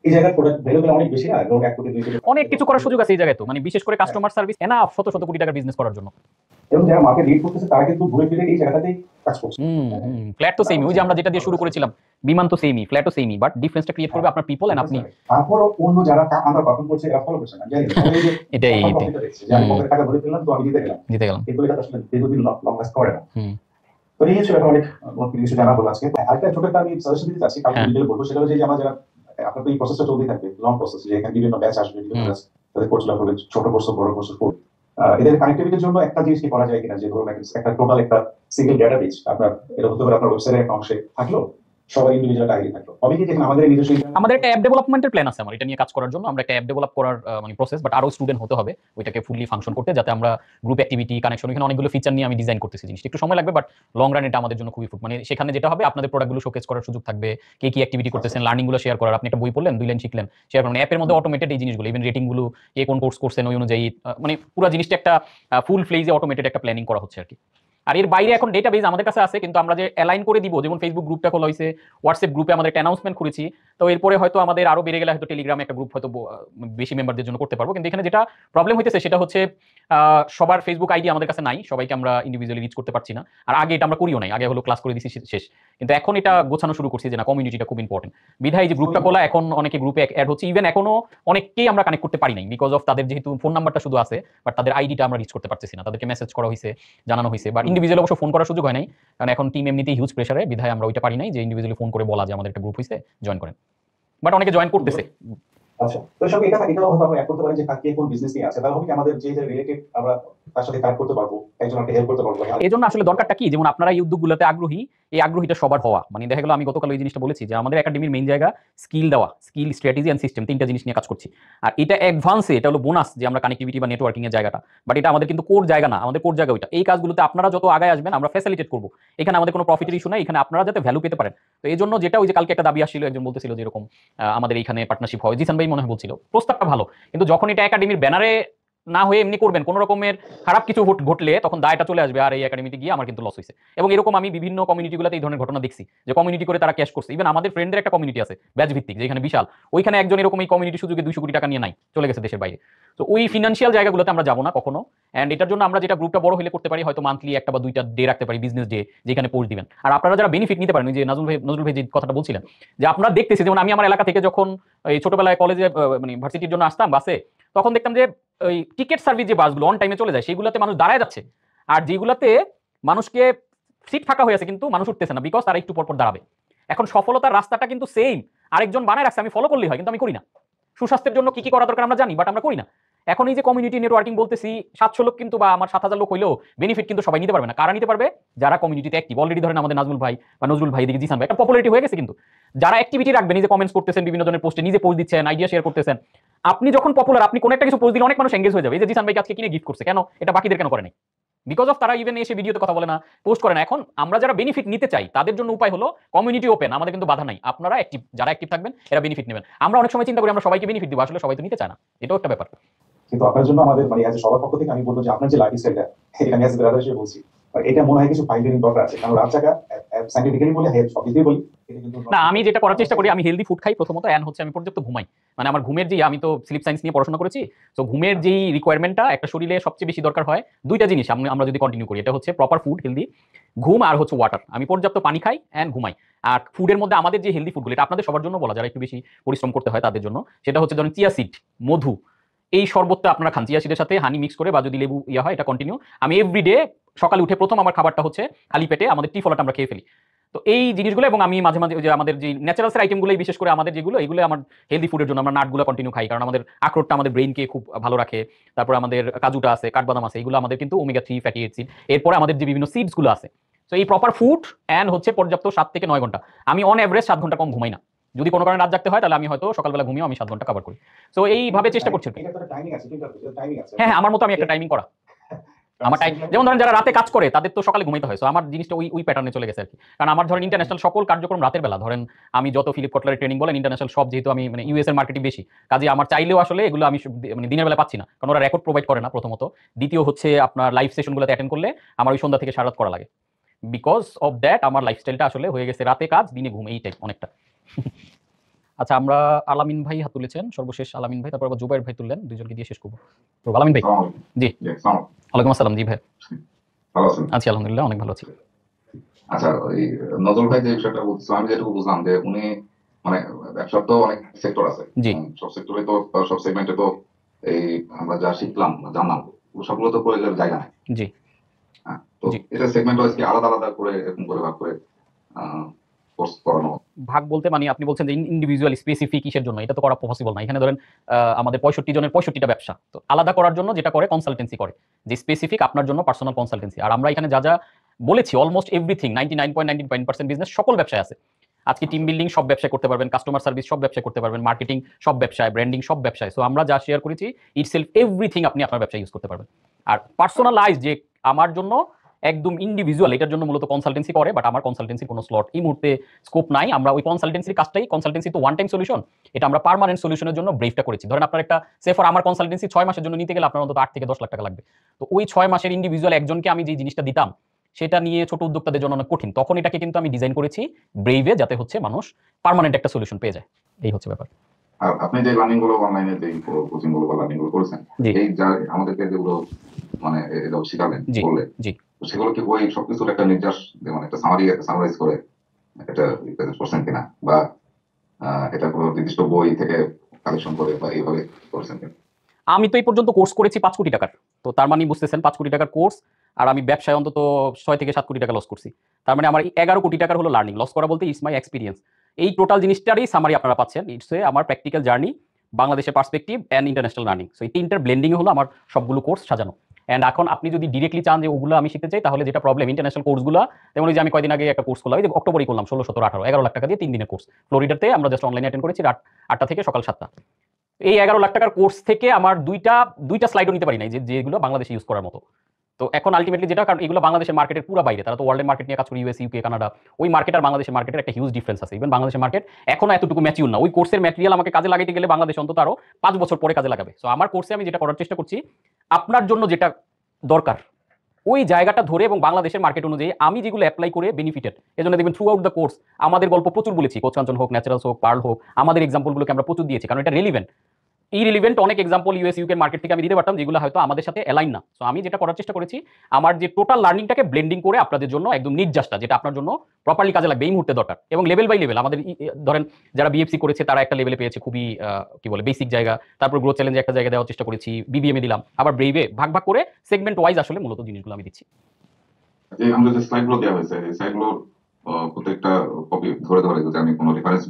[SPEAKER 6] এই জায়গার প্রোডাক্ট ভ্যালু অনেক বেশি না, এবং 1 কোটি 2 কোটি
[SPEAKER 1] অনেক কিছু করার সুযোগ আছে এই জায়গায়। তো মানে বিশেষ করে কাস্টমার সার্ভিস এনাফ শত শত কোটি টাকার বিজনেস করার জন্য,
[SPEAKER 6] এবং যারা মার্কেট লিড করতেছে তারা কিন্তু ঘুরে ফিরে এই জায়গাতেই কাজ করছে।
[SPEAKER 1] ফ্ল্যাট তো সেমই, ওই যে আমরা যেটা দিয়ে শুরু করেছিলাম বিমান তো সেমই, ফ্ল্যাট তো সেমই, বাট ডিফারেন্সটা ক্রিয়েট করবে আপনার পিপল এন্ড আপনি।
[SPEAKER 6] তারপর অন্য যারা আমরা পারফর্ম করছে এরা ফলো করছে না, জানি না
[SPEAKER 1] এটাই
[SPEAKER 6] যে আমি পকেট টাকা ধরে ফেললাম তো আমি দিতে গেলাম কিন্তু এটা আসলে দীর্ঘদিন লং লাস্ট করে না। তো এই ছিল অনেক কিছু জানা বলা আজকে। আরেকটা ছোট একটা আমি সাজেশন দিতে চাচ্ছি, কালকে ভিডিও বলবো, সেটা হচ্ছে যে আমার যারা আপনার তো এই প্রসেসটা চলতেই থাকবে, লং প্রসেস, যে এখানে বিভিন্ন ব্যাচ আসবে, বিভিন্ন ব্যাচ তাদের কোর্স লাভ হবে, ছোট কোর্স বড় কোর্স করবে। এদের কানেক্টিভিটির জন্য একটা জিনিস কি করা যায় কিনা, যে ধরুন একটা টোটাল একটা সিঙ্গেল ডেটাবেস আপনার এটা হতে পারে আপনার ওয়েবসাইটের একটা অংশে থাকলো, সবার ইন্ডিভিজুয়াল আইডি থাকলো। হবে কি যেখানে আমাদের নিজস্ব
[SPEAKER 1] আমাদের একটা অ্যাপ ডেভেলপমেন্টের প্ল্যান আছে আমার এটা নিয়ে কাজ করার জন্য। আমরা একটা অ্যাপ ডেভেলপ করার মানে প্রসেস, বাট আরো স্টুডেন্ট হতে হবে ওইটাকে ফুললি ফাংশন করতে, যাতে আমরা গ্রুপ অ্যাক্টিভিটি কানেকশন এখানে অনেকগুলো ফিচার নিয়ে আমি ডিজাইন করতেছি। জিনিসটা একটু সময় লাগবে, বাট লং রান এটা আমাদের জন্য খুবই মানে সেখানে যেটা হবে আপনাদের প্রোডাক্টগুলো শোকেস করার সুযোগ থাকবে, কে কি অ্যাক্টিভিটি করতেছেন, লার্নিং গুলো শেয়ার করার। আপনি একটা বই পড়লেন 2 লাইন শিখলেন, শেয়ার করুন। অ্যাপের মধ্যে অটোমেটেড এই জিনিসগুলো, ইভেন রেটিং গুলো কে কোন কোর্স করছেন ওই অনুযায়ী, মানে পুরো জিনিসটা একটা ফুল ফ্লেজে অটোমেটেড একটা প্ল্যানিং করা হচ্ছে আর কি। আর এর বাইরে এখন ডেটাবেস আমাদের কাছে আছে, কিন্তু আমরা যে অ্যালাইন করে দিব, যেমন ফেসবুক গ্রুপটা খোলা হয়েছে, হোয়াটসঅ্যাপ গ্রুপে আমাদের একটা অ্যানাউন্সমেন্ট করেছি, তো এরপরে হয়তো আমাদের আরো বেড়ে গেলে হয়তো টেলিগ্রামে একটা গ্রুপ হয়তো বেশি মেম্বারদের জন্য করতে পারবো। কিন্তু এখানে যেটা প্রবলেম হইতেছে সেটা হচ্ছে সবার ফেসবুক আইডি আমাদের কাছে নাই, সবাইকে আমরা ইন্ডিভিজুয়ালি রিচ করতে পারছি না। আর আগে এটা আমরা করিও নাই, আগে হলো ক্লাস করে দিছি শেষ, কিন্তু এখন এটা গোছানো শুরু করছি যে না কমিউনিটিটা খুব ইম্পর্টেন্ট। বিধায় যে গ্রুপটা খোলা, এখন অনেকে গ্রুপে অ্যাড হচ্ছে, ইভেন এখনো অনেককেই আমরা কানেক্ট করতে পারি নাই বিকজ অফ তাদের যেহেতু ফোন নাম্বারটা শুধু আছে, বাট তাদের আইডিটা আমরা রিচ করতে পারতেছি না। তাদেরকে মেসেজ করা হয়েছে, জানানো হয়েছে, বাট ইন্ডিভিজুয়ালি অবশ্য ফোন করার সুযোগ হয় নাই, কারণ এখন টিম এমনিতেই হিউজ প্রেসারে, বিধায় আমরা ওইটা পারি নাই যে ইন্ডিভিজুয়ালি ফোন করে বলা যে আমাদের একটা গ্রুপ হয়েছে জয়েন করেন, বাট অনেকে জয়েন করতেছে।
[SPEAKER 6] আচ্ছা, তো সব এটাও হয়তো আমরা অ্যাড করতে পারি যে কে কোন বিজনেস নিয়ে আছে, তাহলে হবে কি আমাদের যে রিলেটেড আমরা তার সাথে কানেক্ট করতে পারবো, একজনকে হেল্প করতে পারবো।
[SPEAKER 1] এই জন্য আসলে দরকারটা কি, যেমন আপনারা এই উদ্যোগগুলোতে আগ্রহী, এই আগ্রহীটা সবার হওয়া। মানে দেখা গেল আমি গতকাল ওই জিনিসটা বলেছি যে আমাদের একাডেমির মেইন জায়গা স্কিল দেওয়া, স্কিল, স্ট্র্যাটেজি এন্ড সিস্টেম, 3টা জিনিস নিয়ে কাজ করছি। আর এটা অ্যাডভান্সে, এটা হলো বোনাস যে আমরা কানেক্টিভিটি বা নেটওয়ার্কিং এর জায়গাটা, বাট এটা আমাদের কিন্তু কোর জায়গা না। আমাদের কোর জায়গা ওইটা। এই কাজগুলোতে আপনারা যত আগায় আসবেন আমরা ফ্যাসিলিটেট করবো। এখানে আমাদের কোনো প্রফিটের ইস্যু নাই, এখানে আপনারা যাতে ভ্যালু পেতে পারেন। তো এই জন্য যেটা ওই যে কালকে একটা দাবি আসছিল, একজন বলতেছিল যে এরকম আমাদের এইখানে পার্টনারশিপ হয়, জিসান ভাই মনে হয় বলছিল, প্রস্তাবটা ভালো, কিন্তু যখন এটা একাডেমির ব্যানারে না হয়ে এমনি করবেন, কোনো রকমের খারাপ কিছু ঘটলে তখন দায়টা চলে আসবে, আর এই একাডেমিতে গিয়ে আমার কিন্তু লস হয়েছে। এবং এরকম আমি বিভিন্ন কমিউনিটিগুলোতে এই ধরনের ঘটনা দেখছি যে কমিউনিটি করে তারা ক্যাশ করছে। ইভেন আমাদের ফ্রেন্ডের একটা কমিউনিটি আছে ব্যাচ ভিত্তিক, যেখানে বিশাল, ওইখানে একজন এরকম এই কমিউনিটি সুযোগে 200 কোটি টাকা নিয়ে নাই, চলে গেছে দেশের বাইরে। তো ওই ফিনান্সিয়াল জায়গাগুলোতে আমরা যাবো না কখনো। অ্যান্ড এটার জন্য আমরা যেটা গ্রুপটা বড় হলে করতে পারি, হয়তো মান্থলি 1 বা 2টা ডে রাখতে পারি, বিজনেস ডে, যেখানে পোস্ট দিবেন। আর আপনারা যারা বেনিফিট নিতে পারেন, যে নজরুল ভাই যে কথাটা বলছিলেন, যে আপনারা দেখতেছি, যেমন আমি আমার এলাকা থেকে যখন এই ছোটবেলায় কলেজে মানে ভার্সিটির জন্য আসতাম বাসে, তখন দেখতাম যে ওই টিকিট সার্ভিস যে বাসগুলো অন টাইমে চলে যায়, সেগুলোতে মানুষ দাঁড়ায় যাচ্ছে। আর যেগুলোতে মানুষকে সিট ফাঁকা হয়ে আছে কিন্তু মানুষ উঠতেছে না, বিকজ তারা একটু পরপর দাঁড়াবে। এখন সফলতার রাস্তাটা কিন্তু সেম, আরেকজন বানায় রাখছে, আমি ফলো করলেই হয়, কিন্তু আমি করি না। সুস্বাস্থ্যের জন্য কি কি করা দরকার আমরা জানি, বাট আমরা করি না। এখন এই যে কমিউনিটি নেটওয়ার্কিং বলতেছি, 700 লোক কিন্তু বা আমার 7000 লোক হইলেও বেনিফিট কিন্তু সবাই নিতে পারবে না। কারা নিতে পারবে? যারা কমিউনিটিতে অ্যাক্টিভ। অলরেডি ধরেন আমাদের নাজমুল ভাই বা নজরুল ভাই, দিকে জিসান ভাই, একটা পপুলারিটি হয়ে গেছে, কিন্তু যারা অ্যাক্টিভিটি রাখবেন, নিজে কমেন্টস করতেছেন, বিভিন্ন জনের পোস্টে নিজে পোস্ট দিচ্ছেন, আইডিয়া শেয়ার করতেছেন, আপনি যখন পপুলার, আপনি কোন একটা কিছু পোস্ট দিলে অনেক মানুষ এঙ্গেজ হয়ে যাবে। এই যে জিসান ভাই আজকে কিনে গিফট করছে, কেন এটা বাকিদের কেন করে নাই? বিকজ অফ তারা ইভেন এসে ভিডিওতে কথা বলে না, পোস্ট করে না। এখন আমরা যারা বেনিফিট নিতে চাই তাদের জন্য উপায় হলো কমিউনিটি ওপেন, আমাদের কিন্তু বাধা নাই। আপনারা অ্যাক্টিভ, যারা অ্যাক্টিভ থাকবেন এরা বেনিফিট নেবেন। আমরা অনেক সময় চিন্তা করি আমরা সবাইকে বেনিফিট দিব, আসলে সবাই তো নিতে চায় না, এটাও একটা ব্যাপার।
[SPEAKER 6] কিন্তু আপনার জন্য আমাদের মানে সবার পক্ষ থেকে আমি বলবো যে আপনার যে লাইফ স্টাইলটা, এটা আমি ব্রাদার হিসেবে বলছি, এটা মনে হয় কিছু ফাইন্ডিং দরকার আছে, কারণ রাত জাগা সাইন্টিফিক্যালি বলে সবকিছুই বলি
[SPEAKER 1] না, আমি যেটা করার চেষ্টা করি, আমি হেলদি ফুড খাই প্রথমত, এন্ড হচ্ছে আমি পর্যাপ্ত ঘুমাই। মানে আমার ঘুমের যে, আমি তো স্লিপ সায়েন্স নিয়ে পড়াশোনা করেছি, তো ঘুমের যেই রিকোয়ারমেন্টটা একটা শরীরে সবচেয়ে বেশি দরকার হয়, দুইটা জিনিস আমরা যদি কন্টিনিউ করি, এটা হচ্ছে প্রপার ফুড, হেলদি ঘুম, আর হচ্ছে ওয়াটার। আমি পর্যাপ্ত পানি খাই এন্ড ঘুমাই। আর ফুডের মধ্যে আমাদের যে হেলদি ফুডগুলো, এটা আপনাদের সবার জন্য বলা, যারা একটু বেশি পরিশ্রম করতে হয় তাদের জন্য, সেটা হচ্ছে ধরুন চিয়া সিড, মধু, এই শরবতটা আপনারা খান চিয়া সিডের সাথে হানি মিক্স করে, বা যদি লেবু ইয়া হয়, এটা কন্টিনিউ। আমি এভরিডে সকালে উঠে প্রথম আমার খাবারটা হচ্ছে খালি পেটে আমাদের টি ফলটা আমরা খেয়ে ফেলি। তো এই জিনিসগুলো, এবং আমি মাঝে মাঝে যে আমাদের যে ন্যাচারালসের আইটেমগুলো, বিশেষ করে আমাদের যেগুলো, এগুলো আমার হেলদি ফুডের জন্য আমরা নাটগুলো কন্টিনিউ খাই, কারণ আমাদের আখরোটটা আমাদের ব্রেইনকে খুব ভালো রাখে। তারপর আমাদের কাজুটা আছে, কাঠবাদাম আছে, এগুলো আমাদের কিন্তু ওমেগা 3 ফ্যাটি অ্যাসিড। এরপরে আমাদের যে বিভিন্ন সিডসগুলো আছে। তো এই প্রপার ফুড অ্যান্ড হচ্ছে পর্যাপ্ত 7 থেকে 9 ঘন্টা। আমি অন এভারেজ 7 ঘন্টা কম ঘুমাই না। যদি কোনো কারণে রাত জাগতে হয়, তাহলে আমি হয়তো সকালবেলা ঘুমিয়েও আমি 7 ঘন্টা কভার করি। তো এইভাবে চেষ্টা করছি। হ্যাঁ, আমার মতো আমি একটা টাইমিং করা। আমার টাইম, যেমন ধরেন যারা রাতে কাজ করে তাদের তো সকালে ঘুমাইতে হয়, সো আমার জিনিসটা ওই প্যাটার্নে চলে গেছে আর কি। কারণ আমার ধরেন ইন্টারন্যাশনাল সকল কার্যক্রম রাতের বেলা, ধরেন আমি যত ফিলিপ কটলারের ট্রেনিং বলেন, ইন্টারন্যাশনাল সব, যেহেতু আমি মানে ইউএস এর মার্কেটিং বেশি, কাজে আমার চাইলেও আসলে এগুলো আমি মানে দিনের বেলা পাচ্ছি না, কারণ ওরা রেকর্ড প্রোভাইড করে না প্রথমত। দ্বিতীয় হচ্ছে আপনার লাইভ সেশনগুলোতে অ্যাটেন্ড করলে আমার ওই সন্ধ্যা থেকে সারা রাত করা লাগে। বিকজ অফ দ্যাট আমার লাইফস্টাইলটা আসলে হয়ে গেছে রাতে কাজ, দিনে ঘুম, এই টাইপ অনেকটা। আচ্ছা, আমরা আলামিন ভাই হাত তুলেছেন সর্বশেষ, আলামিন ভাই, তারপর আবার জুবাইর ভাই তুললেন, দুইজনকে দিয়ে শেষ করবো। তো আলামিন ভাই। জি, ওয়ালাইকুম আসসালাম। জি ভাই,
[SPEAKER 10] ভালো আছেন?
[SPEAKER 1] আছি আলহামদুলিল্লাহ, অনেক ভালো আছি।
[SPEAKER 10] আচ্ছা, ওই নজরুল ভাই যে বিষয়টা বলছিলাম, আমি যেটুকু বুঝলাম যে উনি মানে ব্যবসার তো অনেক সেক্টর আছে,
[SPEAKER 1] জি,
[SPEAKER 10] সব সেক্টরে তো, সব সেগমেন্টে তো এই আমরা যা শিখলাম জানলাম সবগুলো তো প্রয়োগের জায়গা নাই।
[SPEAKER 1] জি,
[SPEAKER 10] তো এটা সেগমেন্ট ওয়াইজ কি আলাদা আলাদা করে এরকম করে ভাগ করে কোর্স করানো?
[SPEAKER 1] ভাগ বলতে মানে আপনি বলছেন যে ইন্ডিভিজুয়াল স্পেসিফিক কিসের জন্য, এটা তো করা পসিবল না। এখানে ধরেন আমাদের 65 জনের 65টা ব্যবসা, তো আলাদা করার জন্য যেটা করে কনসালটেন্সি করে, যে স্পেসিফিক আপনার জন্য পার্সোনাল কনসালটেন্সি। আর আমরা এখানে যা যা বলেছি অলমোস্ট এভরিথিং 99.99% বিজনেস সকল ব্যবসায় আছে। আজকে টিম বিল্ডিং সব ব্যবসায় করতে পারবেন, কাস্টমার সার্ভিস সব ব্যবসায় করতে পারবেন, মার্কেটিং সব ব্যবসায়, ব্র্যান্ডিং সব ব্যবসায়। সো আমরা যা শেয়ার করেছি ইটসেলফ এভরিথিং আপনি আপনার ব্যবসায় ইউজ করতে পারবেন। আর পার্সোনালাইজ যে আমার জন্য একদম ইন্ডিভিজুয়াল, এটার জন্য মূলত কনসালটেন্সি করে, বাট আমার কনসালটেন্সির কোনো স্লট এই মুহূর্তে স্কোপ নাই। আমরা ওই কনসালটেন্সির কাজটাই, কনসালটেন্সি তো ওয়ান টাইম সলিউশন, এটা আমরা পার্মানেন্ট সলিউশনের জন্য ব্রেফটা করেছি। ধরেন আপনার একটা সেফর আমার কনসালটেন্সি 6 মাসের জন্য নিতে গেলে আপনার অন্তত 8 থেকে 10 লাখ টাকা লাগবে। তো ওই 6 মাসের ইন্ডিভিজুয়াল একজনকে আমি যে জিনিসটা দিতাম, সেটা নিয়ে ছোট উদ্যোক্তাদের জন্য অনেক কঠিন। তখন এটাকে কিন্তু আমি ডিজাইন করেছি ব্রেভে, যাতে হচ্ছে মানুষ পার্মানেন্ট একটা সলিউশন পেয়ে যায়। এই হচ্ছে ব্যাপার।
[SPEAKER 10] আর আপনি যে লার্নিং গুলো অনলাইনে যে কোচিং গুলো বা লার্নিং গুলো করেছেন, এই যা আমাদেরকে যেগুলো মানে এগুলো শিখালেন বললে,
[SPEAKER 1] জি,
[SPEAKER 10] সেগুলো কি বই সবকিছুর একটা নির্যাস, মানে একটা সামারি, একটা সামারাইজ করে এটা রিপ্রেজেন্ট করছেন কিনা, বা এটা কোনো নির্দিষ্ট বই থেকে কালেকশন করে বা এইভাবে করছেন কিনা?
[SPEAKER 1] আমি তো এই পর্যন্ত কোর্স করেছি 5 কোটি টাকার, তো তার মানে বুঝতেছেন 5 কোটি টাকার কোর্স, আর আমি ব্যবসায় অন্তত 6 থেকে 7 কোটি টাকা লস করছি। তার মানে আমার 11 কোটি টাকার হলো লার্নিং। লস করা বলতে ইটস মাই এক্সপিরিয়েন্স। এই টোটাল জিনিসটারই সামারি আপনারা পাচ্ছেন। ইটস আমার প্র্যাকটিক্যাল জার্নি, বাংলাদেশের perspective and international learning. So এই তিনটার ব্লেন্ডিং হলো আমার সবগুলো কোর্স সাজানো। অ্যান্ড এখন আপনি যদি ডিরেক্টলি চান যে ওগুলো আমি শিখতে চাই, তাহলে যেটা প্রবলেম, ইন্টারন্যাশনাল কোর্সগুলো, যেমন যে আমি কয়দিন আগে একটা কোর্স করলাম, এই যে অক্টোবরই করলাম, 16, 17, 18, 11 লাখ টাকা দিয়ে 3 দিনের কোর্স ফ্লোরিডাতে। আমরা জাস্ট অনলাইনে অ্যাটেন্ড করেছি রাত 8টা থেকে সকাল 7টা। এই 11 লাখ টাকার কোর্স থেকে আমার দুইটা স্লাইডও নিতে পারি নাই, যেগুলো বাংলাদেশে ইউজ করার মতো। তো এখন আলটিমেটলি যেটা, কারণ এগুলো বাংলাদেশের মার্কেটের পুরো বাইরে, তারা তো ওয়ার্ল্ডের মার্কেট নিয়ে কাজ করে, ইউএস, ইউকে, কানাডা, ওই মার্কেট আর বাংলাদেশের মার্কেটের একটা হিউজ ডিফারেন্স আছে। ইভেন বাংলাদেশের মার্কেট এখনো এতটুকু ম্যাচিউর না। ওই কোর্সের ম্যাটেরিয়াল আমাকে কাজে লাগাইতে গেলে বাংলাদেশে অন্তত আরো 5 বছর পরে কাজে লাগাবে। সো আমার কোর্সে আমি যেটা করার চেষ্টা করছি, আপনার জন্য যেটা দরকার ওই জায়গাটা ধরে, এবং বাংলাদেশের মার্কেট অনুযায়ী আমি যেগুলো অ্যাপ্লাই করে বেনিফিটেড। এজন্য দেখবেন থ্রু আউট দ্য কোর্স আমাদের গল্প প্রচুর বলেছি, কোচকাঞ্চন হোক, ন্যাচারালস হোক, পার্ল হোক, আমাদের এক্সাম্পলগুলোকে আমরা প্রচুর দিয়েছি, কারণ এটা রেলিভেন্ট। ইরিলিভেন্ট অনেক এক্সাম্পল ইউএস, ইউকে মার্কেট থেকে আমি দিতে পারতাম, যেগুলো হয়তো আমাদের সাথে অ্যালাইন না। সো আমি যেটা করার চেষ্টা করেছি, আমার যে টোটাল লার্নিংটাকে ব্লেন্ডিং করে আপনাদের জন্য একদম নির্যাসটা, যেটা আপনার জন্য প্রপারলি কাজে লাগবে এই মুহূর্তে দরকার, এবং লেভেল বাই লেভেল। আমাদের ধরেন যারা বিএফসি করেছে তারা একটা লেভেলে পেয়েছে, খুবই কি বলে বেসিক জায়গা, তারপর গ্রোথ চ্যালেঞ্জে একটা জায়গা দেওয়ার চেষ্টা করেছি, বিবিএমে দিলাম, আবার ব্রেভে ভাগ ভাগ করে সেগমেন্ট ওয়াইজ আসলে মূলত জিনিসগুলো আমি দিচ্ছি।
[SPEAKER 10] আমাদের যে স্লাইডগুলো দেওয়া হয়েছে, এই স্লাইডগুলোর প্রত্যেকটা কপি ধরে ধরে যদি আমি কোনো রেফারেন্স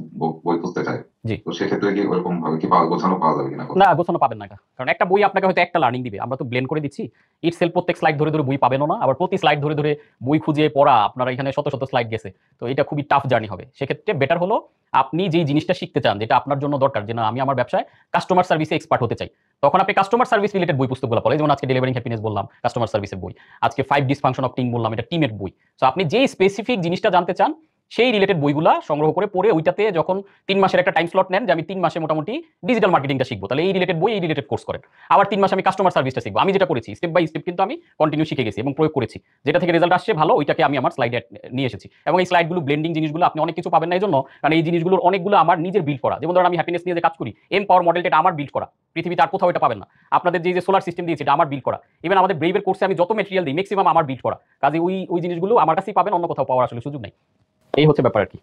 [SPEAKER 10] বই খুঁজতে চাই, তো সেক্ষেত্রে কি ওরকম ভাবে কি গোছানো পাওয়া যাবে কিনা?
[SPEAKER 1] না, গোছানো পাবেন না, কারণ একটা বই আপনাকে হয়তো একটা লার্নিং দিবে, আমরা তো ব্লেন্ড করে দিচ্ছি। ইটসেলফ প্রত্যেক স্লাইড ধরে ধরে বই পাবেনও না, আবার প্রতি স্লাইড ধরে ধরে বই খুঁজে পড়া, আপনারা এখানে শত শত স্লাইড গেছে, তো এটা খুবই টাফ জার্নি হবে। সেক্ষেত্রে বেটার হলো আপনি যেই জিনিসটা শিখতে চান, যেটা আপনার জন্য দরকার, যে না আমি আমার ব্যবসায় কাস্টমার সার্ভিসে এক্সপার্ট হতে চাই, তখন আপনি কাস্টমার সার্ভিস রিলেটেড বই পুস্তকগুলো পড়েন। যেমন আজকে ডেলিভারিং হ্যাপিনেস বললাম, কাস্টমার সার্ভিসের বই, আজকে 5 ডিসফাংশন অফ টিম বললাম, এটা টিমের বই। সো আপনি যেই স্পেসিফিক জিনিসটা জানতে চান সেই রিলেটেড বইগুলা সংগ্রহ করে পড়ে ওইটাতে যখন 3 মাসের একটা টাইম স্লট নেন যে আমি 3 মাসে মোটামুটি ডিজিটাল মার্কেটিংটা শিখবো, তাহলে এই রিলেটেড বই এই রিলেটেড কোর্স করেন। আবার 3 মাসে আমি কাস্টমার সার্ভিসটা শিখবো। আমি যেটা করেছি স্টেপ বাই স্টেপ কিন্তু আমি কন্টিনিউ শিখে গেছি এবং প্রয়োগ করেছি, যেটা থেকে রেজাল্ট আসছে ভালো, ওইটাকে আমি আমার স্লাইডে নিয়ে এসেছি। এবং এই স্লাইডগুলো ব্লেন্ডিং জিনিসগুলো আপনি অনেক কিছু পাবেন না এই জন্য, কারণ এই জিনিসগুলোর অনেকগুলো আমার নিজের বিল্ড করা। যেমন ধরুন আমি হ্যাপিনেস নিয়ে যে কাজ করি, এমপাওয়ার মডেলটা এটা আমার বিল্ড করা, পৃথিবীতে আর কোথাও এটা পাবেন না। আপনাদের যে সোলার সিস্টেম দিয়েছে এটা আমার বিল্ড করা। ইভেন আমাদের ব্রেভের কোর্সে আমি যত মেটেরিয়াল দিই ম্যাক্সিমাম আমার বিল্ড করা। কাজে ওই জিনিসগুলো আমার কাছেই পাবেন, অন্য কোথাও পাওয়ার আসলে সুযোগ নেই। এই হচ্ছে ব্যাপার আর কি।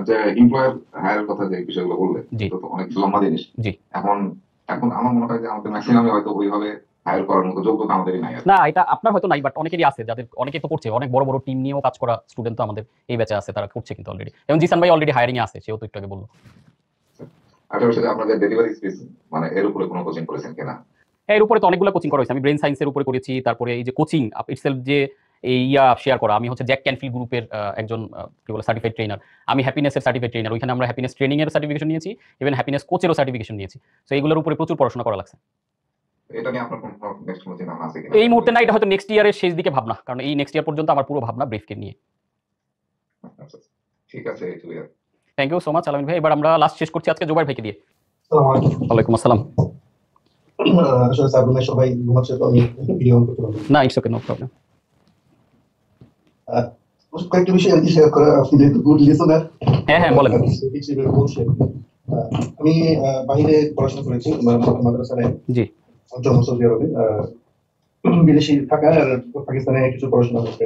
[SPEAKER 10] যে এমপ্লয়ার হায়ারের কথা যে বিষয়গুলো বললেন, তো অনেক লম্বা জিনিস।
[SPEAKER 1] জি,
[SPEAKER 10] এখন আমার মনে হয় যে আমাদের ম্যাক্সিমামই হয়তো ওইভাবে হায়ার করার মতো যোগ্যতা আমাদেরই নাই।
[SPEAKER 1] না, এটা আপনার হয়তো নাই, বাট অনেকেরই আছে, যাদের অনেকে তো করছে, অনেক বড় বড় টিম নিয়েও কাজ করা স্টুডেন্ট তো আমাদের এই ব্যাচে আছে, তারা করছে কিন্তু অলরেডি। এবং জিসান ভাই অলরেডি হায়ারিং এ আছে, সেও তো একটু আগে বললো।
[SPEAKER 10] আরেকটা বিষয়, আপনাদের ডেলিভারি স্পেস মানে এর উপরে কোনো কোচিং করেছেন কিনা?
[SPEAKER 1] এর উপরে তো অনেকগুলো কোচিং করা হয়েছে। আমি ব্রেন সায়েন্সের উপরে করেছি, তারপরে এই যে কোচিং ইটসেলফ যে এই শেয়ার করা, আমি হচ্ছে জ্যাক ক্যানফিল গ্রুপের একজন কি বলে সার্টিফাইড ট্রেনার। আমি হ্যাপিনেসের সার্টিফাইড ট্রেনার, ওইখানে আমরা হ্যাপিনেস ট্রেনিং এর সার্টিফিকেশন নিয়েছি, ইভেন হ্যাপিনেস কোচেরও সার্টিফিকেশন নিয়েছি। তো এইগুলোর উপরে প্রচুর পড়াশোনা করা লাগছে।
[SPEAKER 10] এটা নিয়ে আপনার নেক্সট কোনো চিন্তা আছে কিনা?
[SPEAKER 1] এই মুহূর্তে না, এটা হয়তো নেক্সট ইয়ারের শেষ দিকে ভাবনা, কারণ এই নেক্সট ইয়ার পর্যন্ত আমার পুরো ভাবনা ব্রিফকে নিয়ে।
[SPEAKER 10] ঠিক আছে,
[SPEAKER 1] থ্যাংক ইউ সো মাচ আলামিন ভাই। এবার আমরা লাস্ট শেষ করছি আজকে জুবাইর ভাইকে দিয়ে। ওয়ালাইকুম আসসালাম।
[SPEAKER 11] আসলে সাবরুমে সবাই ঘুমাচ্ছে, তো আমি ভিডিও অন করতে পারবো
[SPEAKER 1] না? It's okay, no problem.
[SPEAKER 11] কয়েকটা বিষয় আমি শেয়ার করা, আপনি যেহেতু গুড লিসনার।
[SPEAKER 1] হ্যাঁ বলেন।
[SPEAKER 11] আমি বাইরে পড়াশোনা করেছি মাদ্রাসায়।
[SPEAKER 1] জি।
[SPEAKER 11] জন্ম সৌদি আরবে, বিদেশি থাকা আর পাকিস্তানে কিছু পড়াশোনা করতে।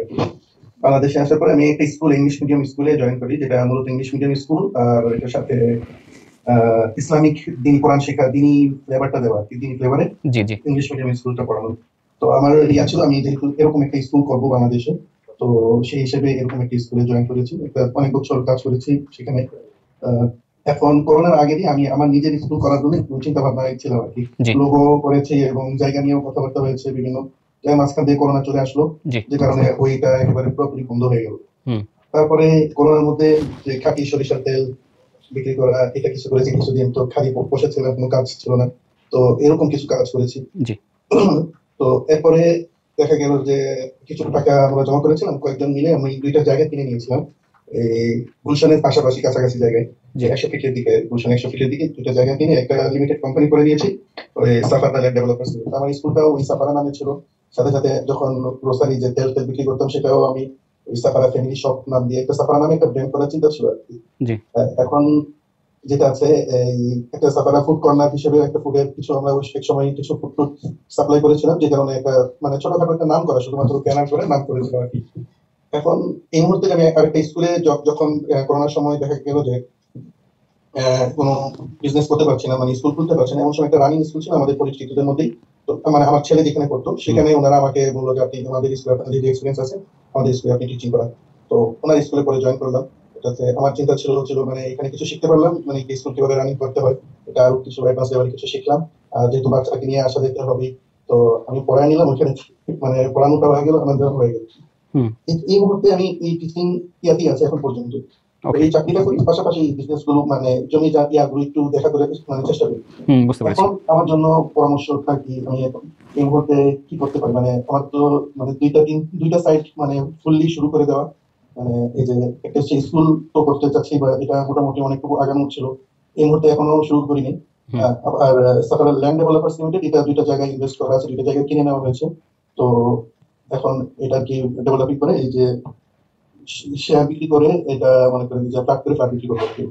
[SPEAKER 11] বাংলাদেশে আসার পরে আমি একটা স্কুল, ইংলিশ মিডিয়াম স্কুলে জয়েন করি, যেটা মূলত ইংলিশ মিডিয়াম স্কুল, আর এটার সাথে ইসলামিক দিনী কোরআন শেখা, দিনী ফ্লেভারটা দেওয়া, দিনী ফ্লেভারে ইংলিশ মিডিয়াম স্কুলটা পড়ানো। তো আমার ইয়া ছিল আমি যেহেতু এরকম একটা স্কুল করবো বাংলাদেশে, তো সেই হিসেবে এরকম একটা স্কুলে জয়েন করেছি। অনেক বছর কাজ করেছি সেখানে। এখন করোনার আগে দিয়ে আমি আমার নিজের স্কুল করার জন্য একটু চিন্তা ভাবনা ছিলাম আর কি। লোগো করেছি এবং জায়গা নিয়েও কথাবার্তা হয়েছে বিভিন্ন। মাঝখান দিয়ে করোনা চলে আসলো, যে কারণে ওইটা একেবারে পুরোপুরি বন্ধ হয়ে গেল। তারপরে করোনার মধ্যে যে খাঁটি সরিষার তেল বিক্রি করা, এটা কিছু করেছি কিছুদিন। তো খালি বসেছিলাম, কোনো কাজ ছিল না, তো এরকম কিছু কাজ করেছি। তো এরপরে দেখা গেল যে কিছু টাকা আমরা জমা করেছিলাম কয়েকজন মিলে, আমি 2টা জায়গা কিনে নিয়েছিলাম গুলশানের পাশাপাশি কাছাকাছি জায়গায়, যে 100 ফিটের দিকে, গুলশান 100 ফিটের দিকে 2টা জায়গা কিনে একটা লিমিটেড কোম্পানি করে দিয়েছি, ওই সাফারা ল্যান্ড ডেভেলপার্স। আমার স্কুলটাও ওই সাফারা নামে ছিল। সাথে সাথে যখন গ্রোসারি যে তেল বিক্রি করতাম, সেটাও আমি ওই সাফারা ফ্যামিলি শপ নাম দিয়ে একটা সাফারা নামে একটা ব্র্যান্ড করার চিন্তা ছিল আর কি। এখন যেটা আছে, এই একটা সাফারা ফুড কর্নার হিসেবে একটা ফুডের কিছু আমরা ওই এক সময় কিছু ফুড সাপ্লাই করেছিলাম, যে কারণে একটা মানে ছোটখাটো একটা নাম করা, শুধুমাত্র ব্যানার করে নাম করেছিলাম আর কি। এখন এই মুহূর্তে আমি আরেকটা স্কুলে যখন করোনার সময় দেখা গেল যে কোনো বিজনেস করতে পারছি না, মানে স্কুল খুলতে পারছি না, এমন সময় একটা রানিং স্কুল ছিল আমাদের পরিচিতদের মধ্যেই। তো মানে আমার ছেলে যেখানে পড়তো সেখানে ওনারা আমাকে বললো যে আপনি আমাদের স্কুলে, আপনাদের যে এক্সপিরিয়েন্স আছে আমাদের স্কুলে আপনি টিচিং করান। তো ওনার স্কুলে পরে জয়েন করলাম। এটাতে আমার চিন্তা ছিল মানে এখানে কিছু শিখতে পারলাম, মানে স্কুল কিভাবে রানিং করতে হয়, এটা আরো কিছু অ্যাডভান্স লেভেলে কিছু শিখলাম। আর যেহেতু বাচ্চাকে নিয়ে আসা যেতে হবে, তো আমি পড়ায় নিলাম ওইখানে, মানে পড়ানোটা হয়ে গেল, আমার জন্য হয়ে গেল। এই মুহূর্তে আমি এই টিচিং ইয়াতেই আছি এখন পর্যন্ত। এই চাকরিটা করি, পাশাপাশি বিজনেস গুলো মানে জমি ইয়াগুলো একটু দেখা করে মানে চেষ্টা করি। এখন আমার জন্য পরামর্শ থাকি আমি এখন এই মুহূর্তে কি করতে পারি। মানে আমার তো মানে দুইটা সাইড মানে ফুললি শুরু করে দেওয়া, মানে এই যে একটা স্কুল তো করতে চাচ্ছি, বা এটা মোটামুটি অনেকটুকু আগানো ছিল, এই মুহূর্তে এখনো শুরু করিনি। আর সাফারা ল্যান্ড ডেভেলপার্স লিমিটেড, এটা 2টা জায়গায় ইনভেস্ট করা আছে, 2টা জায়গায় কিনে নেওয়া হয়েছে। তো এখন এটা কি ডেভেলপিং করে এই যে শেয়ার বিক্রি করে, এটা মনে করেন যে ফ্ল্যাট করে ফ্ল্যাট বিক্রি করতে হবে।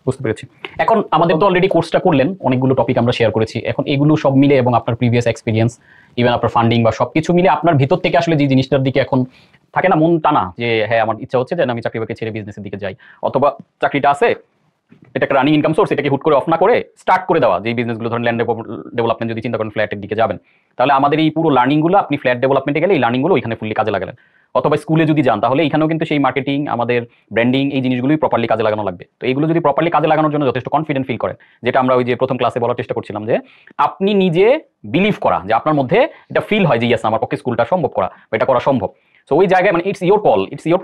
[SPEAKER 1] বুঝতে পেরেছি। এখন আমাদের তো অলরেডি কোর্সটা করলেন, অনেকগুলো টপিক আমরা শেয়ার করেছি। এখন এগুলো সব মিলে এবং আপনার প্রিভিয়াস এক্সপিরিয়েন্স, ইভেন আপনার ফান্ডিং বা সবকিছু মিলে আপনার ভিতর থেকে আসলে যে জিনিসটার দিকে এখন থাকে না মন টানা, যে হ্যাঁ আমার ইচ্ছা হচ্ছে যে আমি চাকরি বাকরি ছেড়ে বিজনেসের দিকে যাই, অথবা চাকরিটা আছে এটা একটা রানিং ইনকাম সোর্স, এটাকে হুট করে অফ না করে স্টার্ট করে দেওয়া। যে বিজনেসগুলো ধরেন ল্যান্ড ডেভেলপমেন্ট যদি চিন্তা করেন ফ্ল্যাটের দিকে যাবেন, তাহলে আমাদের এই পুরো লার্নিংগুলো আপনি ফ্ল্যাট ডেভেলপমেন্টে গেলে এই লার্নিংগুলো এখানে ফুললি কাজে লাগালেন। অথবা স্কুলে যদি যান, তাহলে এখানেও কিন্তু সেই মার্কেটিং, আমাদের ব্র্যান্ডিং, এই জিনিসগুলোই প্রপারলি কাজে লাগানো লাগবে। তো এইগুলো যদি প্রপারলি কাজে লাগানোর জন্য যথেষ্ট কনফিডেন্ট ফিল করেন, যেটা আমরা ওই যে প্রথম ক্লাসে বলার চেষ্টা করছিলাম, যে আপনি নিজে বিলিভ করা, যে আপনার মধ্যে এটা ফিল হয় যে ইয়েস আমার পক্ষে স্কুলটা সম্ভব করা বা এটা করা সম্ভব। সো ওই জায়গায় মানে ইটস ইয়োর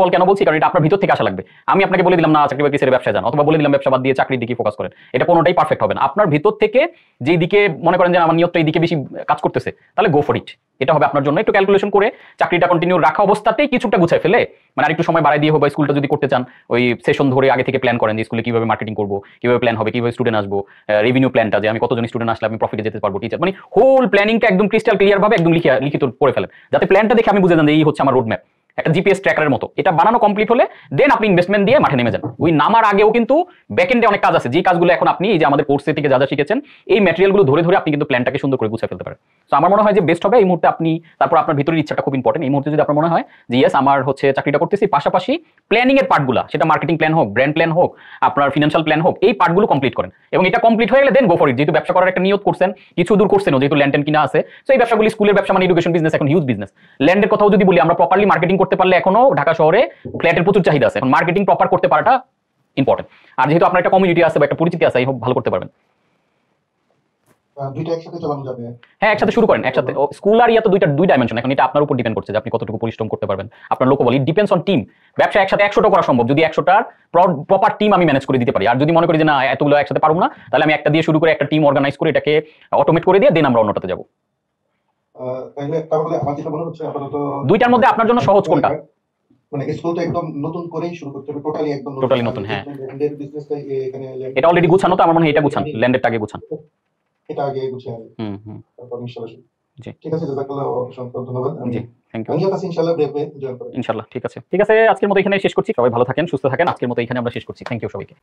[SPEAKER 1] কল কেন বলছি, কারণ এটা আপনার ভিতর থেকে আসা লাগবে। আমি আপনাকে বলে দিলাম না চাকরি বাকরি ছেড়ে ব্যবসায় যান, অথবা বলে দিলাম ব্যবসা বাদ দিয়ে চাকরির দিকে ফোকাস করেন, এটা কোনোটাই পারফেক্ট হবে না। আপনার ভিতর থেকে যেই দিকে মনে করেন যে আমার নিয়তটা এই দিকে বেশি কাজ করতেছে, তাহলে গো ফর ইট। এটা হবে আপনার জন্য। একটু ক্যালকুলেশন করে চাকরিটা কন্টিনিউ রাখা অবস্থাতেই কিছুটা গুছায় ফেলে, মানে আরেকটু সময় বাড়াই দিয়ে হোক, বা স্কুলটা যদি করতে চান ওই সেশন ধরে আগে থেকে প্ল্যান করেন যে স্কুলে কিভাবে মার্কেটিং করবো, কিভাবে প্ল্যান হবে, কিভাবে স্টুডেন্ট আসবো, রেভিনিউ প্ল্যানটা যে আমি কতজন স্টুডেন্ট আসলে আমি প্রফিটে যেতে পারবো, টিচার, মানে হোল প্ল্যানিংটা একদম ক্রিস্টাল ক্লিয়ার ভাবে একদম লিখিত করে ফেলেন, যাতে প্ল্যানটা দেখে আমি বুঝে যান যে এই হচ্ছে আমার রোড ম্যাপ, একটা জিপিএস ট্র্যাকারের মতো। এটা বানানো কমপ্লিট হলে দেন আপনি ইনভেস্টমেন্ট দিয়ে মাঠে নেমে যান। ওই নামার আগেও কিন্তু ব্যাকএন্ডে অনেক কাজ আছে, যে কাজগুলো এখন আপনি এই যে আমাদের কোর্সে থেকে যা যা শিখেছেন এই ম্যাটেরিয়ালগুলো ধরে ধরে আপনি কিন্তু প্ল্যানটাকে সুন্দর করে গুছিয়ে ফেলতে পারেন। তো আমার মনে হয় যে বেস্ট হবে এই মুহূর্তে আপনি, তারপর আপনার ভিতরের ইচ্ছাটা খুব ইম্পর্টেন্ট, এই মুহূর্তে যদি আপনার মনে হয় যে ইয়েস আমার হচ্ছে চাকরিটা করতেছি, পাশাপাশি প্ল্যানিং এর পার্টগুলো, সেটা মার্কেটিং প্ল্যান হোক, ব্র্যান্ড প্ল্যান হোক, আপনার ফিনান্সিয়াল প্ল্যান হোক, এই পার্টগুলো কমপ্লিট করেন। এবং এটা কমপ্লিট হয়ে গেলে দেন গো ফর ইট। যেহেতু ব্যবসা করার একটা নিয়ত করছেন, কিছু দূর করছেন, যেহেতু ল্যান্ড কিনা আছে, তো এই ব্যবসাগুলি স্কুলের ব্যবসা মানে এডুকেশন বিজনেস এখন হিউজ বিজনেস। ল্যান্ডের কথাও যদি বলি, আমরা প্রপারলি মার্কেটিং করতে পারলে এখনো ঢাকা শহরে ফ্ল্যাটের প্রচুর চাহিদা আছে, এখন মার্কেটিং প্রপার করতে পারাটা ইম্পর্টেন্ট। আর যেহেতু আপনার একটা কমিউনিটি আছে বা একটা পরিচিতি আছে, এই হোক ভালো করতে পারবেন।
[SPEAKER 11] দুইটা একসাথে চালানো যাবে?
[SPEAKER 1] হ্যাঁ, একসাথে শুরু করেন, একসাথে। স্কুল আর ইয়া তো দুই ডাইমেনশন, এখন এটা আপনার উপর ডিপেন্ড করছে যে আপনি কতটুকু পরিশ্রম করতে পারবেন, আপনার লোকবল। It depends on team. ব্যবসা একসাথে 100টা করা সম্ভব যদি 100টার প্রপার টিম আমি ম্যানেজ করে দিতে পারি। আর যদি মনে করি যে না এতগুলো একসাথে পারবো না, তাহলে আমি একটা দিয়ে শুরু করে একটা টিম অর্গানাইজ করে এটাকে অটোমেট করে দিয়ে দেন আমরা অন্যটাতে যাব।
[SPEAKER 11] তাহলে আমার যেটা মনে হচ্ছে আপাতত
[SPEAKER 1] দুইটার মধ্যে আপনার জন্য সহজ কোনটা?
[SPEAKER 11] মানে স্কুল তো একদম নতুন করেই শুরু করতে হবে,
[SPEAKER 1] টোটালি নতুন। হ্যাঁ,
[SPEAKER 11] ল্যান্ডের বিজনেসটা এখানে
[SPEAKER 1] এটা অলরেডি গুছানো, তো আমার মনে হয় এটা গুছান, ল্যান্ডেরটা আগে গুছান।
[SPEAKER 11] এটা আগে গুছিয়ে আনি, তারপর ইনশাআল্লাহ।
[SPEAKER 1] জি,
[SPEAKER 11] ঠিক আছে, জাযাকাল্লাহ, অসংখ্য ধন্যবাদ।
[SPEAKER 1] জি, থ্যাংক ইউ।
[SPEAKER 11] আমি কাছে ইনশাআল্লাহ ব্রেভে জয়েন করব
[SPEAKER 1] ইনশাআল্লাহ। ঠিক আছে, আজকের মতো এখানে শেষ করছি। সবাই ভালো থাকেন, সুস্থ থাকেন। আজকের মতো এখানে আমরা শেষ করছি। থ্যাংক ইউ সবাইকে।